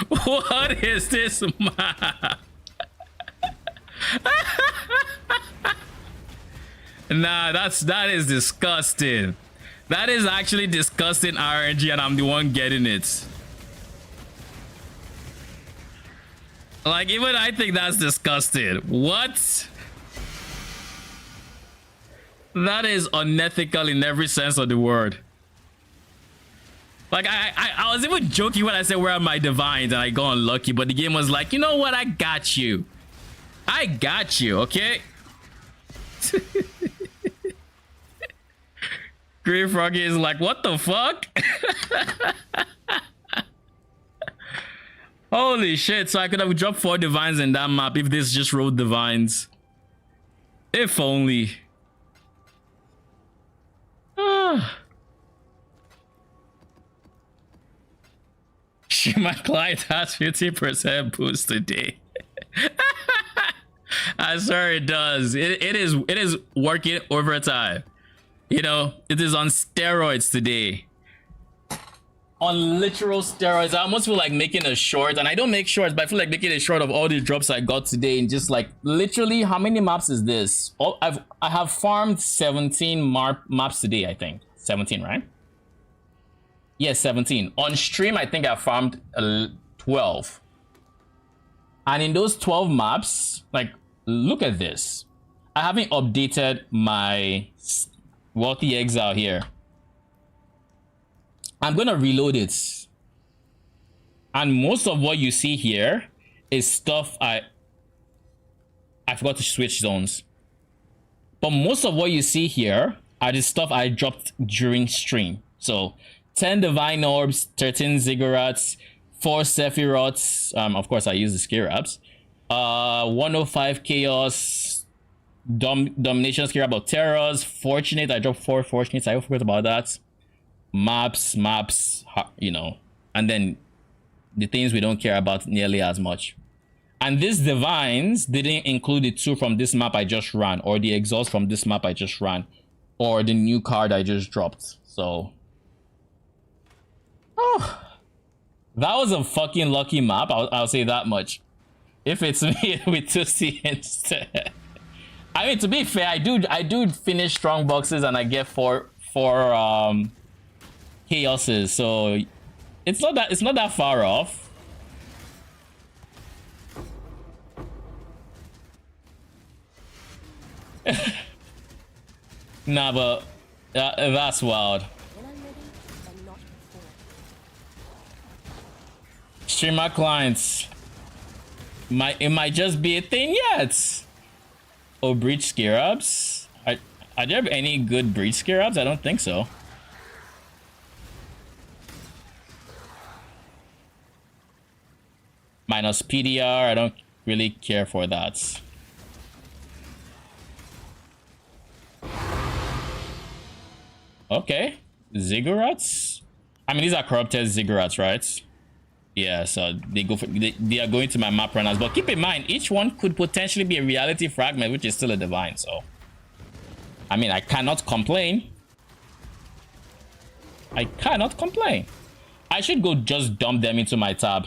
What is this mob? Nah, that is disgusting. That is actually disgusting RNG, and I'm the one getting it. Like, even I think that's disgusting. What? That is unethical in every sense of the word. Like, I was even joking when I said, where are my divines? And I got unlucky, but the game was like, you know what? I got you. I got you, okay? Green Froggy is like, what the fuck? Holy shit, so I could have dropped 4 divines in that map if this just rolled divines. If only. Ah. My client has 50% boost today. I swear it does. It is working overtime. You know, it is on steroids today. On literal steroids. I almost feel like making a short, and I don't make shorts, but I feel like making a short of all the drops I got today. And just like literally, how many maps is this? I have farmed 17 maps today. I think 17, right? Yes, 17. On stream, I think I farmed 12. And in those 12 maps, like, look at this. I haven't updated my Wealthy Exile here. I'm gonna reload it. And most of what you see here is stuff I forgot to switch zones. But most of what you see here are the stuff I dropped during stream. So 10 Divine Orbs, 13 Ziggurats, 4 Sephiroths. Of course, I use the Scarabs. 105 Chaos, Domination Scarab of Terrors, Fortunate. I dropped 4 Fortunates. I forgot about that. Maps, you know. And then the things we don't care about nearly as much. And these Divines didn't include the 2 from this map I just ran, or the exhaust from this map I just ran, or the new card I just dropped. So... oh, that was a fucking lucky map. I'll say that much. If it's me with 2 C instead. I mean, to be fair, I do finish strong boxes and I get four chaoses. So it's not that far off. Nah, but that's wild. Streamer clients. It might just be a thing yet. Oh, breach scarabs. Are there any good breach scarabs? I don't think so. Minus PDR. I don't really care for that. Okay, Ziggurats. I mean, these are corrupted Ziggurats, right? Yeah, so they are going to my map runners, but keep in mind each one could potentially be a reality fragment, which is still a divine. So I mean, I cannot complain. I cannot complain. I should go just dump them into my tab.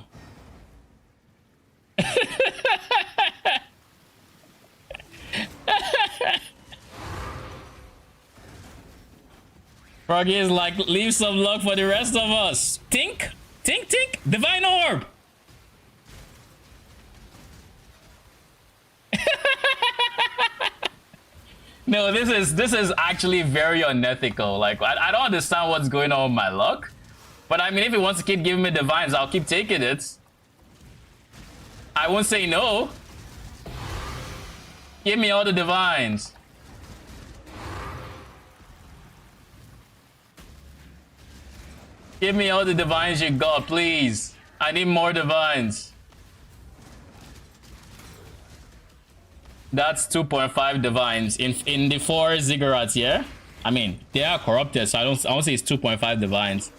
Froggy is like, leave some luck for the rest of us. Tink, tink, tink, divine orb. No, this is actually very unethical. Like, I don't understand what's going on with my luck. But I mean, if he wants to keep giving me divines, I'll keep taking it. I won't say no. Give me all the divines. Give me all the divines you got, please. I need more divines. That's 2.5 divines in the 4 Ziggurats, yeah? I mean, they are corrupted, so I won't say it's 2.5 divines.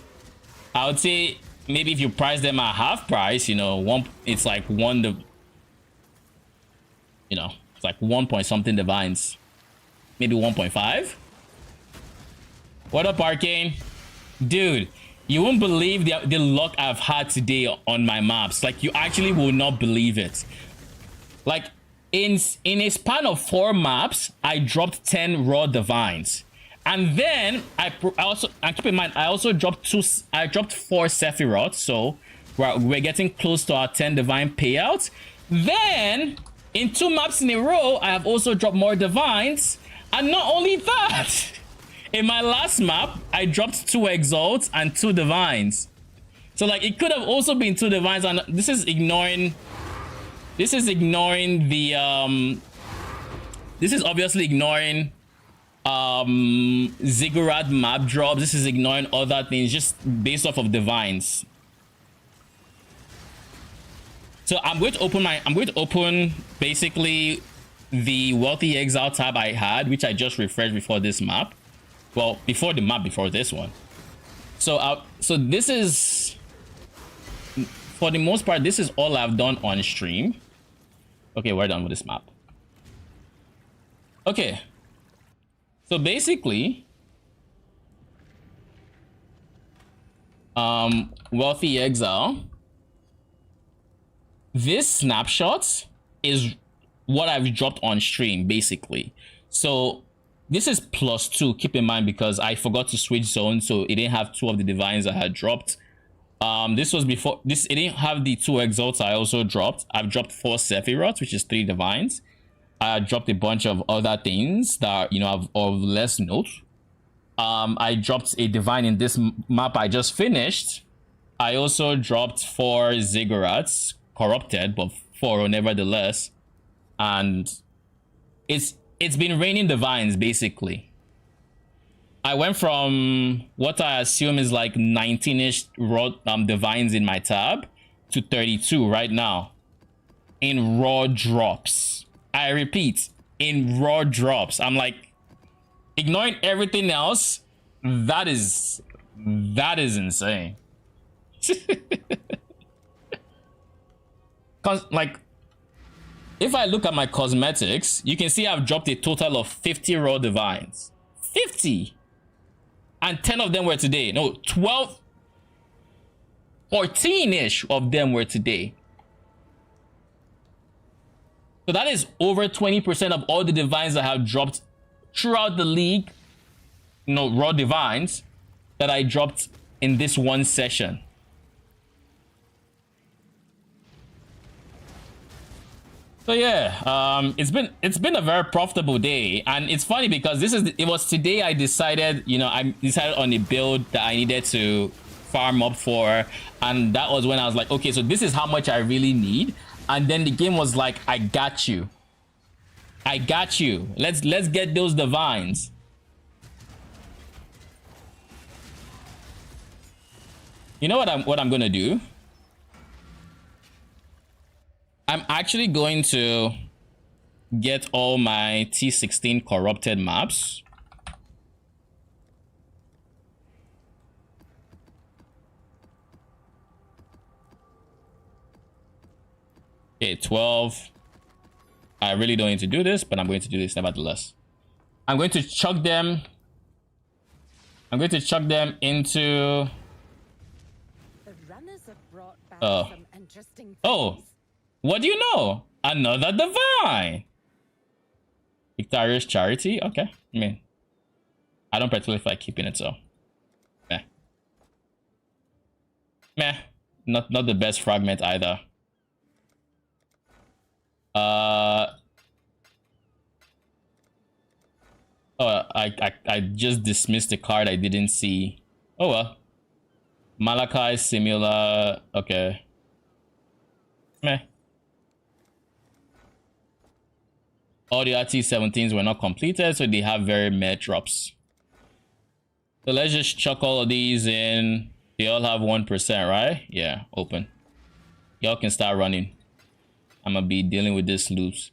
I would say maybe if you price them at half price, you know, it's like you know, it's like 1 point something divines. Maybe 1.5. What up, Arcane? Dude, you won't believe the luck I've had today on my maps. Like, you actually will not believe it. Like, in a span of 4 maps, I dropped 10 raw divines. And then and keep in mind, I also dropped 4 Sephiroth, so we're getting close to our 10 divine payout. Then in 2 maps in a row, I have also dropped more divines. And not only that, in my last map, I dropped 2 exalts and 2 divines. So like, it could have also been 2 divines, and this is ignoring the this is obviously ignoring Ziggurat map drops. This is ignoring other things just based off of divines. So I'm going to open basically the Wealthy Exile tab I had, which I just refreshed before this map. Well, before the map, before this one. So so this is, for the most part, this is all I've done on stream. Okay, we're done with this map. Okay. So basically, Wealthy Exile. This snapshot is what I've dropped on stream, basically. So this is +2, keep in mind, because I forgot to switch zones, so it didn't have 2 of the divines I had dropped. This was before this, it didn't have the 2 exalts I also dropped. I've dropped 4 Sephiroths, which is 3 divines. I dropped a bunch of other things that, you know, have of less note. I dropped a divine in this map I just finished. I also dropped 4 Ziggurats, corrupted, but 4 nevertheless. And it's been raining divines, basically. I went from what I assume is like 19-ish raw divines in my tab to 32 right now in raw drops. I repeat, in raw drops. I'm like, ignoring everything else, that is insane. Cause like, if I look at my cosmetics, you can see I've dropped a total of 50 raw divines. 50! And 10 of them were today. No, 12, 14-ish of them were today. So that is over 20% of all the divines I have dropped throughout the league. No, raw divines that I dropped in this one session. So yeah, it's been a very profitable day, and it's funny because it was today I decided, you know, I decided on a build that I needed to farm up for, and that was when I was like, okay, so this is how much I really need, and then the game was like, I got you, let's get those divines. You know what I'm gonna do? I'm actually going to get all my T16 corrupted maps. Okay, 12. I really don't need to do this, but I'm going to do this nevertheless. I'm going to chuck them into... The runners have brought back some interesting things. Oh, what do you know? Another divine. Victorious Charity? Okay. I mean, I don't particularly feel like keeping it, so. Meh. Meh. Not the best fragment either. Oh, I just dismissed the card I didn't see. Oh well. Malachi Simula. Okay. Meh. All the RT17s were not completed, so they have very meh drops. So let's just chuck all of these in. They all have 1%, right? Yeah, open. Y'all can start running. I'm gonna be dealing with this loose.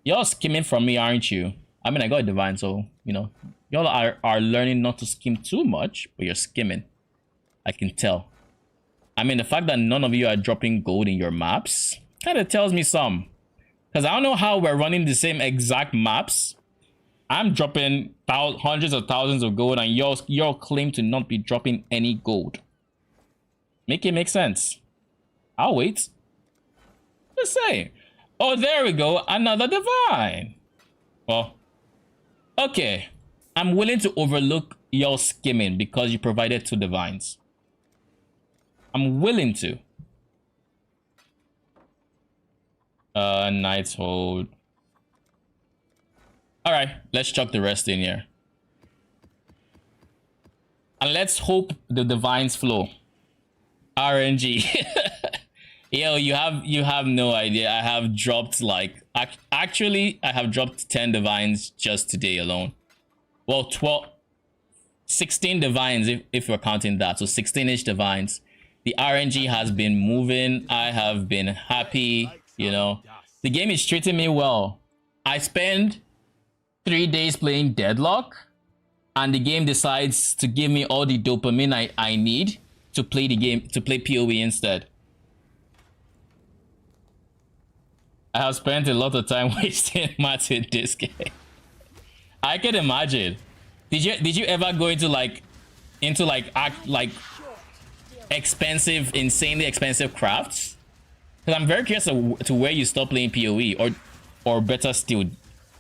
Y'all skimming from me, aren't you? I mean, I got a divine, so, you know, y'all are learning not to skim too much, but you're skimming. I can tell. I mean, the fact that none of you are dropping gold in your maps kind of tells me some. Because I don't know how we're running the same exact maps. I'm dropping hundreds of thousands of gold, and y'all claim to not be dropping any gold. Make it make sense. I'll wait. Just say. Oh, there we go. Another divine. Well, okay. I'm willing to overlook y'all skimming because you provided 2 divines. I'm willing to. Knight's Hold. Alright, let's chuck the rest in here. And let's hope the divines flow. RNG. Yo, you have no idea. I have dropped like... Actually, I have dropped 10 divines just today alone. Well, 16 divines if we're counting that. So 16-ish divines The RNG has been moving. I have been happy, you know. The game is treating me well. I spend 3 days playing Deadlock, and the game decides to give me all the dopamine I need to play the game, to play PoE instead. I have spent a lot of time wasting mats in this game. I can imagine. Did you ever go into like expensive, insanely expensive crafts? Because I'm very curious to where you stop playing PoE, or better still,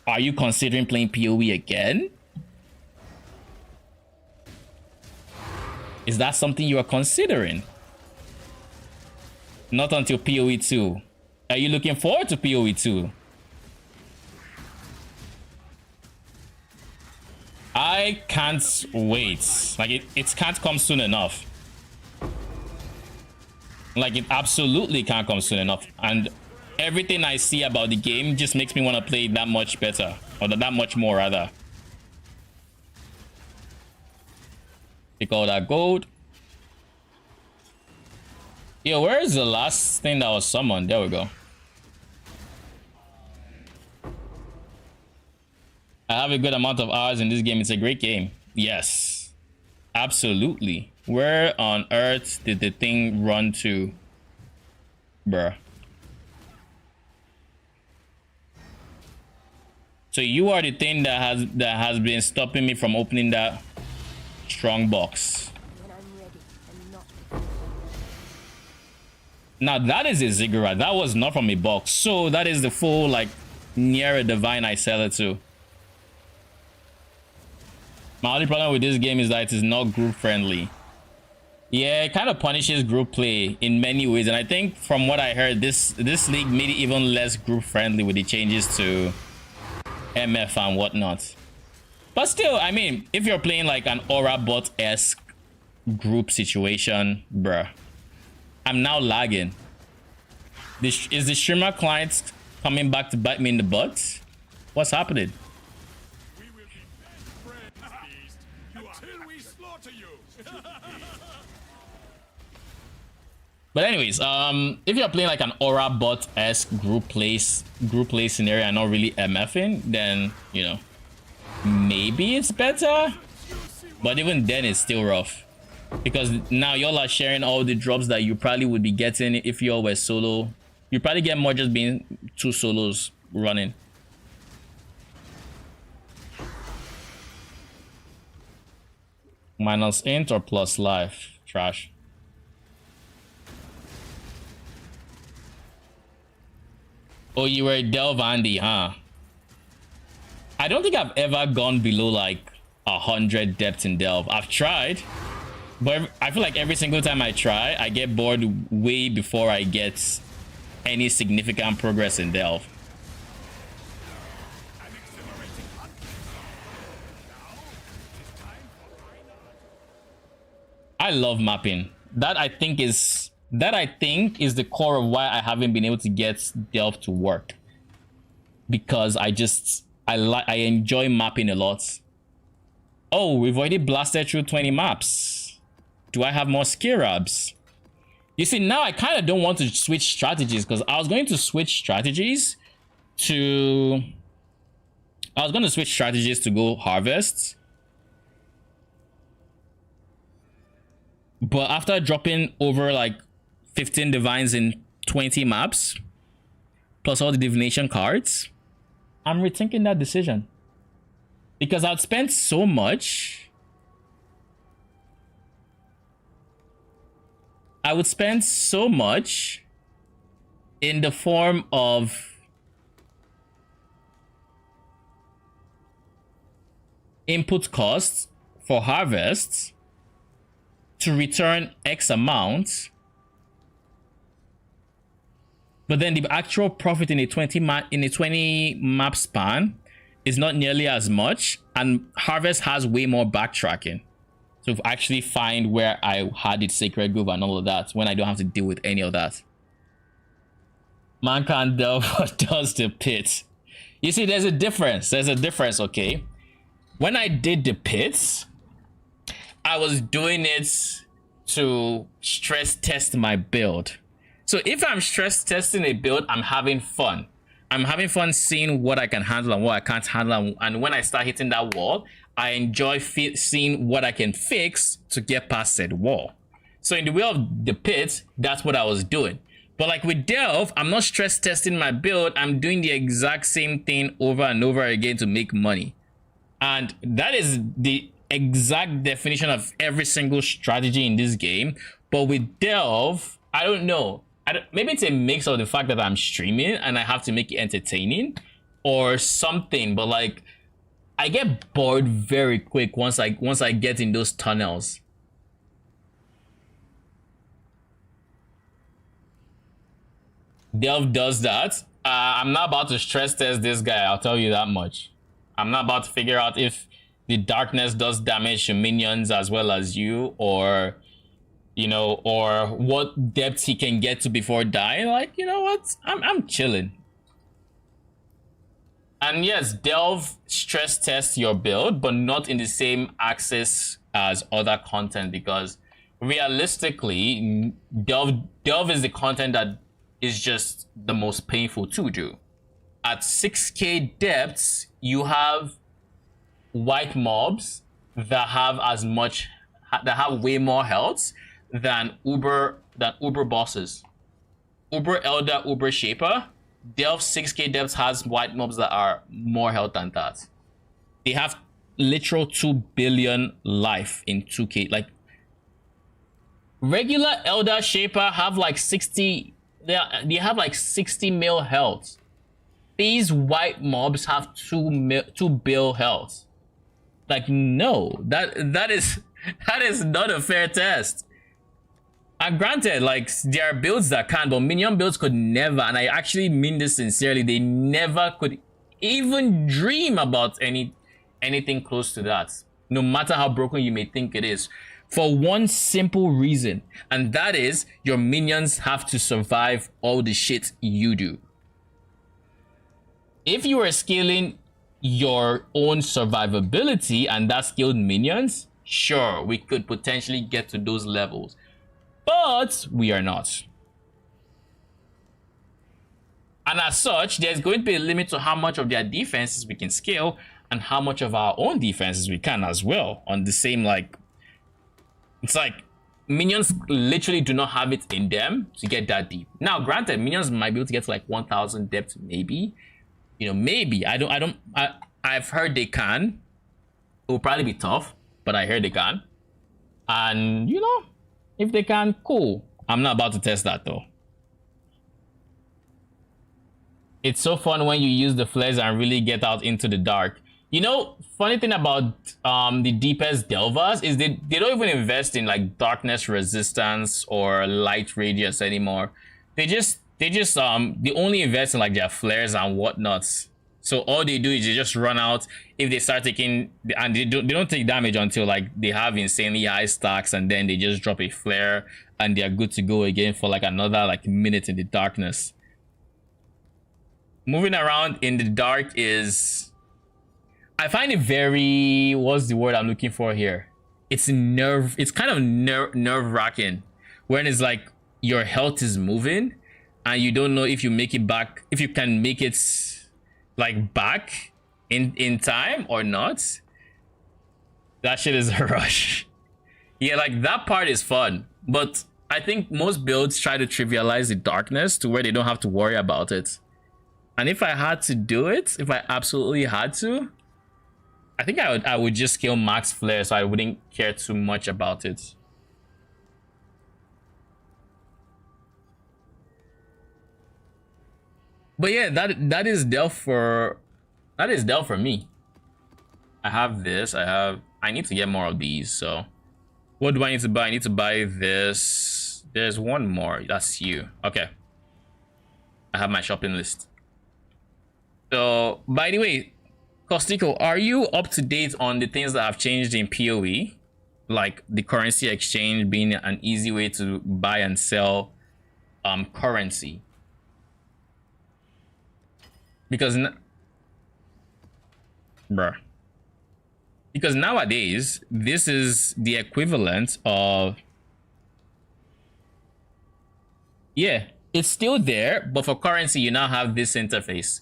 are you considering playing PoE again? Is that something you are considering? Not until PoE 2. Are you looking forward to PoE 2? I can't wait. Like, it can't come soon enough. Like, it absolutely can't come soon enough. And everything I see about the game just makes me want to play that much better. Or that much more, rather. Take all that gold. Yo, where is the last thing that was summoned? There we go. I have a good amount of hours in this game. It's a great game. Yes. Absolutely. Where on earth did the thing run to? Bruh. So you are the thing that has been stopping me from opening that strong box. Now that is a ziggurat. That was not from a box. So that is the full, like, near a divine I sell it to. My only problem with this game is that it is not group friendly. Yeah, it kind of punishes group play in many ways, and I think from what I heard, this league made it even less group friendly with the changes to MF and whatnot. But still, I mean, if you're playing like an Aura bot-esque group situation, bruh, I'm now lagging. Is the streamer client coming back to bite me in the butt? What's happening? We will be best friends, beast, until we slaughter you. But anyways, if you're playing like an Aura bot-esque group play scenario and not really MFing, then, you know, maybe it's better. But even then, it's still rough. Because now y'all are sharing all the drops that you probably would be getting if y'all were solo. You probably get more just being 2 solos running. Minus int or plus life? Trash. Oh, you were Delve Andy, huh? I don't think I've ever gone below like 100 depth in Delve. I've tried. But I feel like every single time I try, I get bored way before I get any significant progress in Delve. I love mapping. That I think is the core of why I haven't been able to get Delve to work. Because I enjoy mapping a lot. Oh, we've already blasted through 20 maps. Do I have more Skirabs? You see, now I kind of don't want to switch strategies, because I was going to switch strategies to go harvest. But after dropping over like 15 divines in 20 maps, plus all the divination cards, I'm rethinking that decision. Because I'd spent so much. I would spend so much in the form of input costs for harvests to return X amount, but then the actual profit in a 20 map span is not nearly as much, and harvest has way more backtracking to actually find where I had its sacred grove and all of that, when I don't have to deal with any of that. Man can't delve what does the pit. You see, there's a difference. Okay? When I did the pits, I was doing it to stress test my build. So if I'm stress testing a build, I'm having fun. I'm having fun seeing what I can handle and what I can't handle. And when I start hitting that wall, I enjoy seeing what I can fix to get past that wall. So in the way of the pit, that's what I was doing. But like with Delve, I'm not stress testing my build. I'm doing the exact same thing over and over again to make money. And that is the exact definition of every single strategy in this game. But with Delve, I don't know. Maybe it's a mix of the fact that I'm streaming and I have to make it entertaining or something. But like, I get bored very quick once I get in those tunnels. Delve does that. I'm not about to stress test this guy, I'll tell you that much. I'm not about to figure out if the darkness does damage to minions as well as you, or you know, or what depth he can get to before dying. Like, you know what? I'm chilling. And yes, Delve stress tests your build, but not in the same axis as other content, because realistically, Delve is the content that is just the most painful to do. At 6k depths, you have white mobs that have way more health than Uber bosses. Uber Elder, Uber Shaper, Delve 6k depths has white mobs that are more health than that. They have literal 2 billion life in 2k. Like regular Elder Shaper have like 60. They have like 60 mil health. These white mobs have 2 bill health. Like, no, that is not a fair test. And granted, like, there are builds that can, but minion builds could never, and I actually mean this sincerely, they never could even dream about anything close to that, no matter how broken you may think it is. For one simple reason, and that is your minions have to survive all the shit you do. If you are scaling your own survivability and that skilled minions, sure, we could potentially get to those levels, but we are not. And as such, there's going to be a limit to how much of their defenses we can scale and how much of our own defenses we can as well. On the same, like, it's like minions literally do not have it in them to get that deep. Now, granted, minions might be able to get to like 1,000 depth, maybe. You know, maybe. I've heard they can. It will probably be tough, but I heard they can. And, you know, if they can, cool. I'm not about to test that though. It's so fun when you use the flares and really get out into the dark. You know, funny thing about the deepest delvers is they don't even invest in like darkness resistance or light radius anymore. They only invest in like their flares and whatnots. So all they do is they just run out. If they start taking, and they don't take damage until like they have insanely high stacks, and then they just drop a flare and they're good to go again for like another like minute in the darkness. Moving around in the dark is, I find it very, what's the word I'm looking for here? It's kind of nerve-wracking when it's like your health is moving and you don't know if you make it back, if you can make it like back in time or not. That shit is a rush. Yeah, like that part is fun, but I think most builds try to trivialize the darkness to where they don't have to worry about it. And if I had to do it, if I absolutely had to, I think I would just scale max flare so I wouldn't care too much about it. But yeah, that is Delve for me. I have this, I need to get more of these, so what do I need to buy? I need to buy this. There's one more, that's you. Okay. I have my shopping list. So, by the way, Costico, are you up to date on the things that have changed in PoE? Like the currency exchange being an easy way to buy and sell currency? Because nowadays, this is the equivalent of Yeah, it's still there, but for currency, you now have this interface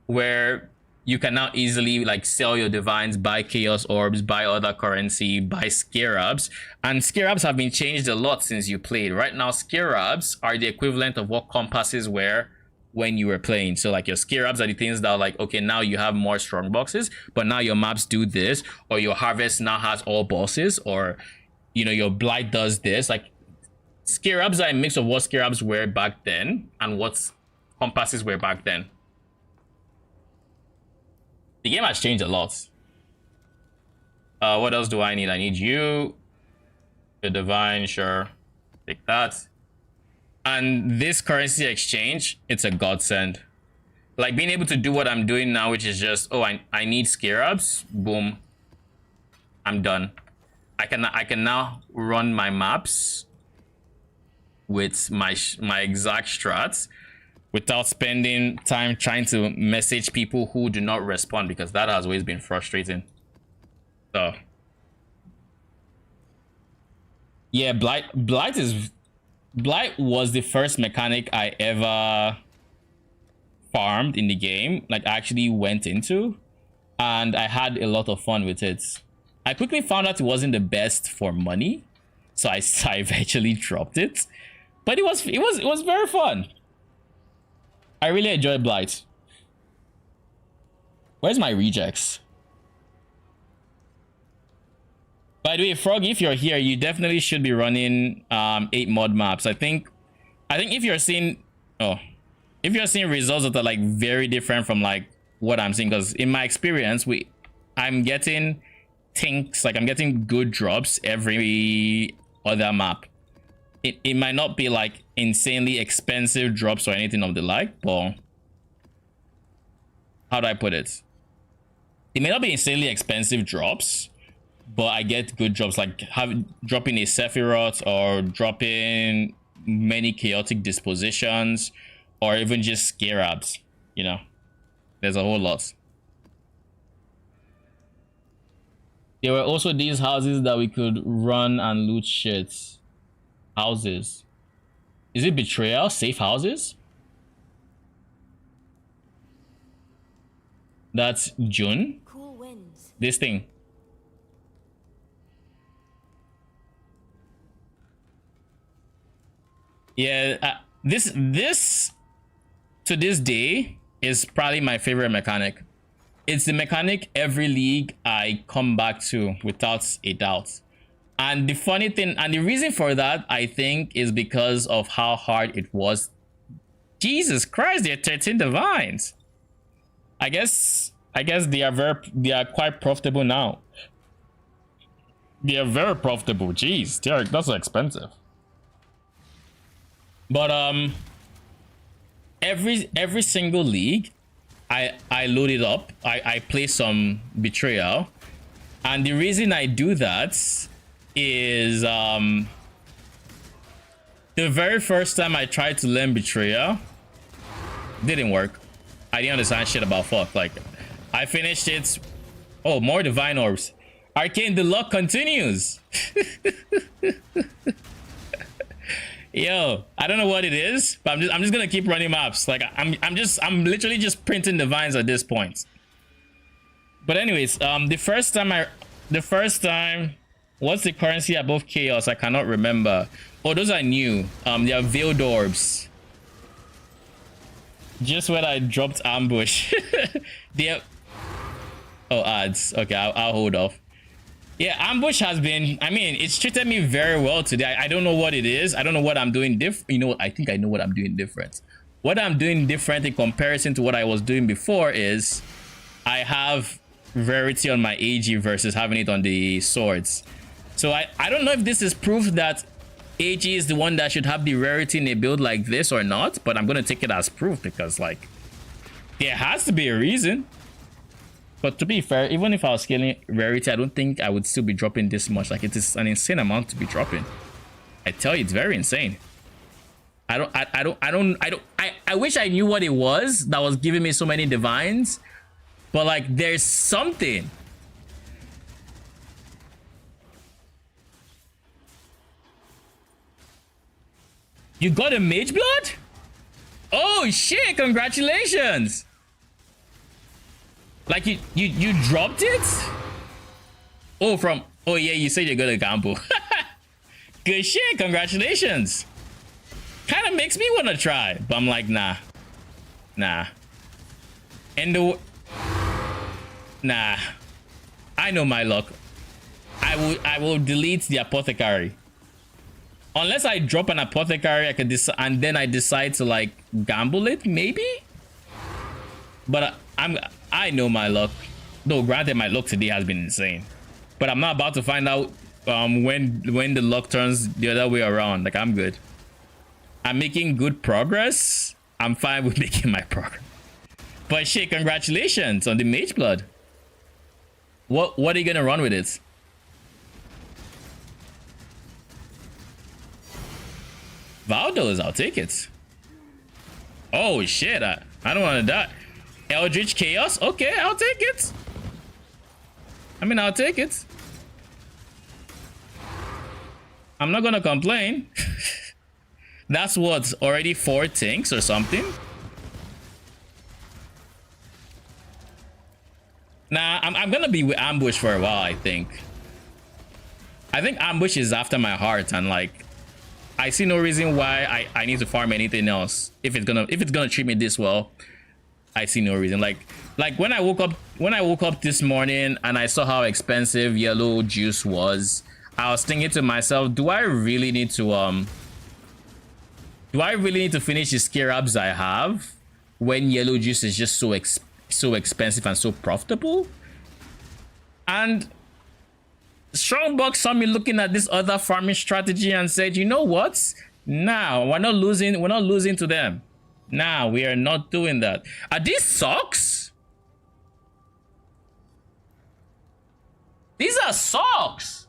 where you can now easily like sell your divines, buy chaos orbs, buy other currency, buy scarabs. And scarabs have been changed a lot since you played. Right now, scarabs are the equivalent of what compasses were when you were playing. So like your scarabs are the things that are like, okay, now you have more strong boxes, but now your maps do this, or your harvest now has all bosses, or you know, your blight does this. Like scarabs are a mix of what scarabs were back then and what compasses were back then. The game has changed a lot. What else do I need? I need you. The divine, sure. Take that. And this currency exchange, it's a godsend. Like being able to do what I'm doing now, which is just, oh, I need scarabs. Boom. I'm done. I can now run my maps with my exact strats without spending time trying to message people who do not respond, because that has always been frustrating. So yeah, Blight was the first mechanic I ever farmed in the game, like I actually went into, and I had a lot of fun with it. I quickly found out it wasn't the best for money, so I eventually dropped it. But it was very fun. I really enjoyed Blight. Where's my rejects? By the way, Froggy, if you're here, you definitely should be running 8 mod maps. I think if you're seeing results that are like very different from like what I'm seeing, because in my experience, I'm getting things like I'm getting good drops every other map. It might not be like insanely expensive drops or anything of the like, but how do I put it? It may not be insanely expensive drops, but I get good drops, like dropping a Sephiroth or dropping many chaotic dispositions, or even just scarabs. You know, there's a whole lot. There were also these houses that we could run and loot shit. Houses. Is it betrayal? Safe houses? That's June. Cool winds. This thing. Yeah, this to this day is probably my favorite mechanic. It's the mechanic every league I come back to without a doubt. And the funny thing, and the reason for that, I think, is because of how hard it was. Jesus Christ, they're 13 divines. I guess they are quite profitable now. They are very profitable. Jeez, that's expensive. But every single league, I load it up. I play some betrayal, and the reason I do that is the very first time I tried to learn betrayal, didn't work. I didn't understand shit about fuck. Like, I finished it. Oh, more divine orbs. Arcane, the luck continues. Yo, I don't know what it is, but I'm just gonna keep running maps. Like I'm literally just printing divines at this point. But anyways, the first time, what's the currency above chaos? I cannot remember. Oh, those are new. They are veiled orbs. Just when I dropped ambush. They oh, ads. Okay, I'll hold off. Yeah, ambush has been, I mean, it's treated me very well today. I don't know what it is. I don't know what I'm doing different. You know what? I think I know what I'm doing different. What I'm doing different in comparison to what I was doing before is I have rarity on my AG versus having it on the swords. So I don't know if this is proof that AG is the one that should have the rarity in a build like this or not, but I'm going to take it as proof because, like, there has to be a reason. But to be fair, even if I was scaling rarity, I don't think I would still be dropping this much. Like, it is an insane amount to be dropping. I tell you, it's very insane. I wish I knew what it was that was giving me so many divines, but like, there's something. You got a mage blood? Oh shit, congratulations. Like you dropped it? Oh, oh yeah, you said you're gonna gamble. Good shit, congratulations. Kind of makes me want to try, but I'm like, nah. And nah. I know my luck. I will delete the apothecary. Unless I drop an apothecary, I could decide, and then I decide to like gamble it, maybe. But I know my luck. Though granted, my luck today has been insane. But I'm not about to find out when the luck turns the other way around. Like, I'm good. I'm making good progress. I'm fine with making my progress. But shit, congratulations on the mage blood. What are you gonna run with it? Valdos, I'll take it. Oh shit, I don't want to die. Eldritch Chaos, okay, I'll take it. I mean, I'll take it. I'm not gonna complain. That's what, already 4 tanks or something. Nah, I'm gonna be with ambush for a while. I think ambush is after my heart, and like, I see no reason why I need to farm anything else. If it's gonna treat me this well, I see no reason. Like when I woke up this morning and I saw how expensive yellow juice was, I was thinking to myself, do I really need to finish the scarabs I have when yellow juice is just so expensive and so profitable? And Strongbox saw me looking at this other farming strategy and said, you know what? Nah, we're not losing to them. Nah, we are not doing that. Are these socks? These are socks.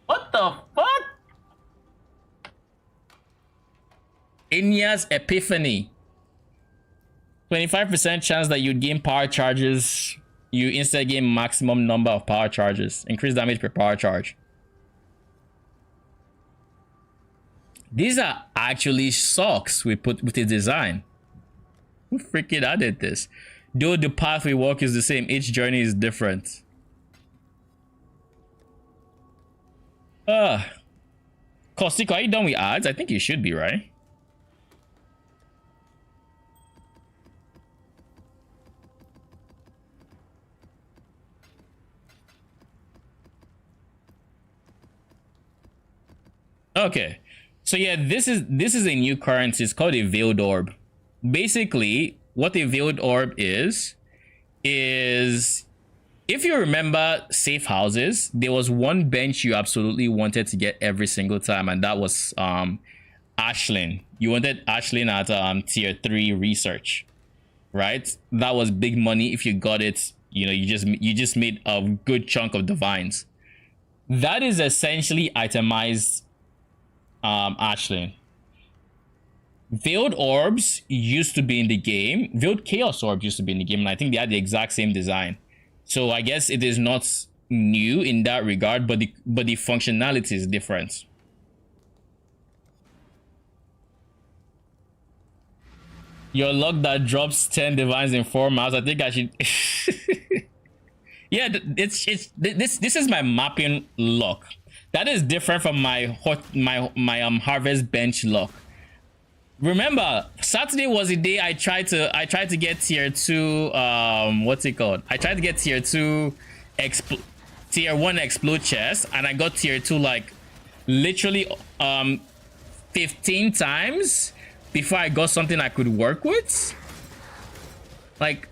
What the fuck? Inya's Epiphany. 25% chance that you gain power charges. You instead gain maximum number of power charges. Increase damage per power charge. These are actually socks we put with the design. Who freaking added this? Though the path we walk is the same, each journey is different. Caustic, are you done with ads? I think you should be, right? Okay, so yeah, this is a new currency. It's called a veiled orb. Basically, what a veiled orb is if you remember safe houses, there was one bench you absolutely wanted to get every single time, and that was Ashlyn. You wanted Ashlyn at tier 3 research, right? That was big money. If you got it, you know, you just made a good chunk of divines. That is essentially itemized Ashlyn. Veiled orbs used to be in the game. Veiled chaos orbs used to be in the game, and I think they had the exact same design. So I guess it is not new in that regard, but the functionality is different. Your luck that drops 10 divines in 4 miles. I think I should. Yeah, this is my mapping luck. That is different from my harvest bench luck. Remember, Saturday was the day I tried to get tier 2 what's it called? I tried to get tier 2 tier 1 explode chest, and I got tier 2 like literally 15 times before I got something I could work with. Like,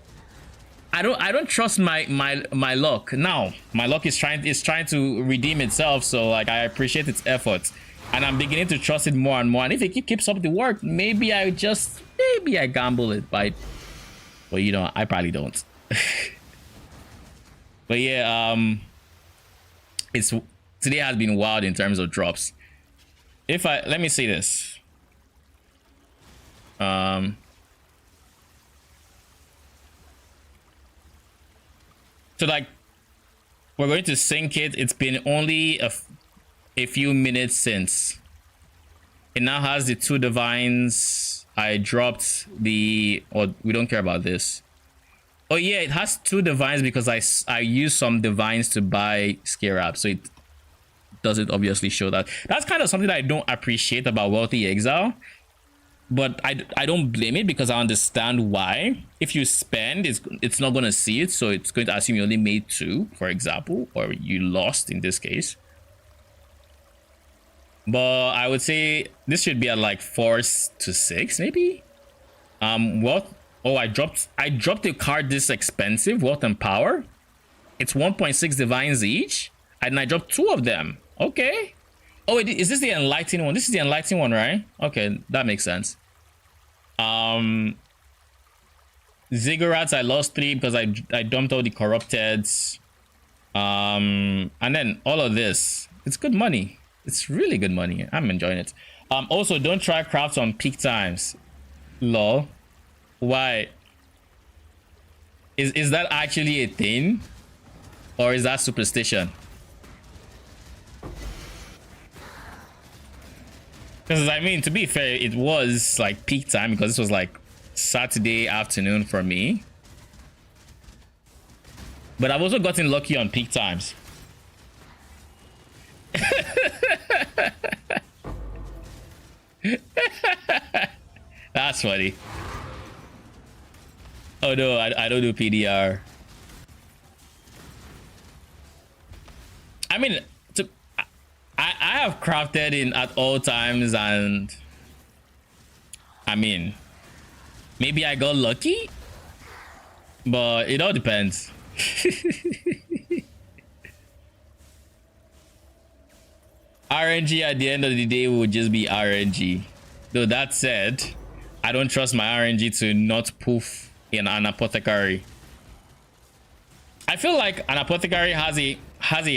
I don't trust my luck. Now my luck is trying to redeem itself, so like I appreciate its efforts, and I'm beginning to trust it more and more. And if it keeps up the work, maybe I gamble it by, well, you know, I probably don't. But yeah, today has been wild in terms of drops. Let me see this. So like, we're going to sync it. It's been only a few minutes since. It now has the 2 divines. I dropped the... Or we don't care about this. Oh yeah, it has 2 divines because I used some divines to buy Scarab, so it doesn't obviously show that. That's kind of something that I don't appreciate about Wealthy Exile, but I don't blame it because I understand why. If you spend, it's not going to see it, so it's going to assume you only made 2, for example, or you lost in this case. But I would say this should be at like 4 to 6 maybe. What? Oh, I dropped a card this expensive, Wealth and Power. It's 1.6 divines each, and I dropped 2 of them. Okay. Oh, wait, is this the Enlightened one? This is the Enlightened one, right? Okay, that makes sense. Ziggurats, I lost 3 because I dumped all the Corrupteds. And then all of this. It's good money. It's really good money. I'm enjoying it. Also, don't try crafts on peak times. Lol. Why? Is that actually a thing? Or is that superstition? Because I mean, to be fair, it was like peak time because this was like Saturday afternoon for me. But I've also gotten lucky on peak times. That's funny. Oh no, I don't do PDR. I mean, I have crafted in at all times, and I mean, maybe I got lucky, but it all depends. RNG at the end of the day will just be RNG. Though that said, I don't trust my RNG to not poof in an apothecary. I feel like an apothecary has a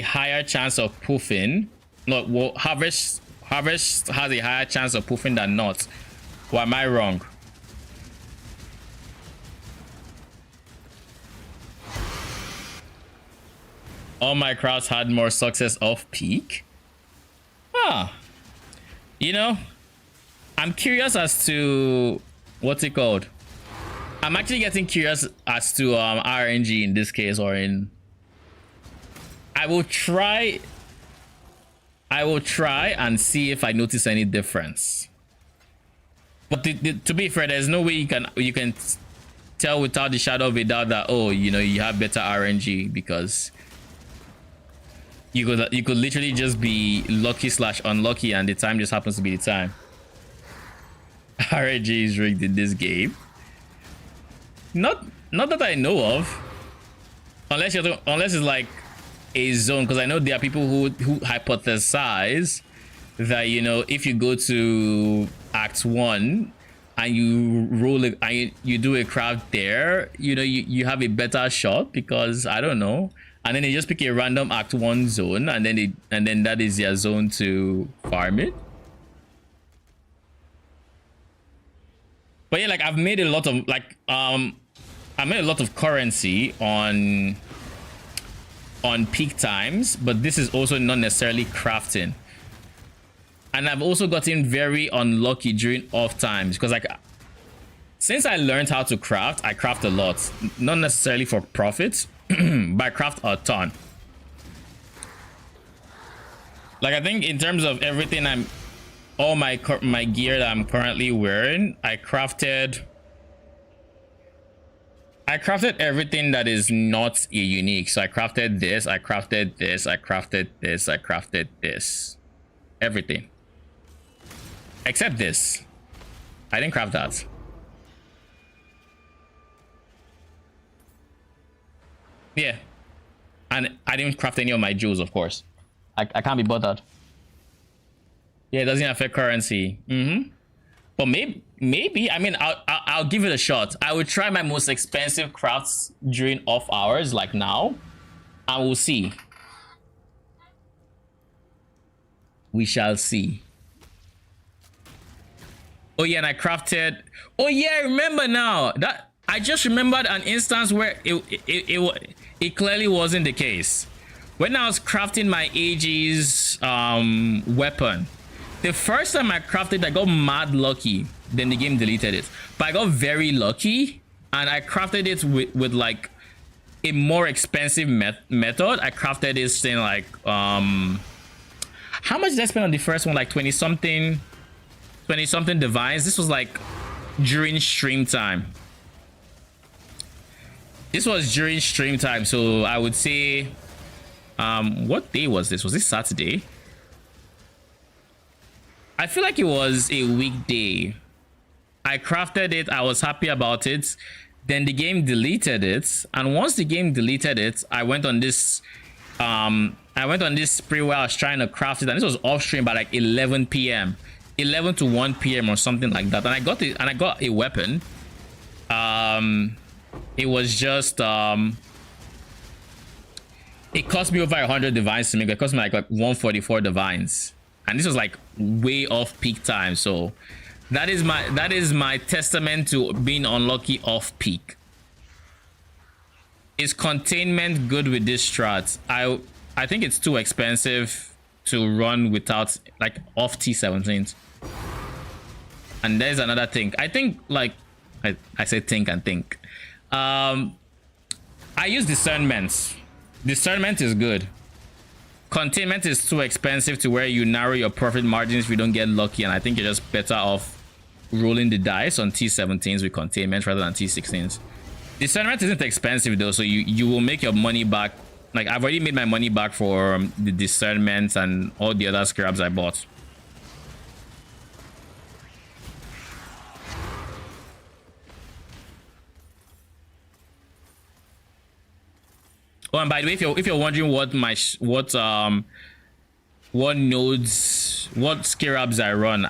higher chance of poofing. No, well, harvest has a higher chance of poofing than not. Or am I wrong? All my crafts had more success off peak. Ah, you know, I'm curious as to what's it called. I'm actually getting curious as to RNG in this case, or in. I will try and see if I notice any difference. But to be fair, there's no way you can tell without the shadow of a doubt that, oh, you know, you have better RNG, because you could literally just be lucky / unlucky, and the time just happens to be the time. RNG is rigged in this game. Not that I know of, unless it's like a zone, because I know there are people who hypothesize that, you know, if you go to Act 1 and you roll it and you do a craft there, you know, you have a better shot, because I don't know, and then they just pick a random Act 1 zone, and then that is their zone to farm it. But yeah, like I've made a lot of I made a lot of currency on peak times, but this is also not necessarily crafting. And I've also gotten very unlucky during off times, because like since I learned how to craft, I craft a lot, not necessarily for profit, but I craft a ton. Like I think in terms of everything, all my gear that I'm currently wearing, I crafted everything that is not a unique. So I crafted this, I crafted this, I crafted this, I crafted this. Everything. Except this. I didn't craft that. Yeah. And I didn't craft any of my jewels, of course. I can't be bothered. Yeah, it doesn't affect currency. But maybe I mean, I'll give it a shot. I would try my most expensive crafts during off hours, like now, and we'll see. We shall see. Oh yeah, and I crafted. Oh yeah, I remember now. That I just remembered an instance where it clearly wasn't the case. When I was crafting my AG's weapon, The first time I crafted, I got mad lucky. Then the game deleted it. But I got very lucky, and I crafted it with like a more expensive method. I crafted this thing like how much did I spend on the first one? Like 20 something divines. This was like during stream time. This was during stream time, so I would say what day was this? Was this Saturday? I feel like it was a weekday. I crafted it, I was happy about it. Then the game deleted it, and once the game deleted it, I went on this spree where I was trying to craft it, and this was off stream by like 11 p.m. 11 to 1 p.m. or something like that. And I got it, and I got a weapon. It was just it cost me over 100 divines to make. It cost me like 144 divines, and this was like way off peak time. So that is my testament to being unlucky off peak. Is containment good with this strat? I think it's too expensive to run without like off T17s. And there's another thing. I think like I say think and think. I use discernment. Discernment is good. Containment is too expensive to where you narrow your profit margins if you don't get lucky, and I think you're just better off rolling the dice on T17s with containment rather than T16s. Discernment isn't expensive though, so you will make your money back. Like I've already made my money back for the discernment and all the other scraps I bought. Oh, and by the way, if you're wondering what nodes, what scarabs I run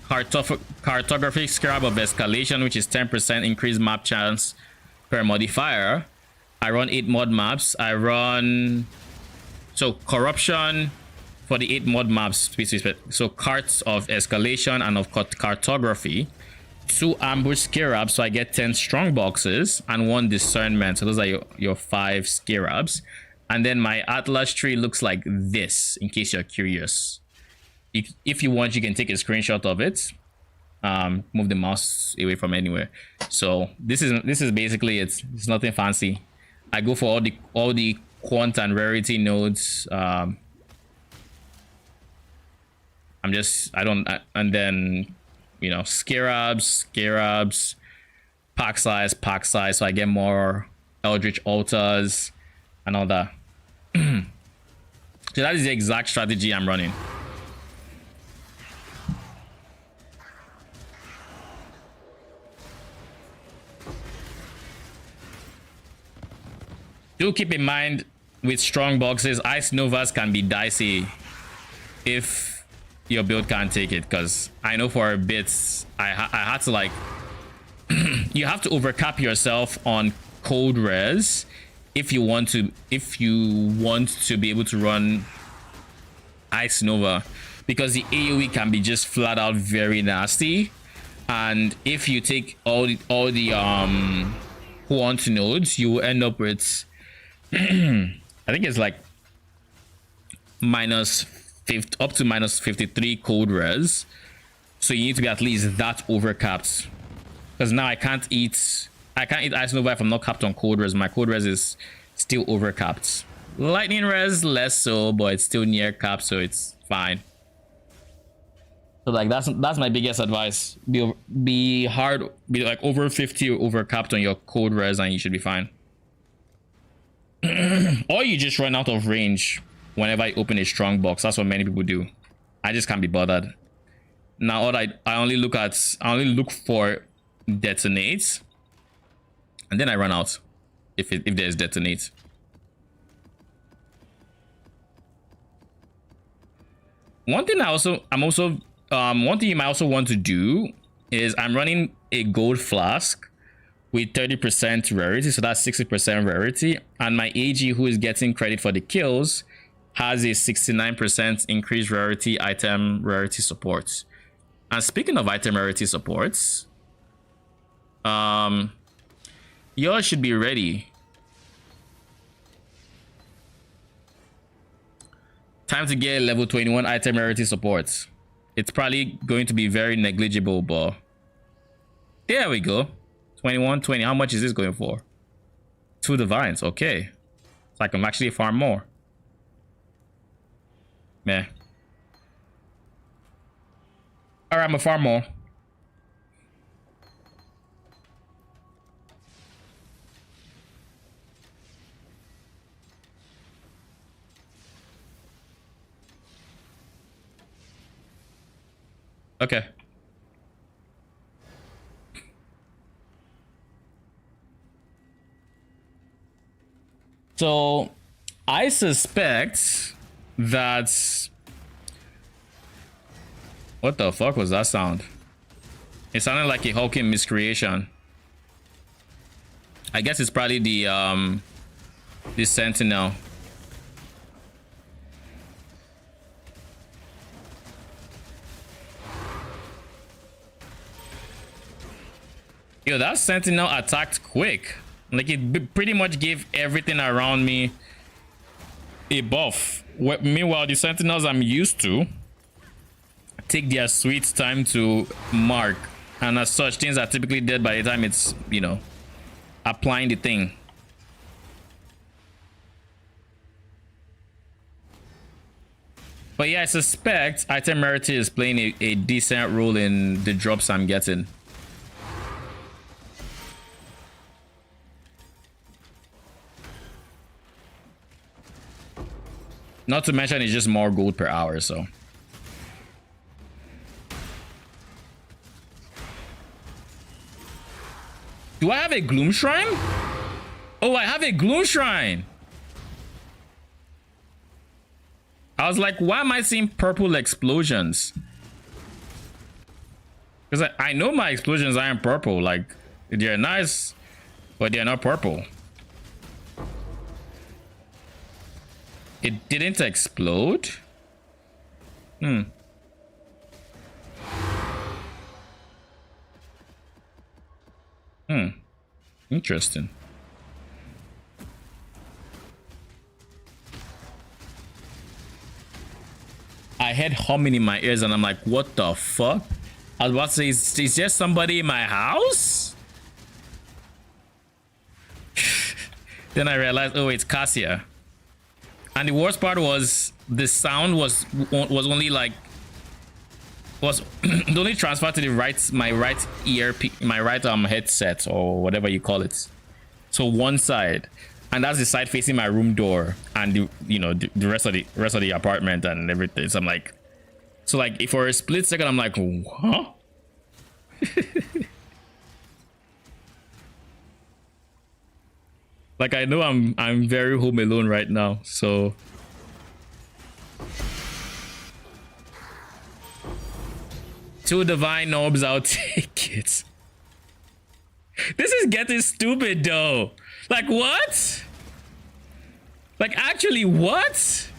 cartography scarab of escalation, which is 10% increased map chance per modifier. I run 8 mod maps. I run so corruption for the 8 mod maps. So carts of escalation and of cartography. 2 ambush scarabs, so I get 10 strong boxes and 1 discernment. So those are your 5 scarabs. And then my atlas tree looks like this, in case you're curious. If you want, you can take a screenshot of it. Move the mouse away from anywhere. So this is basically it. It's nothing fancy. I go for all the quant and rarity nodes. And then you know, scarabs, pack size, so I get more eldritch altars and all that. So that is the exact strategy I'm running. Do keep in mind with strong boxes, ice novas can be dicey if your build can't take it, because I know for a bit I had to like you have to overcap yourself on cold res if you want to be able to run ice nova, because the AoE can be just flat out very nasty. And if you take all the quant nodes, you will end up with I think it's like up to minus 53 cold res. So you need to be at least that overcapped, because now I can't eat ice nova if I'm not capped on cold res. My cold res is still overcapped. Lightning res less so, but it's still near cap, so it's fine. So like that's my biggest advice. Be like over 50 or overcapped on your cold res, and you should be fine. Or you just run out of range whenever I open a strong box. That's what many people do. I just can't be bothered. Now all I only look for detonates, and then I run out if there's detonates. One thing you might also want to do is I'm running a gold flask with 30% rarity, so that's 60% rarity, and my AG, who is getting credit for the kills, has a 69% increased rarity item rarity support. And speaking of item rarity supports, yours should be ready. Time to get level 21 item rarity supports. It's probably going to be very negligible, but there we go. 21, 20. How much is this going for? 2 divines. Okay. So I can actually farm more. Meh. Alright, I'm gonna farm more. Okay. So I suspect that... What the fuck was that sound? It sounded like a Hulking miscreation. I guess it's probably the Sentinel. Yo, that Sentinel attacked quick. Like, it pretty much gave everything around me a buff. Meanwhile, the Sentinels I'm used to take their sweet time to mark. And as such, things are typically dead by the time it's, you know, applying the thing. But yeah, I suspect item rarity is playing a decent role in the drops I'm getting. Not to mention it's just more gold per hour, so. Do I have a Gloom Shrine? Oh, I have a Gloom Shrine. I was like, why am I seeing purple explosions? Because I know my explosions aren't purple. Like, they're nice, but they're not purple. It didn't explode? Interesting. I heard humming in my ears and I'm like, what the fuck? I was about to say, is there somebody in my house? Then I realized, oh, it's Cassia. And the worst part was the sound was only like it only transferred to the my right ear, my right headset or whatever you call it. So one side, and that's the side facing my room door, and the rest of the apartment and everything. So I'm like, if for a split second I'm like, huh? Like, I know I'm very home alone right now, so. Two divine knobs, I'll take it. This is getting stupid though. Like, what? Like, actually, what?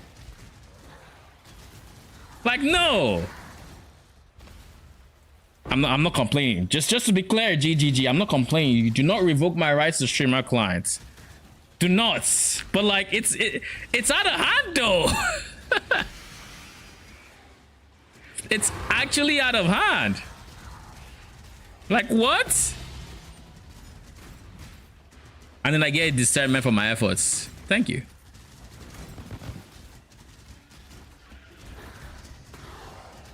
Like, no. I'm not complaining. Just to be clear, GGG, I'm not complaining. You do not revoke my rights to streamer clients. Do not. But like, it's out of hand though. It's actually out of hand. Like, what? And then I get discernment for my efforts. Thank you.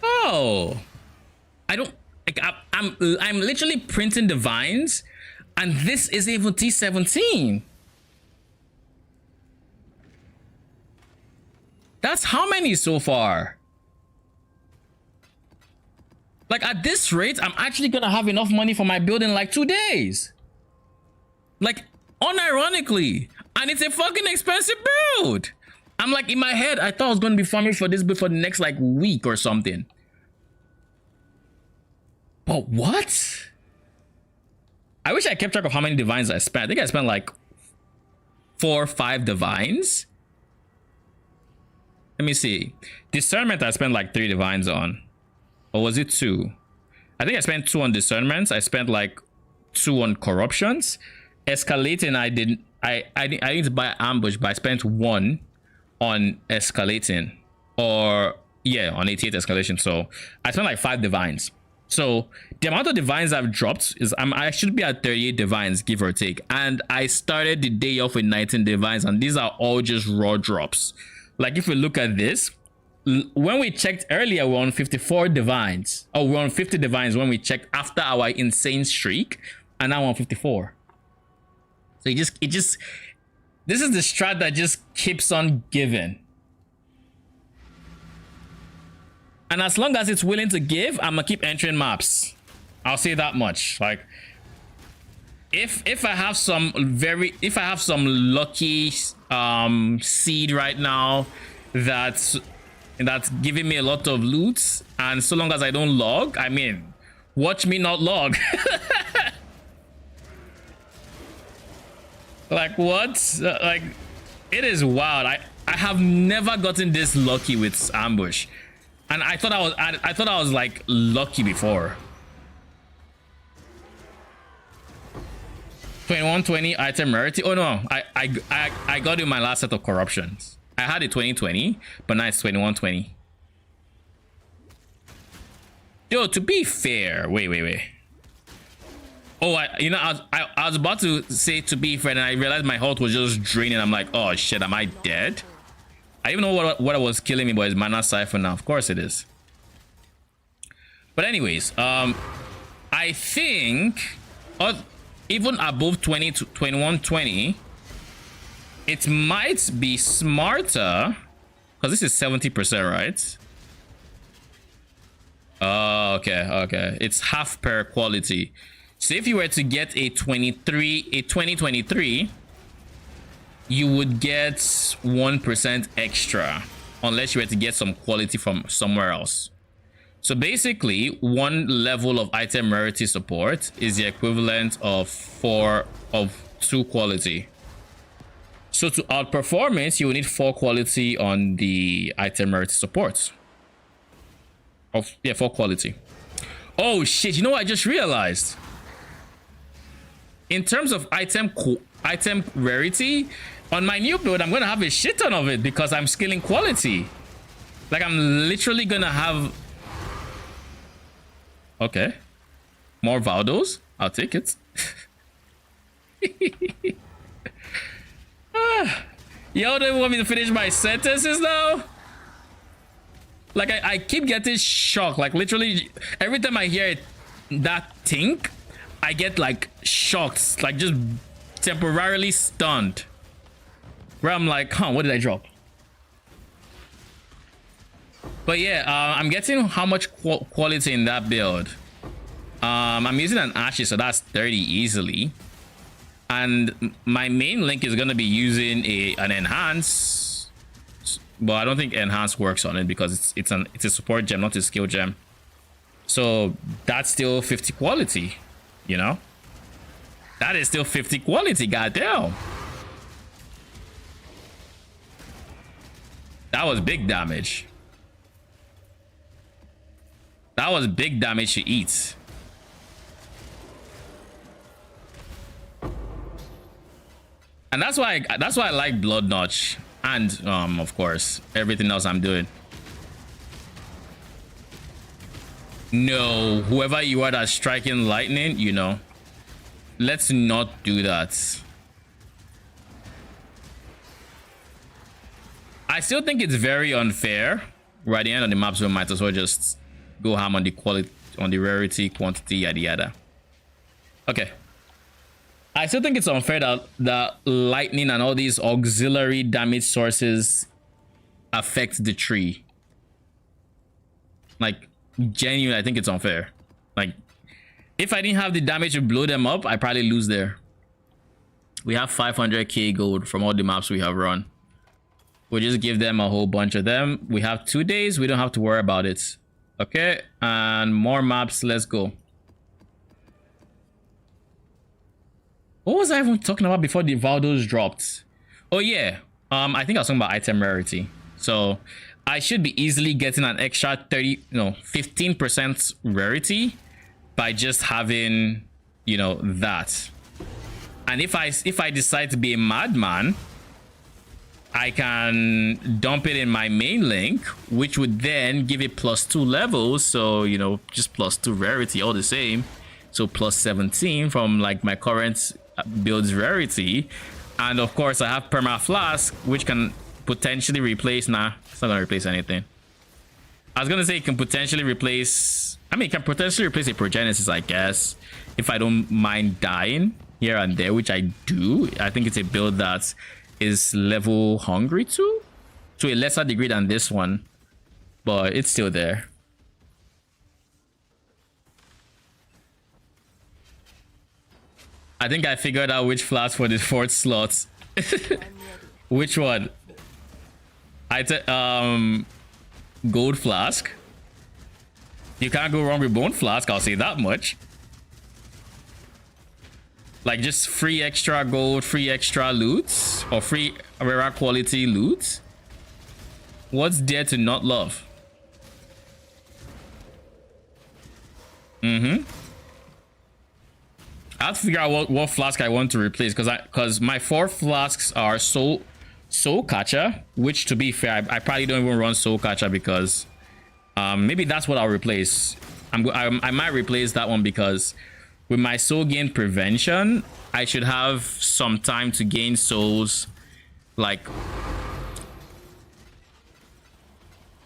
Oh, I don't like. I'm literally printing divines, and this is even T17. That's how many so far? Like, at this rate, I'm actually gonna have enough money for my build in like 2 days. Like, unironically. And it's a fucking expensive build. I'm like, in my head, I thought I was gonna be farming for this build for the next like week or something. But what? I wish I kept track of how many divines I spent. I think I spent like 4 or 5 divines. Let me see. Discernment, I spent like 3 divines on. Or was it 2? I think I spent 2 on discernments. I spent like 2 on corruptions. Escalating, I didn't buy ambush, but I spent 1 on escalating. or yeah, on 88 escalation. So I spent like 5 divines. So the amount of divines I've dropped is I should be at 38 divines, give or take. And I started the day off with 19 divines, and these are all just raw drops. Like if we look at this, when we checked earlier, we're on 54 divines. Oh, we're on 50 divines when we checked after our insane streak, and now we're on 54. So this is the strat that just keeps on giving. And as long as it's willing to give, I'm gonna keep entering maps. I'll say that much. Like, if I have some lucky seed right now that's giving me a lot of loot, and so long as I don't log, I mean, watch me not log. Like what? Like, it is wild. I have never gotten this lucky with ambush. And I thought I was like lucky before. 2120 item rarity. Oh no, I got it in my last set of corruptions. I had it 2020, but now it's 2120. Yo, to be fair, wait. Oh, I was about to say to be fair, and I realized my health was just draining. I'm like, oh shit, am I dead? I don't even know what was killing me, but it's mana siphon now. Of course it is. But anyways, I think even above 2120, it might be smarter, because this is 70%, right? Oh, okay. It's half per quality. So if you were to get a 2023, you would get 1% extra, unless you were to get some quality from somewhere else. So basically, 1 level of item rarity support is the equivalent of 2 quality. So to outperform it, you will need 4 quality on the item rarity support. 4 quality. Oh shit, you know what I just realized? In terms of item rarity, on my new build, I'm gonna have a shit ton of it because I'm scaling quality. Like, I'm literally gonna have... Okay. More Valdos? I'll take it. Y'all don't want me to finish my sentences now? Like, I keep getting shocked. Like, literally, every time I hear that think, I get, like, shocked. Like, just temporarily stunned. Where I'm like, huh, what did I drop? But yeah, I'm getting how much quality in that build. I'm using an Ashes, so that's 30 easily. And my main link is going to be using an Enhance. But I don't think Enhance works on it because it's a support gem, not a skill gem. So that's still 50 quality, you know? That is still 50 quality, goddamn. That was big damage. That was big damage to eat. And that's why I like Blood Notch, and of course everything else I'm doing. No, whoever you are that's striking lightning, you know, let's not do that. I still think it's very unfair. Right at the end of the maps, we might as well just go ham on the quality, on the rarity, quantity, yada yada. Okay. I still think it's unfair that the lightning and all these auxiliary damage sources affect the tree. Like, genuinely, I think it's unfair. Like, if I didn't have the damage to blow them up, I probably lose there. We have 500k gold from all the maps we have run. We'll just give them a whole bunch of them. We have 2 days. We don't have to worry about it. Okay. And more maps. Let's go. What was I even talking about before the Valdos dropped? Oh, yeah. I think I was talking about item rarity. So I should be easily getting an extra 15% rarity by just having, you know, that. And if I decide to be a madman, I can dump it in my main link, which would then give it +2 levels. So, you know, just +2 rarity, all the same. So +17 from like my current build's rarity. And of course, I have Perma Flask, which can potentially replace. Nah, it's not gonna replace anything. I was gonna say it can potentially replace. I mean, it can potentially replace a Progenesis, I guess, if I don't mind dying here and there, which I do. I think it's a build that is level hungry too, to a lesser degree than this one, but it's still there. I think I figured out which flask for the 4th slot. Which one? Gold flask. You can't go wrong with bone flask, I'll say that much. Like just free extra gold, free extra loot, or free rare quality loot. What's there to not love? I have to figure out what flask I want to replace, because my 4 flasks are Soul Catcher, which, to be fair, I probably don't even run Soul Catcher because maybe that's what I'll replace. I might replace that one because with my soul gain prevention, I should have some time to gain souls. Like,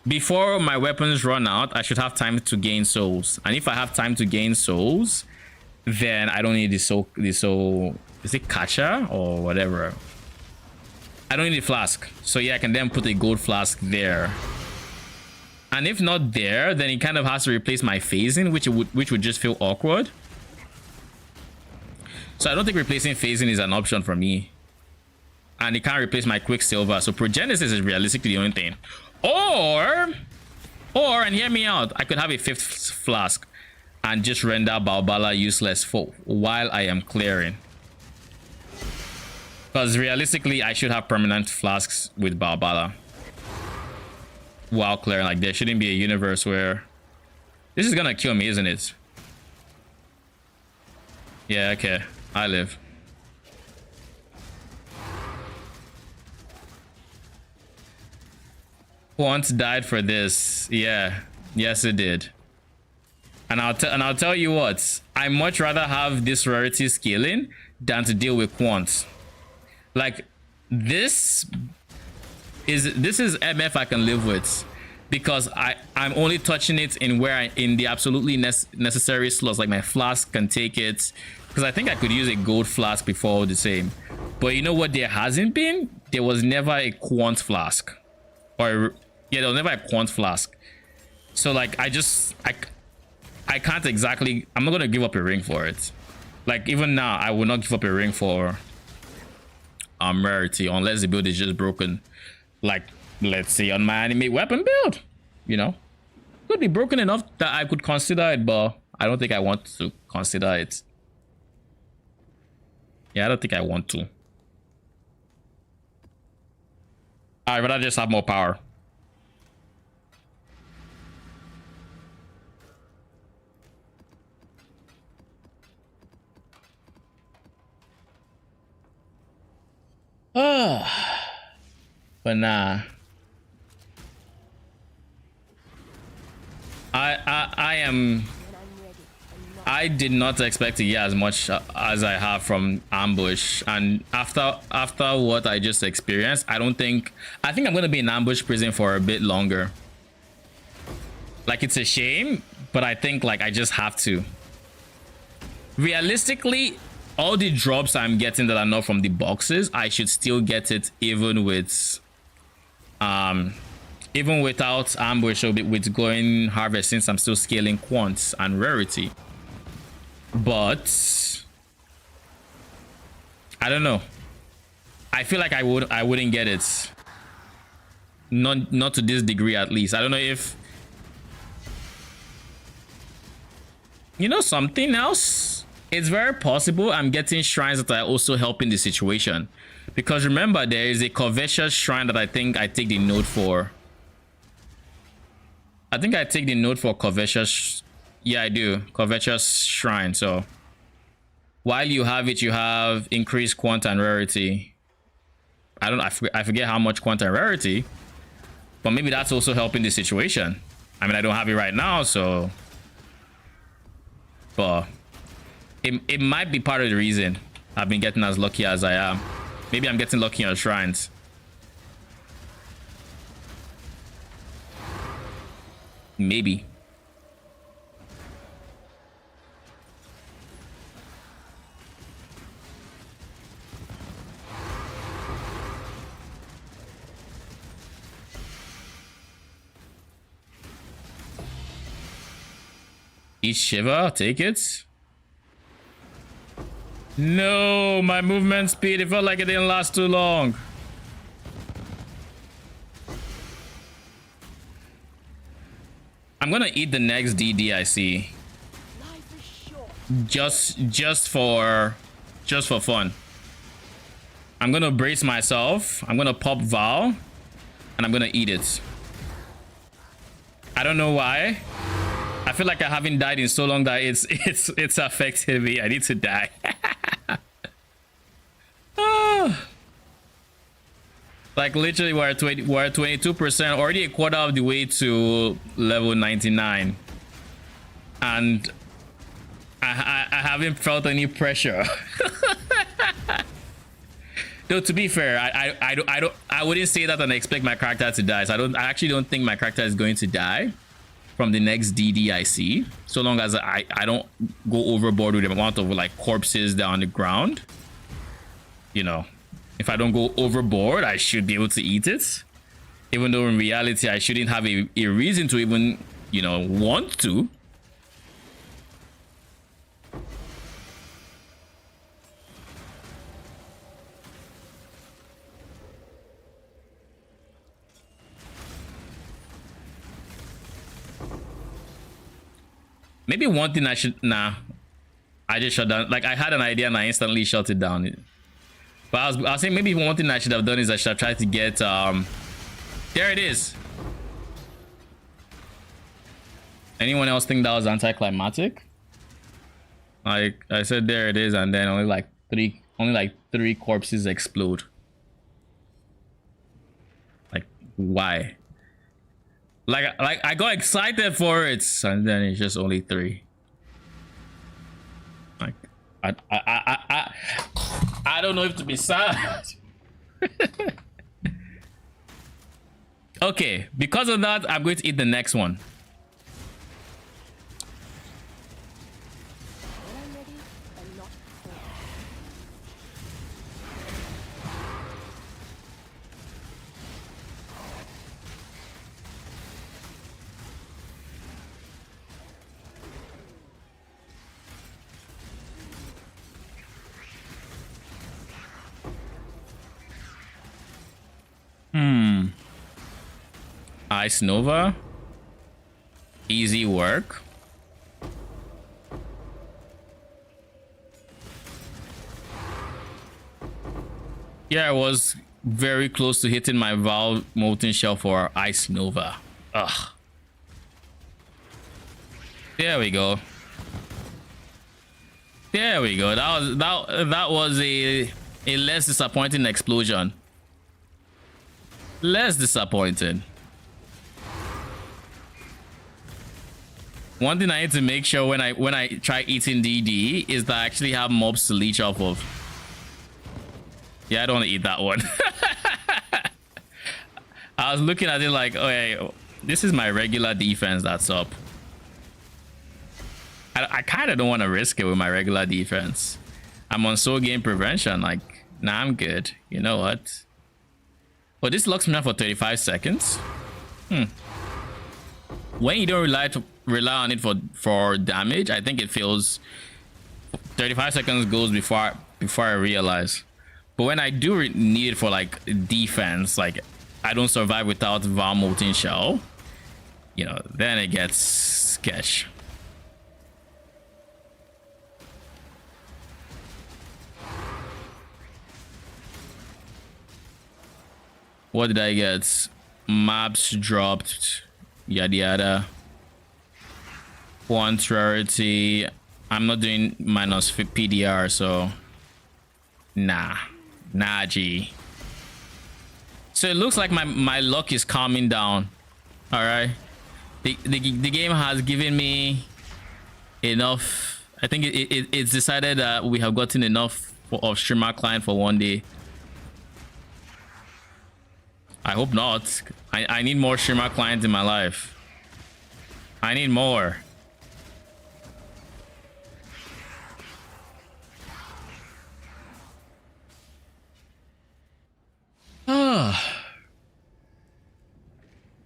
before my weapons run out, I should have time to gain souls. And if I have time to gain souls, then I don't need the soul, is it catcher or whatever? I don't need a flask. So yeah, I can then put a gold flask there. And if not there, then it kind of has to replace my phasing, which would just feel awkward. So I don't think replacing phasing is an option for me. And it can't replace my Quicksilver. So Progenesis is realistically the only thing. Or, and hear me out, I could have a 5th flask and just render Balbala useless for while I am clearing. Because realistically, I should have permanent flasks with Balbala while clearing. Like, there shouldn't be a universe where this is gonna kill me, isn't it? Yeah, okay. I live. Once died for this. Yeah. Yes, it did. And I'll tell you what. I much rather have this rarity scaling than to deal with quants. Like, this is MF I can live with, because I'm only touching it in the absolutely necessary slots. Like my flask can take it, because I think I could use a gold flask before all the same. But you know what there hasn't been? There was never a quant flask. Or yeah, there was never a quant flask. So like I can't exactly, I'm not gonna give up a ring for it. Like even now, I will not give up a ring for rarity unless the build is just broken. Like, let's say on my animate weapon build, you know, could be broken enough that I could consider it, but I don't think I want to consider it. Yeah, I don't think I want to. I'd rather just have more power. But nah. I did not expect to get as much as I have from ambush, and after what I just experienced, I think I'm gonna be in ambush prison for a bit longer. Like, it's a shame, but I think like I just have to. Realistically, all the drops I'm getting that are not from the boxes, I should still get it even with even without ambush or with going harvest, since I'm still scaling quants and rarity. But I don't know. I feel like I wouldn't get it. Not to this degree, at least. I don't know if, you know, something else. It's very possible I'm getting shrines that are also helping the situation. Because remember, there is a covetous shrine that I think I take the note for. I think I take the note for covetous. Yeah, I do. Covetous shrine. So while you have it, you have increased quant and rarity. I don't know. I forget how much quantum rarity, but maybe that's also helping the situation. I mean, I don't have it right now, so, but it might be part of the reason I've been getting as lucky as I am. Maybe I'm getting lucky on shrines. Maybe. Eat Shiva, take it. No, my movement speed, it felt like it didn't last too long. I'm gonna eat the next DD I see. Just for fun. I'm gonna brace myself. I'm gonna pop Val, and I'm gonna eat it. I don't know why. I feel like I haven't died in so long that it's affected me. I need to die. Like literally we're at 22%, already a quarter of the way to level 99, and I haven't felt any pressure. Though to be fair, I wouldn't say that and expect my character to die. So I actually don't think my character is going to die from the next DD I see, so long as I don't go overboard with the amount of like corpses down on the ground. You know, if I don't go overboard, I should be able to eat it, even though in reality I shouldn't have a reason to even, you know, want to. Maybe one thing I should... Nah. I just shut down. Like, I had an idea and I instantly shut it down. But I was saying maybe one thing I should have done is I should have tried to get... There it is. Anyone else think that was anticlimactic? Like, I said there it is, and then only like three corpses explode. Like, why? Like I got excited for it, and then it's just only 3. Like I don't know if to be sad. Okay, because of that, I'm going to eat the next one. Ice Nova. Easy work. Yeah, I was very close to hitting my Val Molten Shell for Ice Nova. Ugh. There we go. There we go. That was a less disappointing explosion. Less disappointing. One thing I need to make sure when I try eating DD is that I actually have mobs to leech off of. Yeah, I don't want to eat that one. I was looking at it like, okay, this is my regular defense that's up. I kind of don't want to risk it with my regular defense. I'm on soul gain prevention. Like, nah, I'm good. You know what? Well, this locks me up for 35 seconds. When you don't rely on it for damage, I think it feels 35 seconds goes before I realize. But when I do need it for like defense, like I don't survive without Val Molten Shell, you know, then it gets sketch. What did I get? Maps dropped, yada yada. One rarity. I'm not doing minus PDR, so nah, G. So it looks like my luck is calming down. All right. The game has given me enough. I think it's decided that we have gotten enough of streamer client for one day. I hope not. I need more streamer clients in my life. I need more.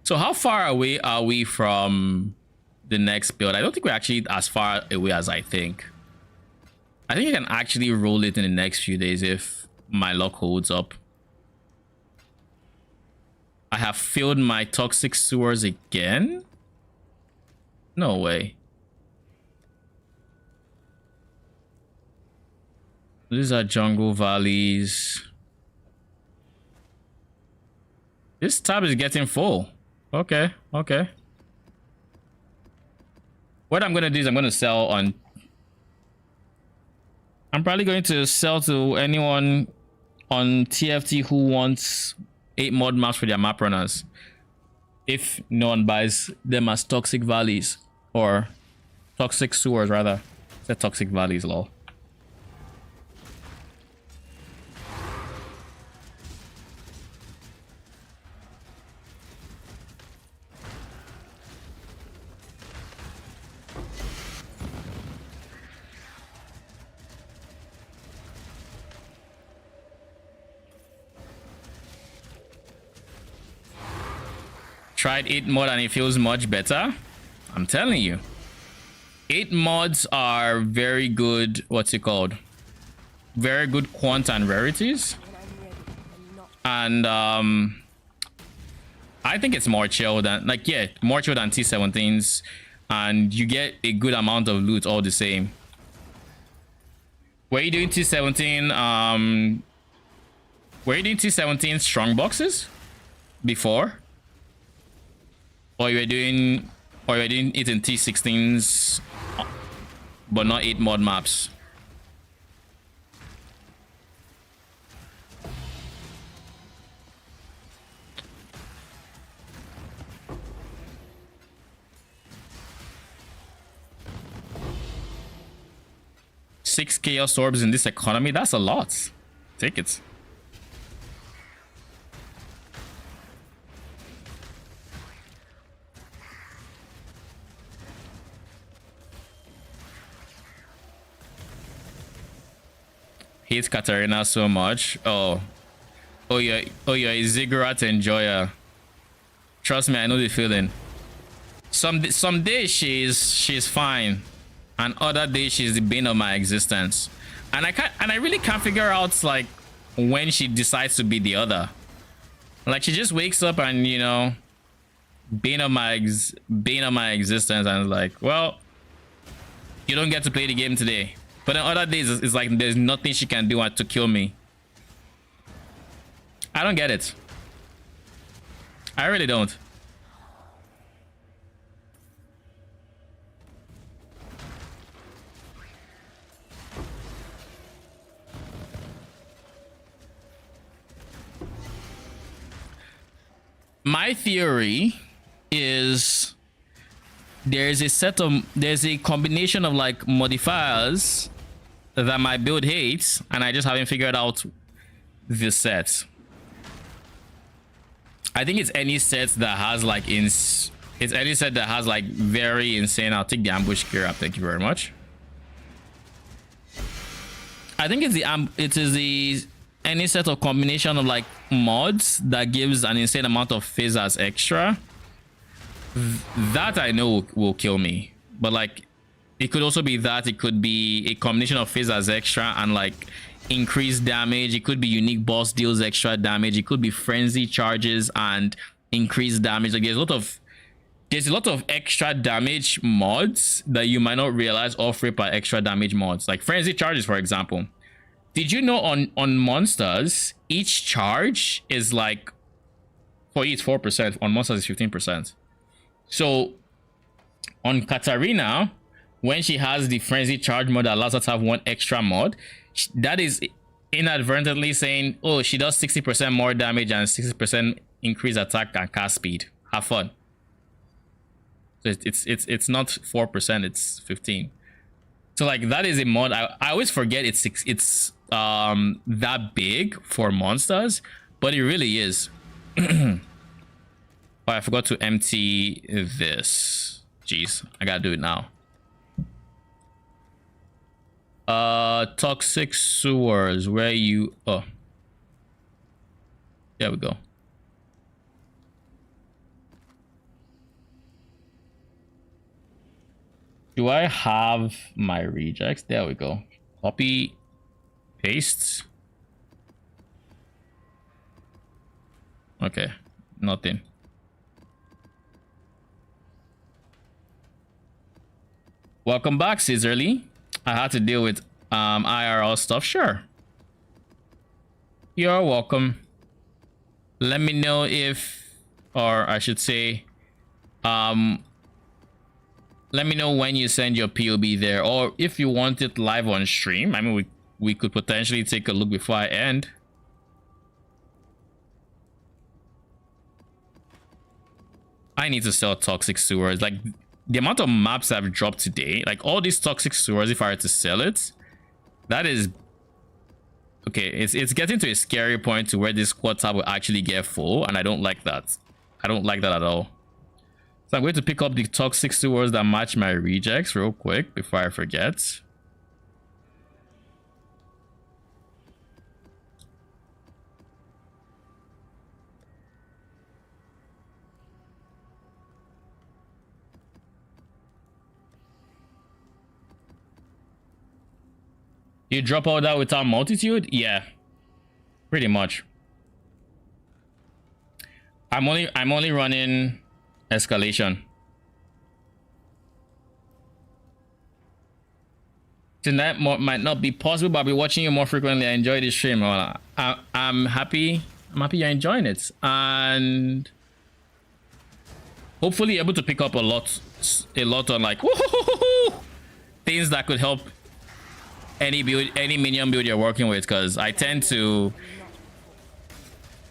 So how far away are we from the next build? I don't think we're actually as far away as I think. I think I can actually roll it in the next few days if my luck holds up. I have filled my toxic sewers again? No way. These are jungle valleys. This tab is getting full. Okay, okay. What I'm gonna do is I'm gonna sell on... I'm probably going to sell to anyone on TFT who wants 8 mod maps for their map runners. If no one buys them as toxic valleys. Or toxic sewers, rather. It's toxic valleys, lol. Tried 8 mod and it feels much better. I'm telling you, 8 mods are very good. What's it called? Very good quant and rarities. And I think it's more chill than, like, yeah, more chill than T17s, and you get a good amount of loot all the same. Were you doing T17? Were you doing T17 strong boxes before? Or you were doing it in T16s, but not 8 mod maps? Six chaos orbs in this economy, that's a lot. Take it. Hates Katarina so much. Oh, you're a ziggurat enjoyer. Trust me, I know the feeling. Some days she's fine, and other days she's the bane of my existence. And I really can't figure out like when she decides to be the other. Like she just wakes up and, you know, bane of my existence, and like, well, you don't get to play the game today. But then other days, it's like there's nothing she can do to kill me. I don't get it. I really don't. My theory is there's a combination of like modifiers that my build hates, and I just haven't figured out the set. I think it's any set that has like it's any set that has like very insane. I'll take the ambush gear up, thank you very much. I think it's any set of combination of like mods that gives an insane amount of phasers extra. That I know will kill me, but like it could also be that it could be a combination of phasers extra and like increased damage. It could be unique boss deals extra damage. It could be frenzy charges and increased damage. Like there's a lot of extra damage mods that you might not realize offer by extra damage mods, like frenzy charges, for example. Did you know on monsters each charge is like, for it's 4%, on monsters is 15%. So on Katarina, when she has the frenzy charge mod that allows her to have one extra mod, that is inadvertently saying, oh, she does 60% more damage and 60% increased attack and cast speed. Have fun. So it's not 4%, it's 15. So like that is a mod. I always forget it's that big for monsters, but it really is. Oh, I forgot to empty this. Jeez, I gotta do it now. Toxic sewers, where you... Oh, there we go. Do I have my rejects? There we go. Copy, paste. Okay, nothing. Welcome back, Scissorly. I had to deal with IRL stuff. Sure. You're welcome. Let me know if, or I should say, let me know when you send your POB there, or if you want it live on stream. I mean, we could potentially take a look before I end. I need to sell toxic sewers. Like the amount of maps I've dropped today, like all these toxic sewers, if I were to sell it, that is okay. It's getting to a scary point to where this squad tab will actually get full, and I don't like that. I don't like that at all. So I'm going to pick up the toxic sewers that match my rejects real quick before I forget. You drop all that without multitude? Yeah, pretty much. I'm only running escalation. Tonight might not be possible, but I'll be watching you more frequently. I enjoy this stream. I'm happy you're enjoying it, and hopefully able to pick up a lot on like things that could help any minion build you're working with, because I tend to,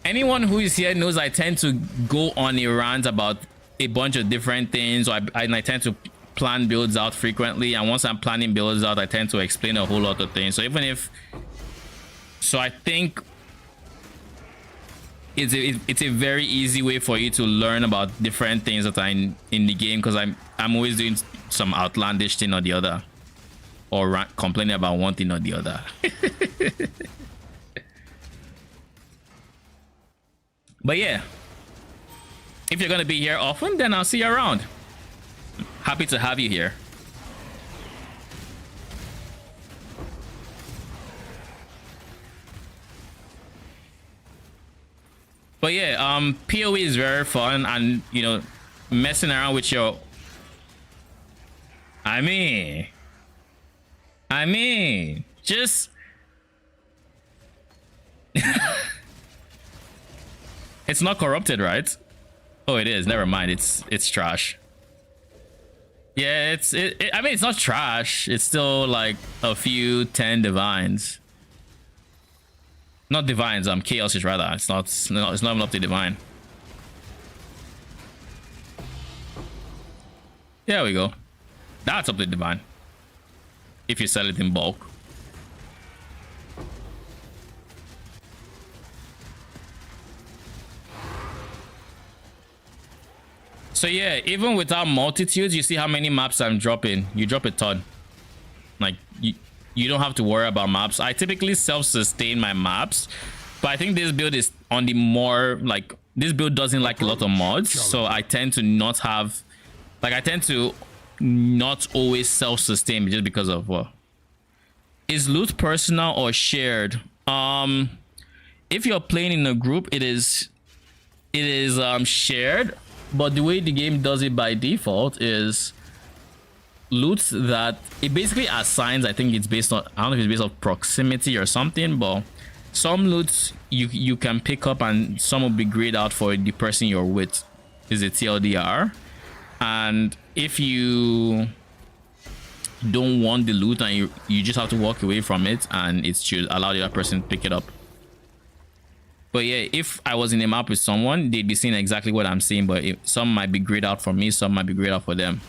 anyone who is here knows I tend to go on a rant about a bunch of different things, or I tend to plan builds out frequently, and once I'm planning builds out, I tend to explain a whole lot of things. So even if, so I think it's a very easy way for you to learn about different things that are in the game, because I'm always doing some outlandish thing or the other, or complaining about one thing or the other. But yeah, if you're gonna be here often, then I'll see you around. Happy to have you here. But yeah, PoE is very fun, and you know, messing around with your, I mean, just it's not corrupted, right? Oh, it is. Never mind. It's trash. Yeah, I mean, it's not trash. It's still like a few 10 divines. Not divines. Chaos is rather. It's not even up to divine. There we go. That's up to divine. If you sell it in bulk. So yeah, even without multitudes, you see how many maps I'm dropping. You drop a ton. Like you don't have to worry about maps. I typically self-sustain my maps, but I think this build is on the more like, this build doesn't like a lot of mods, so I tend to not have, like, I tend to not always self-sustain just because of what. Is loot personal or shared? If you're playing in a group, it is shared. But the way the game does it by default is loot that it basically assigns. I think it's based on, I don't know if it's based on proximity or something, but some loots you can pick up and some will be grayed out for the person you're with. Is it TLDR? And if you don't want the loot and you just have to walk away from it, and it should allow the other person to pick it up. But yeah, if I was in a map with someone, they'd be seeing exactly what I'm seeing, but some might be grayed out for me, some might be grayed out for them.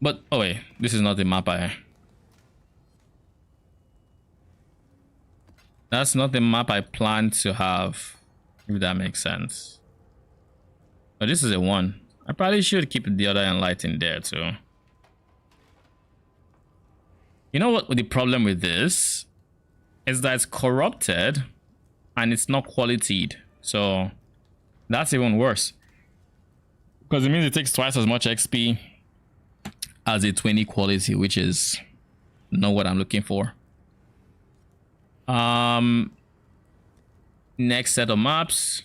But oh wait, this is not the map that's not the map I plan to have, if that makes sense. But this is a 1. I probably should keep the other enlightened there too. You know what the problem with this is? That it's corrupted and it's not qualitied. So that's even worse, because it means it takes twice as much XP as a 20 quality, which is not what I'm looking for. Next set of maps.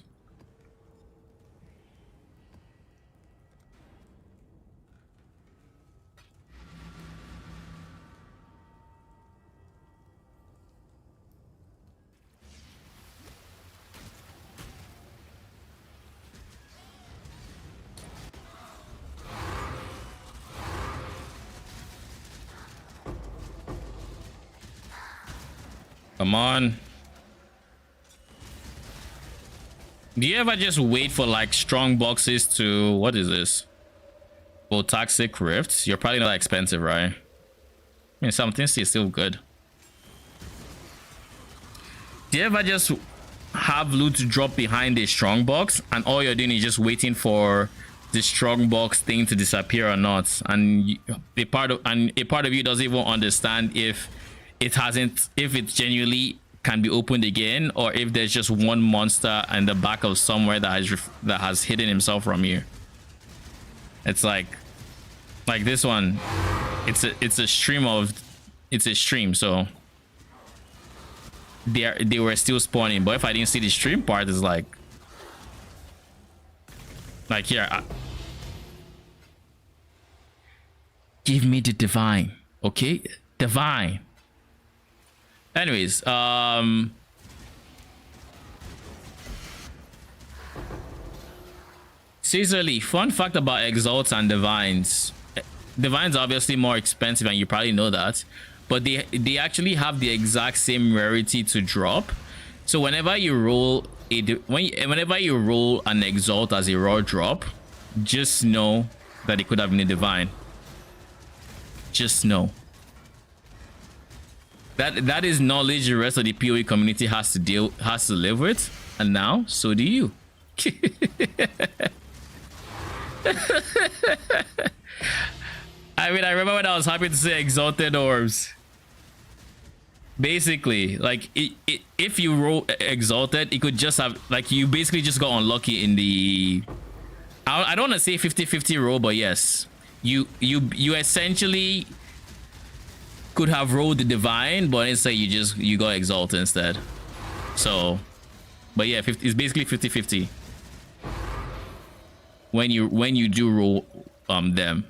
Come on. Do you ever just wait for like strong boxes to, what is this? For toxic rifts? You're probably not that expensive, right? I mean, something is still good. Do you ever just have loot drop behind a strong box and all you're doing is just waiting for the strong box thing to disappear or not? And a part of you doesn't even understand if it genuinely can be opened again, or if there's just one monster in the back of somewhere that has hidden himself from you. It's like this one. It's a stream, so they were still spawning. But if I didn't see the stream part, it's like here. Give me the divine, okay? Divine. Anyways, seriously, fun fact about exalts and divines. Divines are obviously more expensive, and you probably know that, but they actually have the exact same rarity to drop. So whenever you roll whenever you roll an exalt as a raw drop, just know that it could have been a divine. Just know. That is knowledge the rest of the PoE community has to live with, and now so do you. I mean, I remember when I was happy to say exalted orbs. Basically, like if you roll exalted, it could just have, like, you basically just got unlucky in the, I don't want to say 50-50 roll, but yes, you essentially could have rolled the divine, but instead you got exalted instead. So, but yeah, it's basically 50-50 when you do roll them.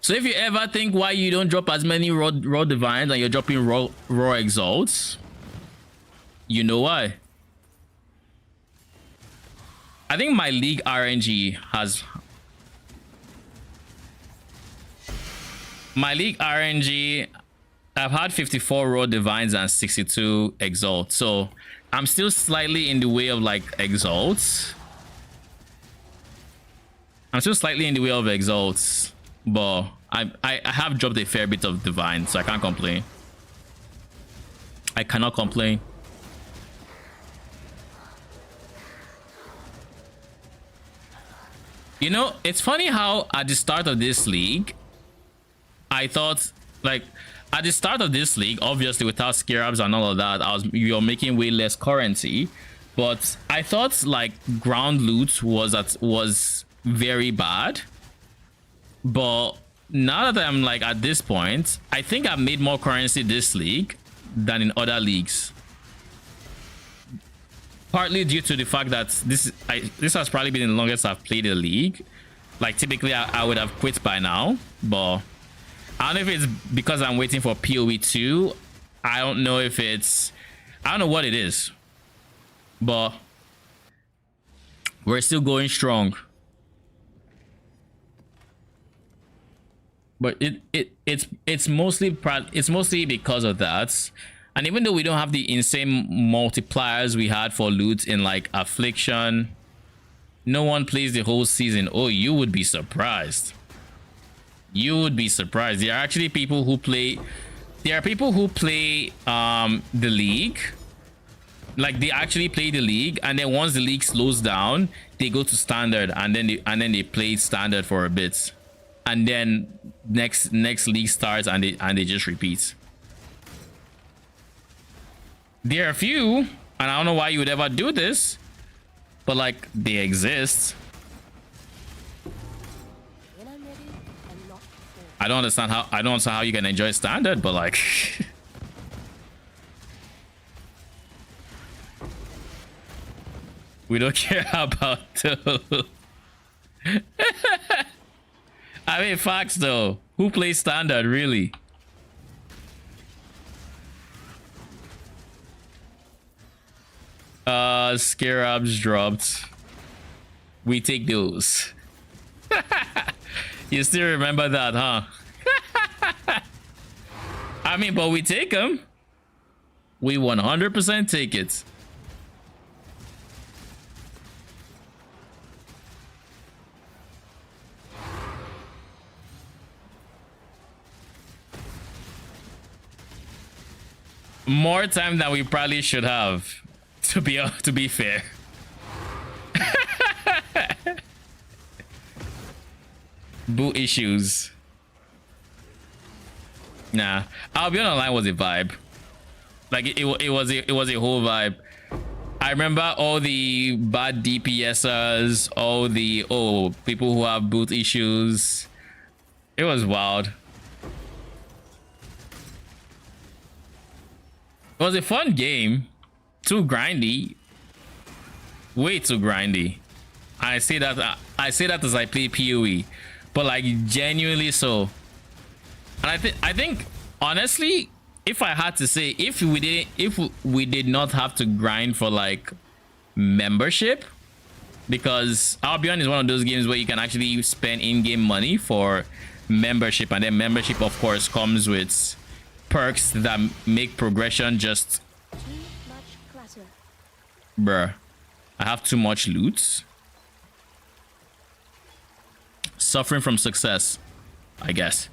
So if you ever think why you don't drop as many raw divines and you're dropping raw exalts, you know why. I think my league RNG has, I've had 54 raw divines and 62 exalts, so I'm still slightly in the way of like exalts. But I have dropped a fair bit of divine, so I can't complain. I cannot complain. You know, it's funny how at the start of this league, I thought, like, at the start of this league, obviously without scarabs and all of that, you're making way less currency. But I thought like ground loot was very bad. But now that I'm like at this point, I think I've made more currency this league than in other leagues. partly due to the fact that this has probably been the longest I've played the league. Like typically I would have quit by now, but I don't know if it's because I'm waiting for PoE 2. I don't know if it's, I don't know what it is, but we're still going strong. But it's mostly because of that. And even though we don't have the insane multipliers we had for loot in like Affliction, no one plays the whole season. Oh, you would be surprised. You would be surprised. There are actually people who play. There are people who play the league. Like they actually play the league, and then once the league slows down, they go to standard, and then they play standard for a bit, and then next league starts, and they just repeat. There are a few, and I don't know why you would ever do this, but like they exist. I don't understand how you can enjoy standard, but like we don't care about those. I mean, facts though. Who plays standard really? Scarabs dropped. We take those. You still remember that, huh? I mean, but we take them. We 100% take it. More time than we probably should have, to be fair. Boot issues. Nah, I'll be online was a vibe. Like it was a whole vibe. I remember all the bad DPSers, all the people who have boot issues. It was wild. It was a fun game. Too grindy. Way too grindy. I say that as I play PoE, but like genuinely so. And I think honestly, if I had to say, if we did not have to grind for like membership, because I'll be honest, one of those games where you can actually spend in-game money for membership, and then membership of course comes with perks that make progression just bruh. I have too much loot. Suffering from success, I guess.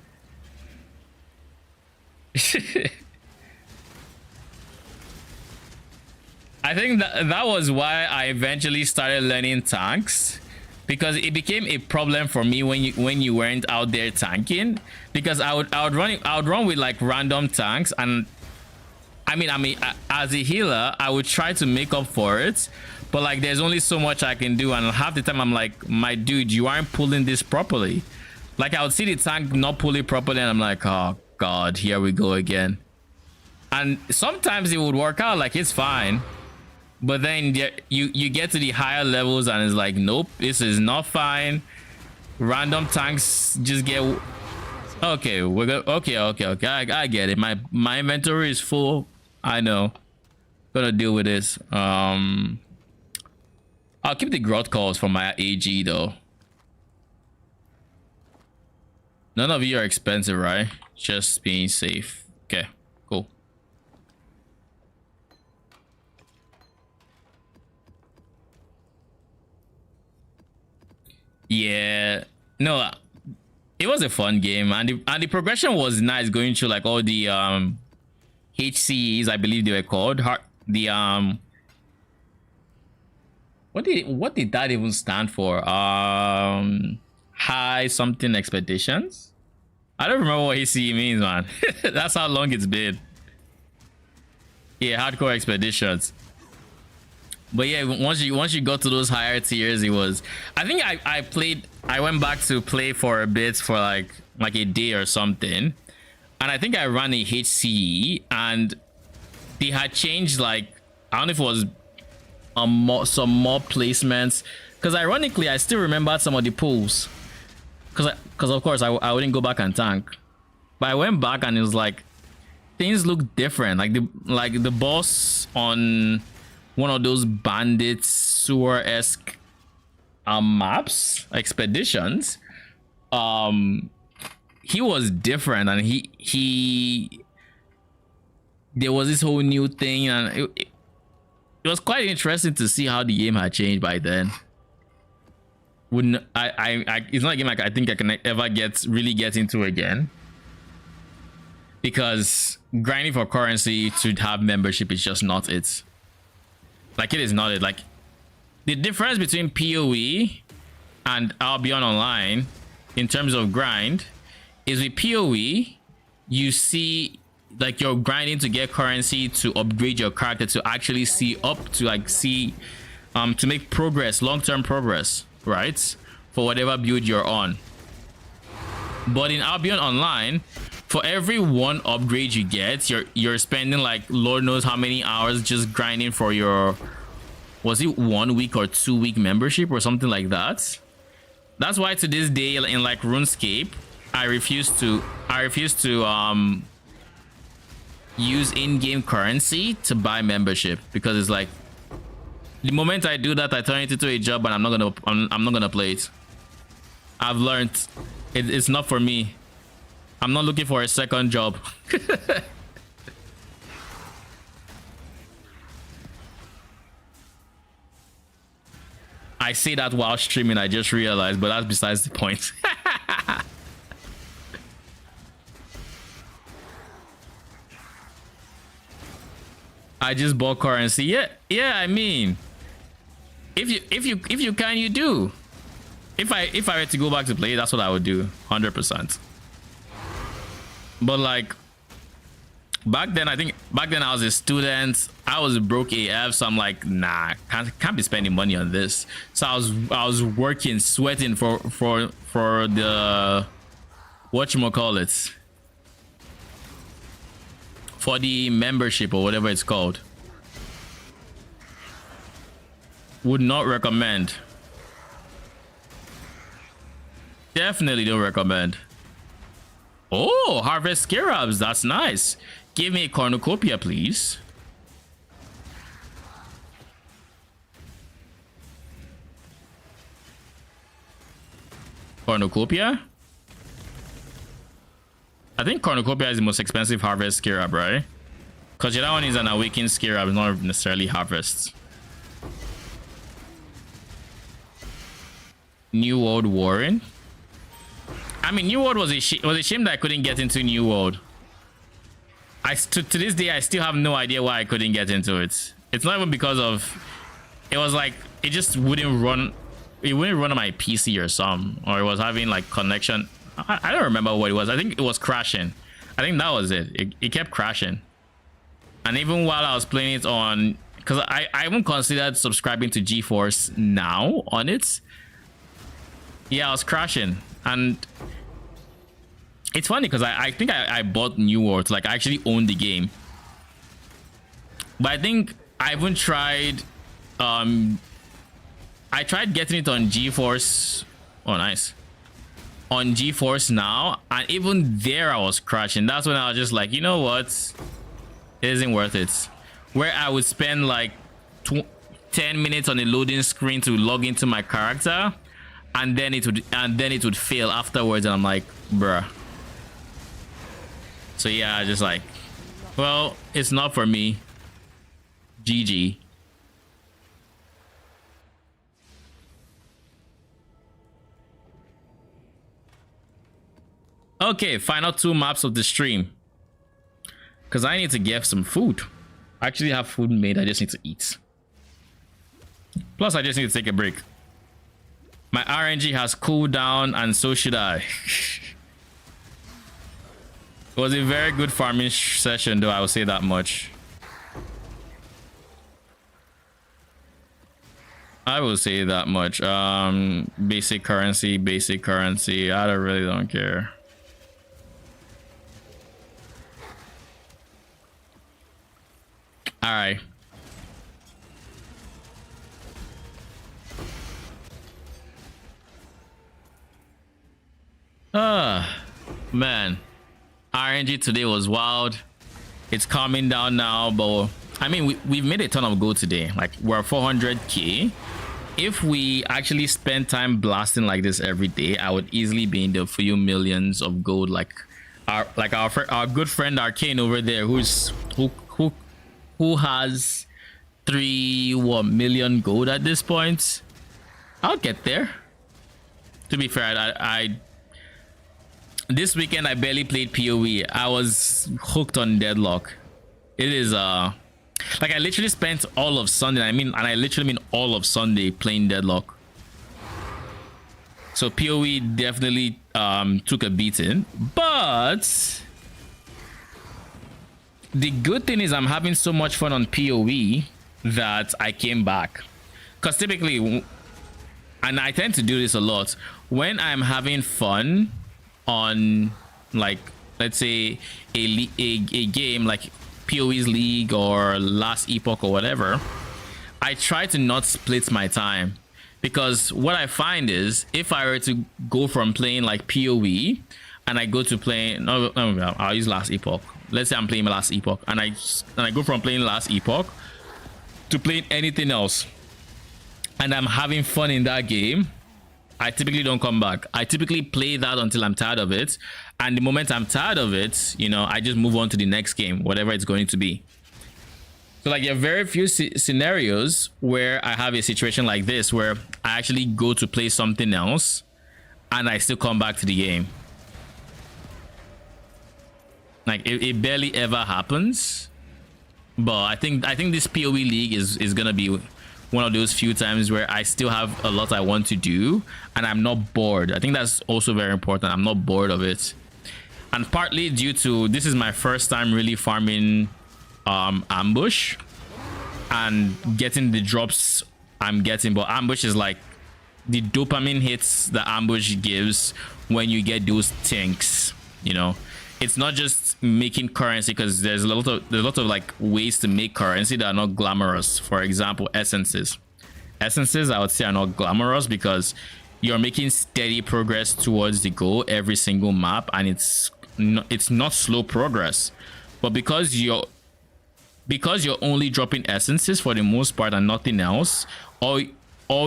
I think that was why I eventually started learning tanks, because it became a problem for me when you weren't out there tanking, because I would run with like random tanks, and I mean as a healer I would try to make up for it, but like there's only so much I can do, and half the time I'm like, my dude, you aren't pulling this properly. Like I would see the tank not pull it properly, and I'm like, oh god, here we go again. And sometimes it would work out, like it's fine, but then you get to the higher levels and it's like, nope, this is not fine. Random tanks just get okay. We're good. Okay. I get it. My inventory is full. I know. Gonna deal with this. I'll keep the growth calls for my AG though. None of you are expensive, right? Just being safe. Okay, cool. Yeah, no, it was a fun game, and the progression was nice, going through like all the HCEs, I believe they were called. What did that even stand for? High something expeditions. I don't remember what HCE means, man. That's how long it's been. Yeah, hardcore expeditions. But yeah, once you got to those higher tiers, it was, I think I went back to play for a bit, for like a day or something, and I think I ran a HCE, and they had changed, like I don't know if it was some more placements, because ironically I still remembered some of the pulls, because of course I wouldn't go back and tank, but I went back and it was like things look different. Like the boss on one of those bandit sewer-esque maps, expeditions, he was different, and he there was this whole new thing, and it was quite interesting to see how the game had changed by then. Wouldn't it's not a game like I think I can ever really get into again, because grinding for currency to have membership is just not it. Like, it is not it. Like, the difference between PoE and Albion Online in terms of grind is with PoE, you see, like, you're grinding to get currency to upgrade your character to actually see up to, like, see to make progress, long-term progress, right, for whatever build you're on. But in Albion Online, for every one upgrade you get, you're spending like Lord knows how many hours just grinding for your, was it 1 week or 2 week membership or something like that. That's why to this day in like RuneScape, I refuse to use in-game currency to buy membership, because it's like the moment I do that, I turn it into a job, and I'm not gonna play it. I've learned it's not for me. I'm not looking for a second job. I say that while streaming, I just realized, but that's besides the point. I just bought currency. Yeah, I mean, if you can, you do. If I were to go back to play, that's what I would do, 100%. But like back then, I was a student. I was broke AF, so I'm like, nah, can't be spending money on this. So I was working, sweating for the whatchamacallit, for the membership or whatever it's called. Would not recommend. Definitely don't recommend. Oh, harvest scarabs, that's nice. Give me a cornucopia, please. Cornucopia? I think cornucopia is the most expensive harvest scarab, right? Because the other one is an awakened scarab, not necessarily harvest. New World Warren. I mean, New World was a shame that I couldn't get into New World. To this day, I still have no idea why I couldn't get into it. It's not even because of, it was like, it just wouldn't run. It wouldn't run on my PC or something, or it was having like connection. I don't remember what it was. I think it was crashing. I think that was it. It kept crashing. And even while I was playing it on, because I even considered subscribing to GeForce Now on it. Yeah, I was crashing. And it's funny because I think I bought New World, like I actually own the game. But I think I even tried, I tried getting it on GeForce. Oh, nice. On GeForce Now, and even there I was crashing. That's when I was just like, you know what? It isn't worth it. Where I would spend like 10 minutes on the loading screen to log into my character, and then it would fail afterwards, and I'm like, bruh. So yeah, just like, well, it's not for me. GG. Okay, final 2 maps of the stream, because I need to get some food. I actually have food made, I just need to eat. Plus I just need to take a break. My RNG has cooled down, and so should I. It was a very good farming session, though, I will say that much. I will say that much. Basic currency. I really don't care. All right. Man, RNG today was wild. It's calming down now, but I mean, we've made a ton of gold today. Like, we're 400k. If we actually spend time blasting like this every day, I would easily be in the few millions of gold. Like our good friend Arcane over there, who has 3 million gold at this point. I'll get there. To be fair, I this weekend I barely played PoE. I was hooked on Deadlock. It is like, I literally spent all of Sunday. I literally mean all of Sunday playing Deadlock. So PoE definitely took a beating, but the good thing is I'm having so much fun on PoE that I came back. Because typically, and I tend to do this a lot, when I'm having fun on, like, let's say a game like PoE's League or Last Epoch or whatever, I try to not split my time. Because what I find is, if I were to go from playing like PoE and I go to playing, no, I'll use Last Epoch. Let's say I'm playing Last Epoch and I go from playing Last Epoch to playing anything else, and I'm having fun in that game, I typically don't come back. I typically play that until I'm tired of it, and the moment I'm tired of it, you know, I just move on to the next game, whatever it's going to be. So, like, there are very few scenarios where I have a situation like this where I actually go to play something else and I still come back to the game. Like, it barely ever happens. But I think this PoE League is gonna be one of those few times where I still have a lot I want to do and I'm not bored. I think that's also very important. I'm not bored of it. And partly due to, this is my first time really farming ambush and getting the drops I'm getting. But ambush is like the dopamine hits the ambush gives when you get those tanks, you know. It's not just making currency, because there's a lot of like ways to make currency that are not glamorous. For example, essences I would say are not glamorous because you're making steady progress towards the goal every single map, and it's not slow progress. But because you're only dropping essences for the most part and nothing else, all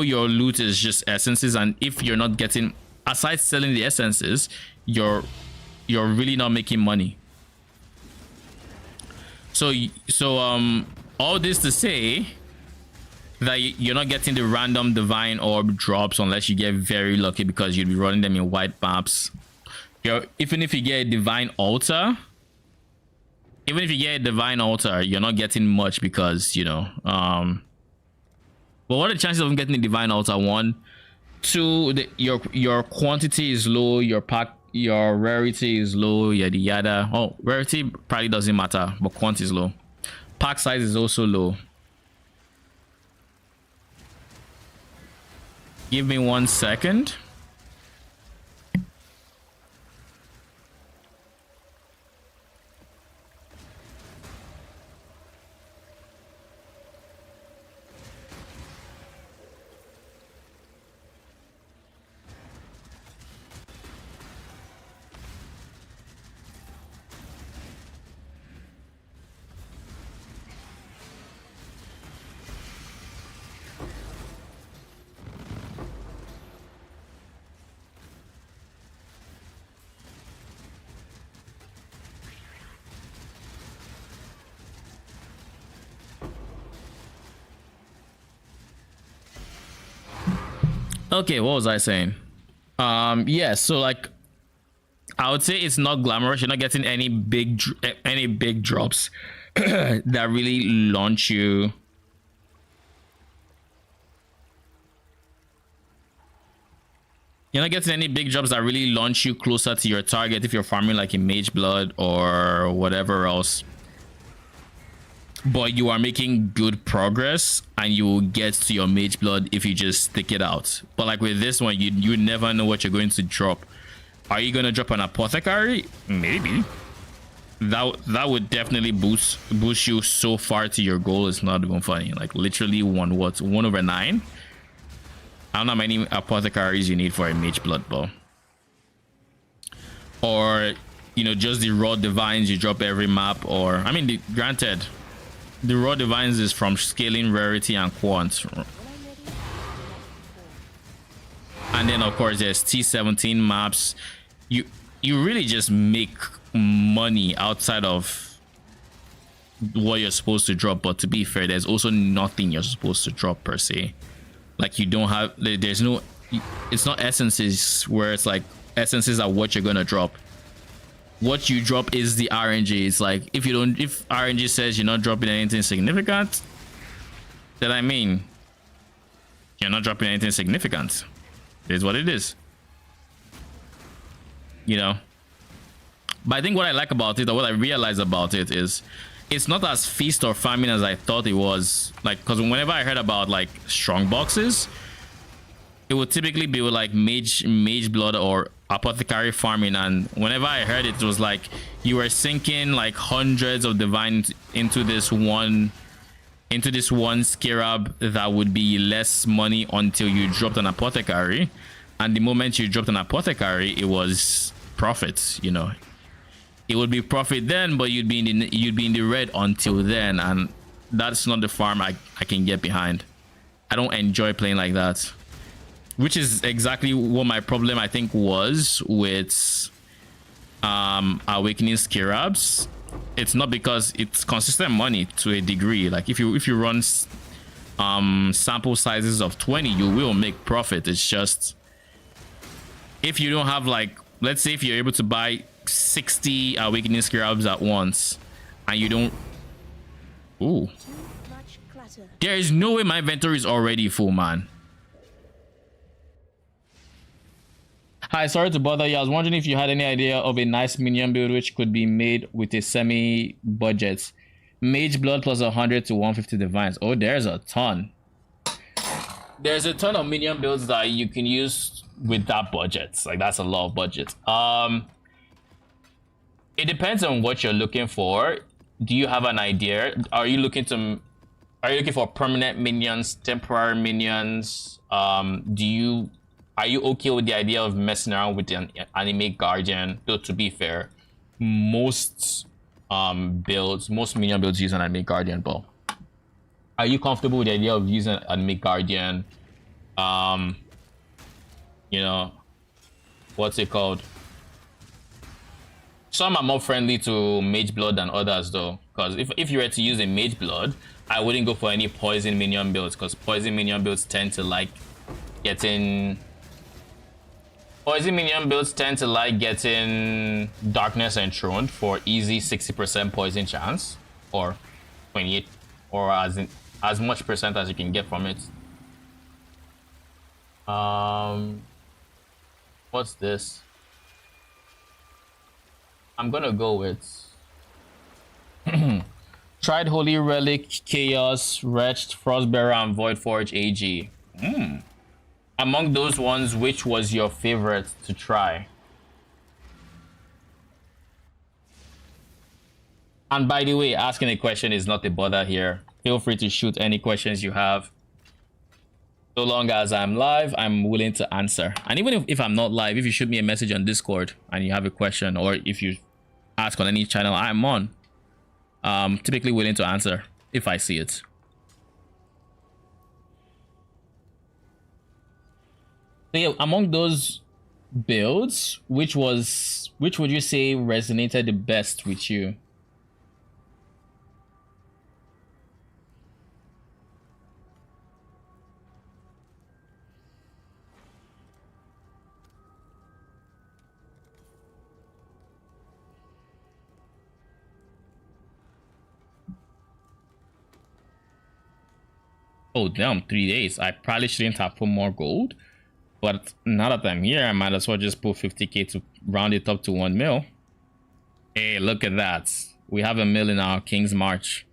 your loot is just essences, and if you're not getting, aside selling the essences, you're really not making money. So all this to say that you're not getting the random divine orb drops unless you get very lucky, because you'd be running them in white maps. Even if you get a divine altar, you're not getting much, because, you know, but what are the chances of getting the divine altar? 1, 2, your quantity is low, your rarity is low, yada yada. Oh, rarity probably doesn't matter, but quantity is low. Pack size is also low. Give me 1 second. Okay, what was I saying? Yeah, so like, I would say it's not glamorous. You're not getting any big drops that really launch you. You're not getting any big drops that really launch you closer to your target if you're farming like a mage blood or whatever else. But you are making good progress, and you will get to your mage blood if you just stick it out. But like with this one, you never know what you're going to drop. Are you going to drop an apothecary? Maybe. That would definitely boost you so far to your goal. It's not even funny. Like literally 1/9. I don't know how many apothecaries you need for a mage blood bow. or you know, just the raw divines you drop every map, or I mean, granted, the raw divines is from scaling rarity and quant, and then of course there's T17 maps. You really just make money outside of what you're supposed to drop. But to be fair, there's also nothing you're supposed to drop per se. Like, you don't have, there's no, it's not essences where it's like essences are what you're gonna drop. What you drop is the RNG. It's like, if RNG says you're not dropping anything significant, then I mean, you're not dropping anything significant. It is what it is, you know. But I think what I like about it, or what I realize about it, is it's not as feast or famine as I thought it was. Like, because whenever I heard about like strong boxes, it would typically be with like mage blood or apothecary farming, and whenever I heard it, it was like you were sinking like hundreds of divines into this one scarab that would be less money until you dropped an apothecary, and the moment you dropped an apothecary, it was profits. You know, it would be profit then, but you'd be in the red until then, and that's not the farm I can get behind. I don't enjoy playing like that, which is exactly what my problem I think was with awakening scarabs. It's not because it's consistent money to a degree. Like, if you run sample sizes of 20, you will make profit. It's just, if you don't have, like, let's say if you're able to buy 60 awakening scarabs at once, and you don't, ooh, there is no way my inventory is already full, man. Hi, sorry to bother you. I was wondering if you had any idea of a nice minion build which could be made with a semi budget. Mage blood plus 100 to 150 divines. Oh, there's a ton. There's a ton of minion builds that you can use with that budget. Like, that's a lot of budget. It depends on what you're looking for. Do you have an idea? Are you looking for permanent minions, temporary minions? Are you okay with the idea of messing around with an anime guardian? Though, to be fair, most minion builds use an anime guardian. But are you comfortable with the idea of using an anime guardian? You know, what's it called? Some are more friendly to mage blood than others, though. Because if you were to use a mage blood, I wouldn't go for any poison minion builds, because poison minion builds tend to like getting Darkness Enthroned for easy 60% poison chance, or 28, or as much percent as you can get from it. What's this? I'm gonna go with Tried Holy Relic, Chaos, Wretched, Frostbearer, and Voidforge AG. Among those ones, which was your favorite to try? And by the way, asking a question is not a bother here. Feel free to shoot any questions you have. So long as I'm live, I'm willing to answer. And even if I'm not live, if you shoot me a message on Discord and you have a question, or if you ask on any channel I'm on, typically willing to answer if I see it. So yeah, among those builds, which would you say resonated the best with you? Oh damn, 3 days. I probably shouldn't have put more gold, but now that I'm here, I might as well just put 50k to round it up to 1 mil. Hey, look at that. We have 1 mil in our King's March.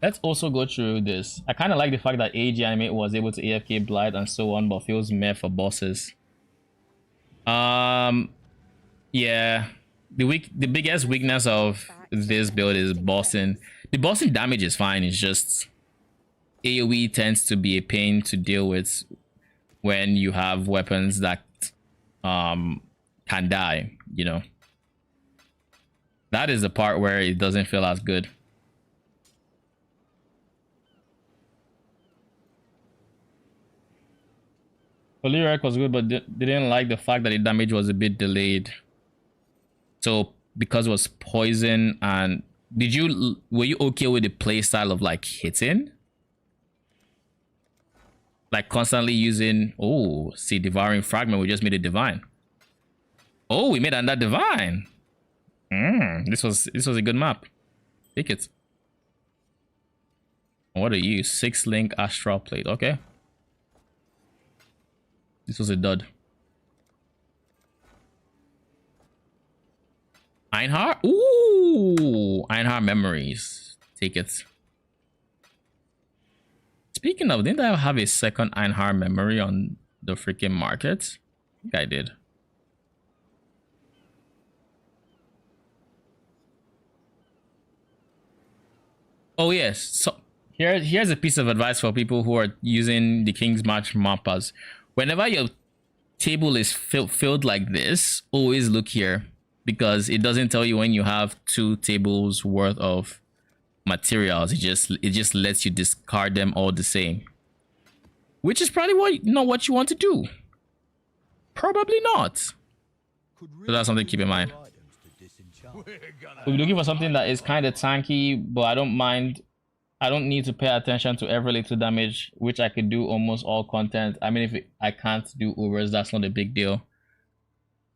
Let's also go through this. I kind of like the fact that AG Animate was able to AFK Blight and so on, but feels meh for bosses. Yeah, the biggest weakness of this build is bossing. The bossing damage is fine. It's just AoE tends to be a pain to deal with when you have weapons that can die, you know. That is the part where it doesn't feel as good. Polyric was good, but they didn't like the fact that the damage was a bit delayed. So because it was poison, and were you okay with the playstyle of like hitting? Like constantly using, oh, see, devouring fragment, we just made a divine. Oh, we made another divine. This was a good map. Take it. What are you? 6-link astral plate. Okay. This was a dud. Einhar? Ooh, Einhar memories. Take it. Speaking of, didn't I have a second Einhar memory on the freaking market? I think I did. Oh yes. So here's a piece of advice for people who are using the King's March mappers. Whenever your table is filled like this, always look here, because it doesn't tell you when you have 2 tables worth of materials. It just lets you discard them all the same, which is probably not what you want to do. Probably not. So that's something to keep in mind. We'll be looking for something that is kind of tanky, but I don't mind. I don't need to pay attention to every little damage, which I could do almost all content. I mean, if I can't do overs, that's not a big deal.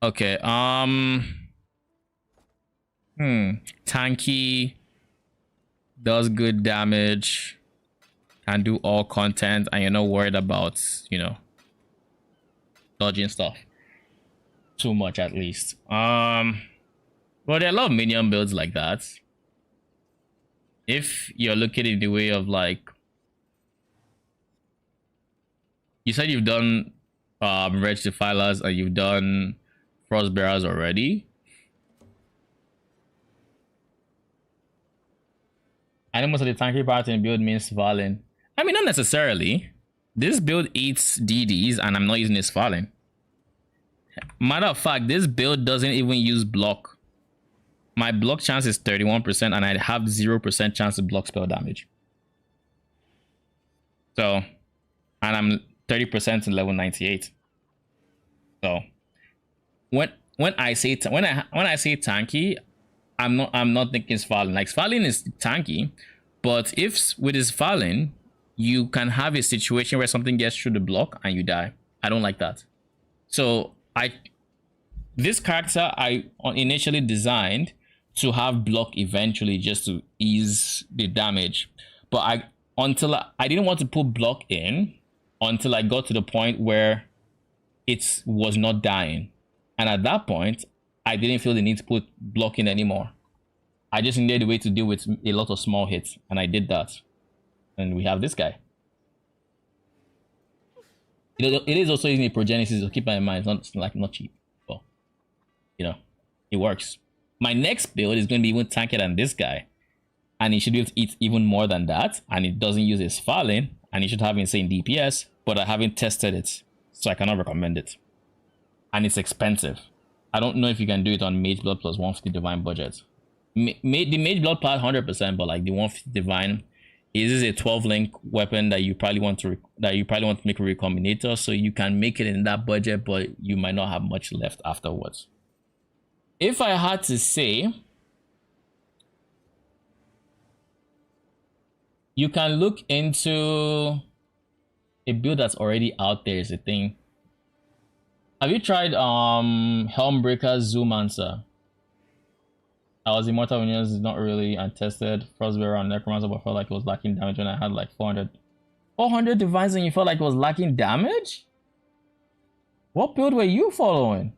Okay. Tanky, does good damage, can do all content, and you're not worried about, you know, dodging stuff too much, at least. Well, there are a lot of minion builds like that. If you're looking in the way of, like, you said you've done Reg Defilers and you've done Frostbearers already. I know most of the tanky part in build means Svalin. I mean, not necessarily. This build eats DDs and I'm not using this Svalin. Matter of fact, this build doesn't even use block. My block chance is 31% and I have 0% chance to block spell damage. So, and I'm 30% in level 98. So, when I say tanky, I'm not thinking Svalin. Like, Svalin is tanky, but if with his Svalin, you can have a situation where something gets through the block and you die. I don't like that. So this character I initially designed to have block eventually, just to ease the damage, but I didn't want to put block in until I got to the point where it was not dying, and at that point I didn't feel the need to put block in anymore. I just needed a way to deal with a lot of small hits, and I did that, and we have this guy. It is also using a Progenesis, so keep that in mind. It's not cheap, but you know, it works. My next build is going to be even tankier than this guy, and he should be able to eat even more than that, and it doesn't use his Svalin, and he should have insane DPS, but I haven't tested it, so I cannot recommend it. And it's expensive. I don't know if you can do it on Mage Blood plus 150 Divine budget. The Mage Blood part 100%, but like the 150 Divine is a 12-link weapon that you probably want to make a recombinator, so you can make it in that budget, but you might not have much left afterwards. If I had to say, you can look into a build that's already out there is a thing. Have you tried Helmbreaker Zoomancer? I was Immortal Minions is not really untested. Frostbearer on Necromancer, but felt like it was lacking damage when I had like 400 divines and you felt like it was lacking damage? What build were you following?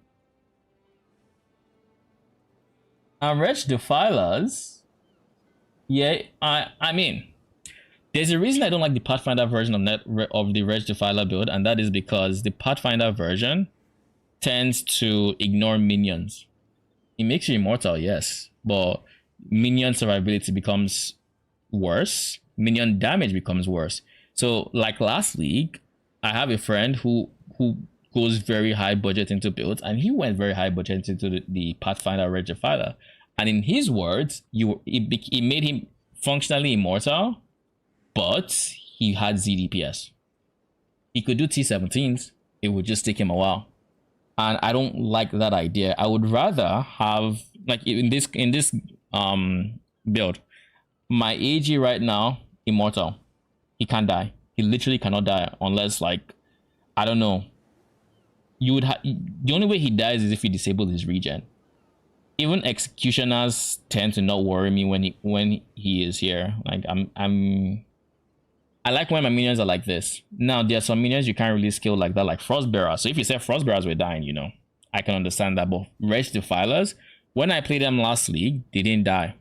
Reg Defilers. Yeah, I mean, there's a reason I don't like the Pathfinder version of the Reg Defiler build, and that is because the Pathfinder version tends to ignore minions. It makes you immortal, yes, but minion survivability becomes worse. Minion damage becomes worse. So, like last league, I have a friend who goes very high budget into builds, and he went very high budget into the Pathfinder Regifiler. And in his words, it made him functionally immortal, but he had ZDPS. He could do T17s. It would just take him a while. And I don't like that idea. I would rather have, like, in this build, my AG right now, immortal. He can't die. He literally cannot die unless, like, I don't know. You would the only way he dies is if you disable his regen. Even executioners tend to not worry me when he is here. Like, I like when my minions are like this. Now, there are some minions you can't really skill like that, like Frostbearers. So if you said Frostbearers were dying, you know, I can understand that. But Reg Defilers, when I played them last league, they didn't die.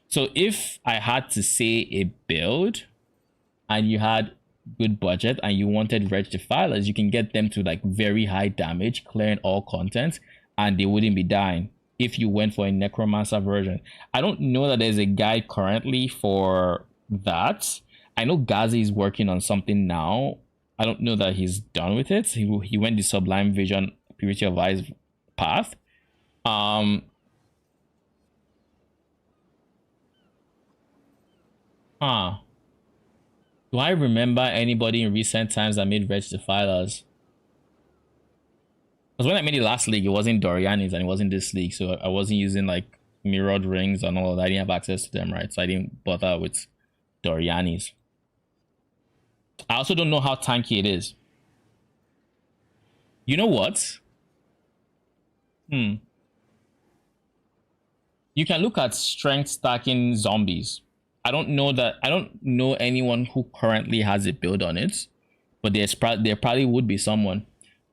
So if I had to say a build and you had good budget and you wanted Reg Defilers, you can get them to like very high damage, clearing all content, and they wouldn't be dying if you went for a Necromancer version. I don't know that there's a guide currently for that. I know Gazi is working on something now. I don't know that he's done with it. He went the Sublime Vision Purity of Eyes path. Do I remember anybody in recent times that made Reg Defilers? Because when I made it last league, it wasn't Doriani's and it wasn't this league. So I wasn't using like mirrored rings and all of that. I didn't have access to them, right? So I didn't bother with Doriani's. I also don't know how tanky it is. You know what? You can look at strength stacking zombies. I don't know anyone who currently has a build on it, but there probably would be someone.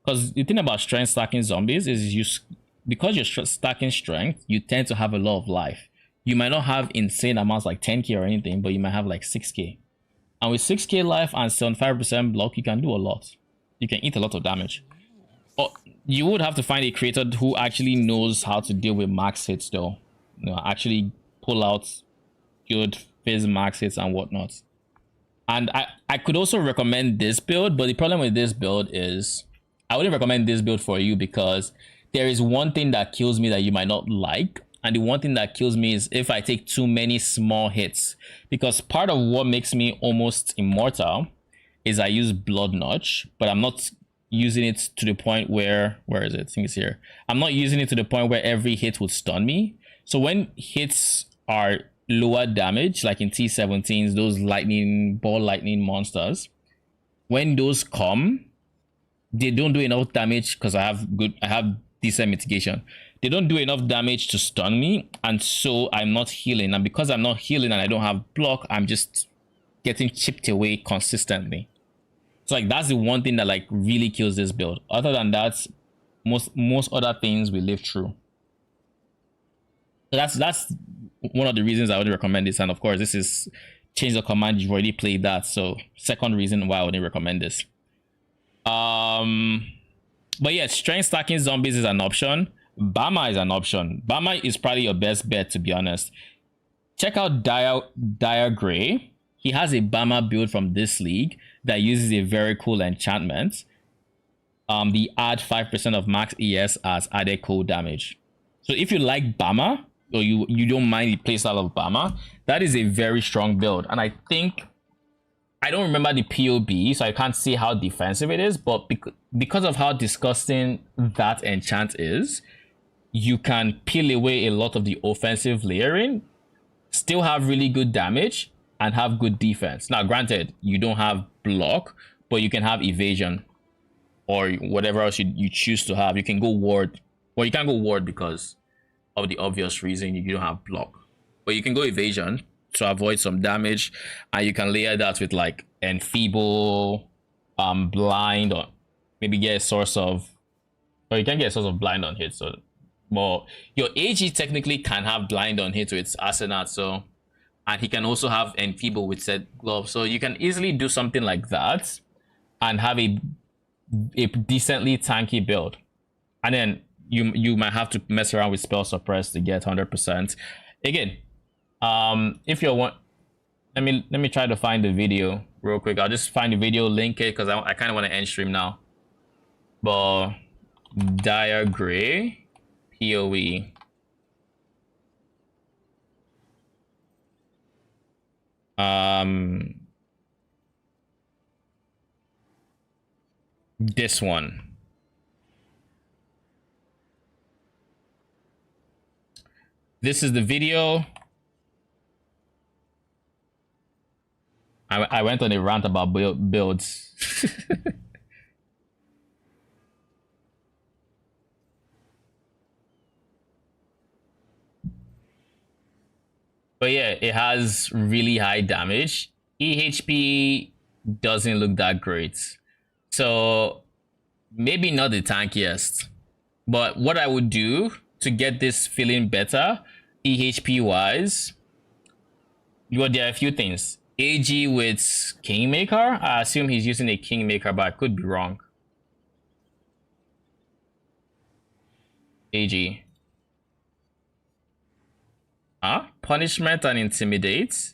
Because the thing about strength stacking zombies is because you're stacking strength, you tend to have a lot of life. You might not have insane amounts like 10k or anything, but you might have like 6k. And with 6k life and 75% block, you can do a lot. You can eat a lot of damage. But you would have to find a creator who actually knows how to deal with max hits though. You know, actually pull out good phase max hits and whatnot. And I could also recommend this build, but the problem with this build is I wouldn't recommend this build for you because there is one thing that kills me that you might not like. And the one thing that kills me is if I take too many small hits. Because part of what makes me almost immortal is I use Blood Notch, but I'm not using it to the point where is it? I think it's here. I'm not using it to the point where every hit would stun me. So when hits are lower damage, like in T17s, those ball lightning monsters, when those come, they don't do enough damage because I have decent mitigation. They don't do enough damage to stun me, and so I'm not healing. And because I'm not healing and I don't have block, I'm just getting chipped away consistently. So like that's the one thing that like really kills this build. Other than that, most other things we live through. So that's one of the reasons I would recommend this. And of course, this is Change of Command. You've already played that, so second reason why I wouldn't recommend this. But yeah, strength stacking zombies is an option. Bama is an option. Bama is probably your best bet, to be honest. Check out Dire Grey. He has a Bama build from this league that uses a very cool enchantment. The add 5% of max ES as added cold damage. So if you like Bama, or you don't mind the playstyle of Bama, that is a very strong build. And I think, I don't remember the POB, so I can't see how defensive it is, but because of how disgusting that enchant is, you can peel away a lot of the offensive layering, still have really good damage, and have good defense. Now, granted, you don't have block, but you can have evasion, or whatever else you choose to have. You can go ward, well, you can't go ward because of the obvious reason you don't have block, but you can go evasion to avoid some damage, and you can layer that with like enfeeble, blind, or maybe get a source of, or you can get a source of blind on hit. So, but your AG technically can have blind on hit with its Asenat, so, and he can also have enfeeble with set glove, so you can easily do something like that and have a decently tanky build. And then you might have to mess around with spell suppress to get 100%. Again, if you want, let me try to find the video real quick. I'll just find the video, link it, because I kind of want to end stream now. But Dire Gray, PoE. This one. This is the video. I went on a rant about builds. But yeah, it has really high damage. EHP doesn't look that great. So maybe not the tankiest. But what I would do to get this feeling better, EHP wise, well, there are a few things. AG with Kingmaker. I assume he's using a Kingmaker, but I could be wrong. AG. Punishment and Intimidate.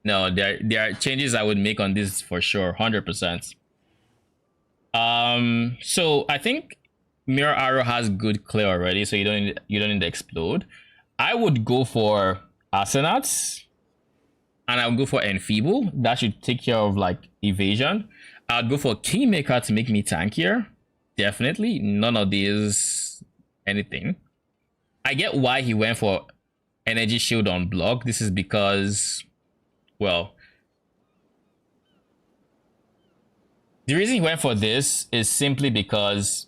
No, there are changes I would make on this for sure, 100%. So I think Mirror Arrow has good clear already, so you don't need to explode. I would go for Asenats, and I would go for Enfeeble. That should take care of like evasion. I'd go for Kingmaker to make me tankier. Definitely none of these anything. I get why he went for Energy Shield on block. This is because, well, the reason he went for this is simply because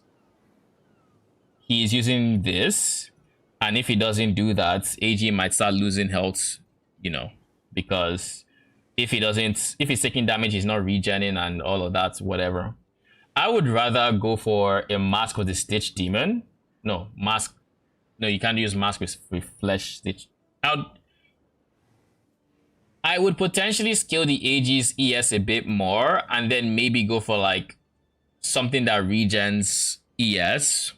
he is using this, and if he doesn't do that, AG might start losing health, you know, because if he's taking damage, he's not regenning and all of that, whatever. I would rather go for a Mask of the Stitch Demon. No, Mask. No, you can't use Mask with Flesh Stitch. I would potentially scale the AG's ES a bit more, and then maybe go for like something that regens ES.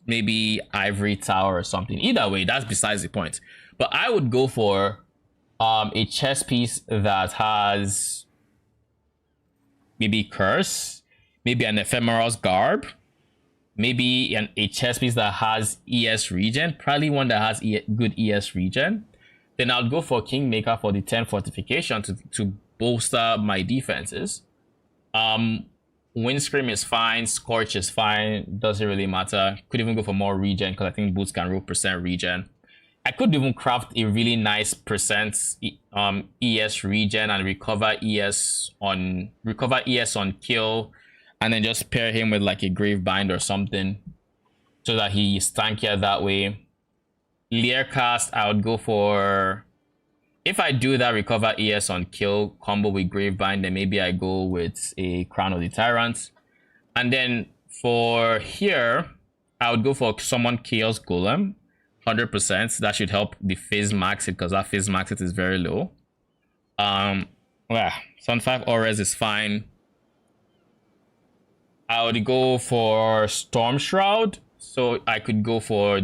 Maybe Ivory Tower or something. Either way, that's besides the point. But I would go for a chess piece that has maybe Curse, maybe an Ephemeral's Garb, maybe a chess piece that has ES regen, probably one that has good ES regen. Then I'll go for Kingmaker for the 10 fortification to bolster my defenses. Windscream is fine, Scorch is fine, doesn't really matter. Could even go for more regen because I think boots can roll percent regen. I could even craft a really nice percent ES regen and recover ES on kill, and then just pair him with like a Gravebind or something so that he's tankier that way. Leer cast, I would go for, if I do that recover ES on kill combo with Gravebind, then maybe I go with a Crown of the Tyrant. And then for here, I would go for Summon Chaos Golem, 100%. That should help the Phase Max it, because that Phase Max it is very low. Sun 5 Auras is fine. I would go for Storm Shroud, so I could go for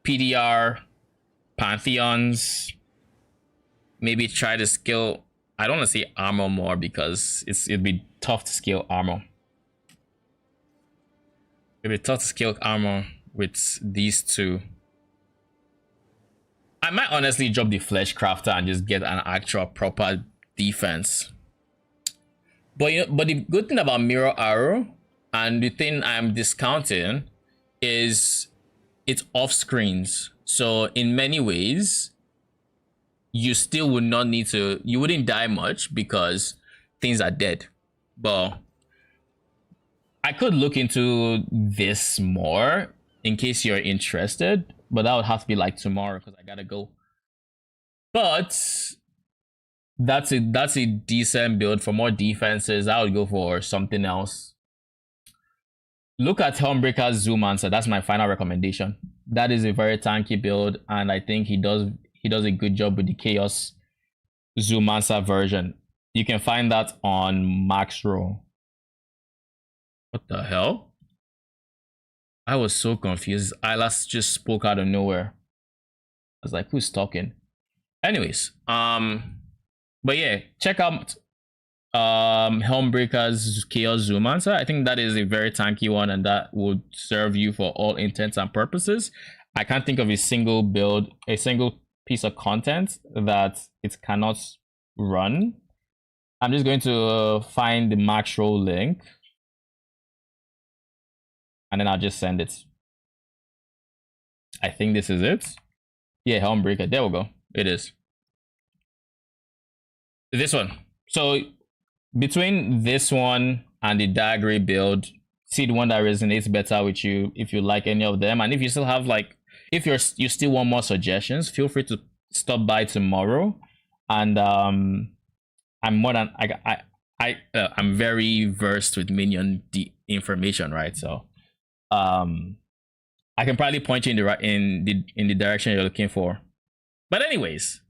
PDR Pantheons. Maybe try to scale. I don't want to say armor more because it'd be tough to scale armor. It'd be tough to scale armor with these two. I might honestly drop the Flesh Crafter and just get an actual proper defense. But the good thing about Mirror Arrow, and the thing I'm discounting, is it's off screens. So in many ways, you still would not need to, you wouldn't die much because things are dead. But I could look into this more in case you're interested, but that would have to be like tomorrow because I gotta go. But that's a decent build. For more defenses, I would go for something else. Look at Helmbreaker's Zoomancer. That's my final recommendation. That is a very tanky build, and I think he does a good job with the Chaos Zoomancer version. You can find that on Max Row. What the hell? I was so confused. Ilas just spoke out of nowhere. I was like, who's talking? Anyways, but yeah, check out Helmbreaker's Chaos Zoomancer. I think that is a very tanky one, and that would serve you for all intents and purposes. I can't think of a single build, a single piece of content that it cannot run. I'm just going to find the macro link, and then I'll just send it. I think this is it. Yeah, Helmbreaker. There we go. It is. This one. So between this one and the Diagram build, see the one that resonates better with you if you like any of them. And if you still have like, if you still want more suggestions, feel free to stop by tomorrow. And I'm more than I'm very versed with Minion information, right? So I can probably point you in the direction you're looking for. But anyways,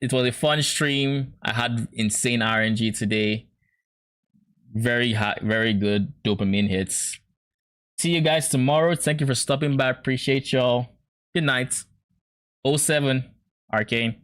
it was a fun stream. I had insane RNG today. Very high, very good dopamine hits. See you guys tomorrow. Thank you for stopping by. Appreciate y'all. Good night. 07 Arcane.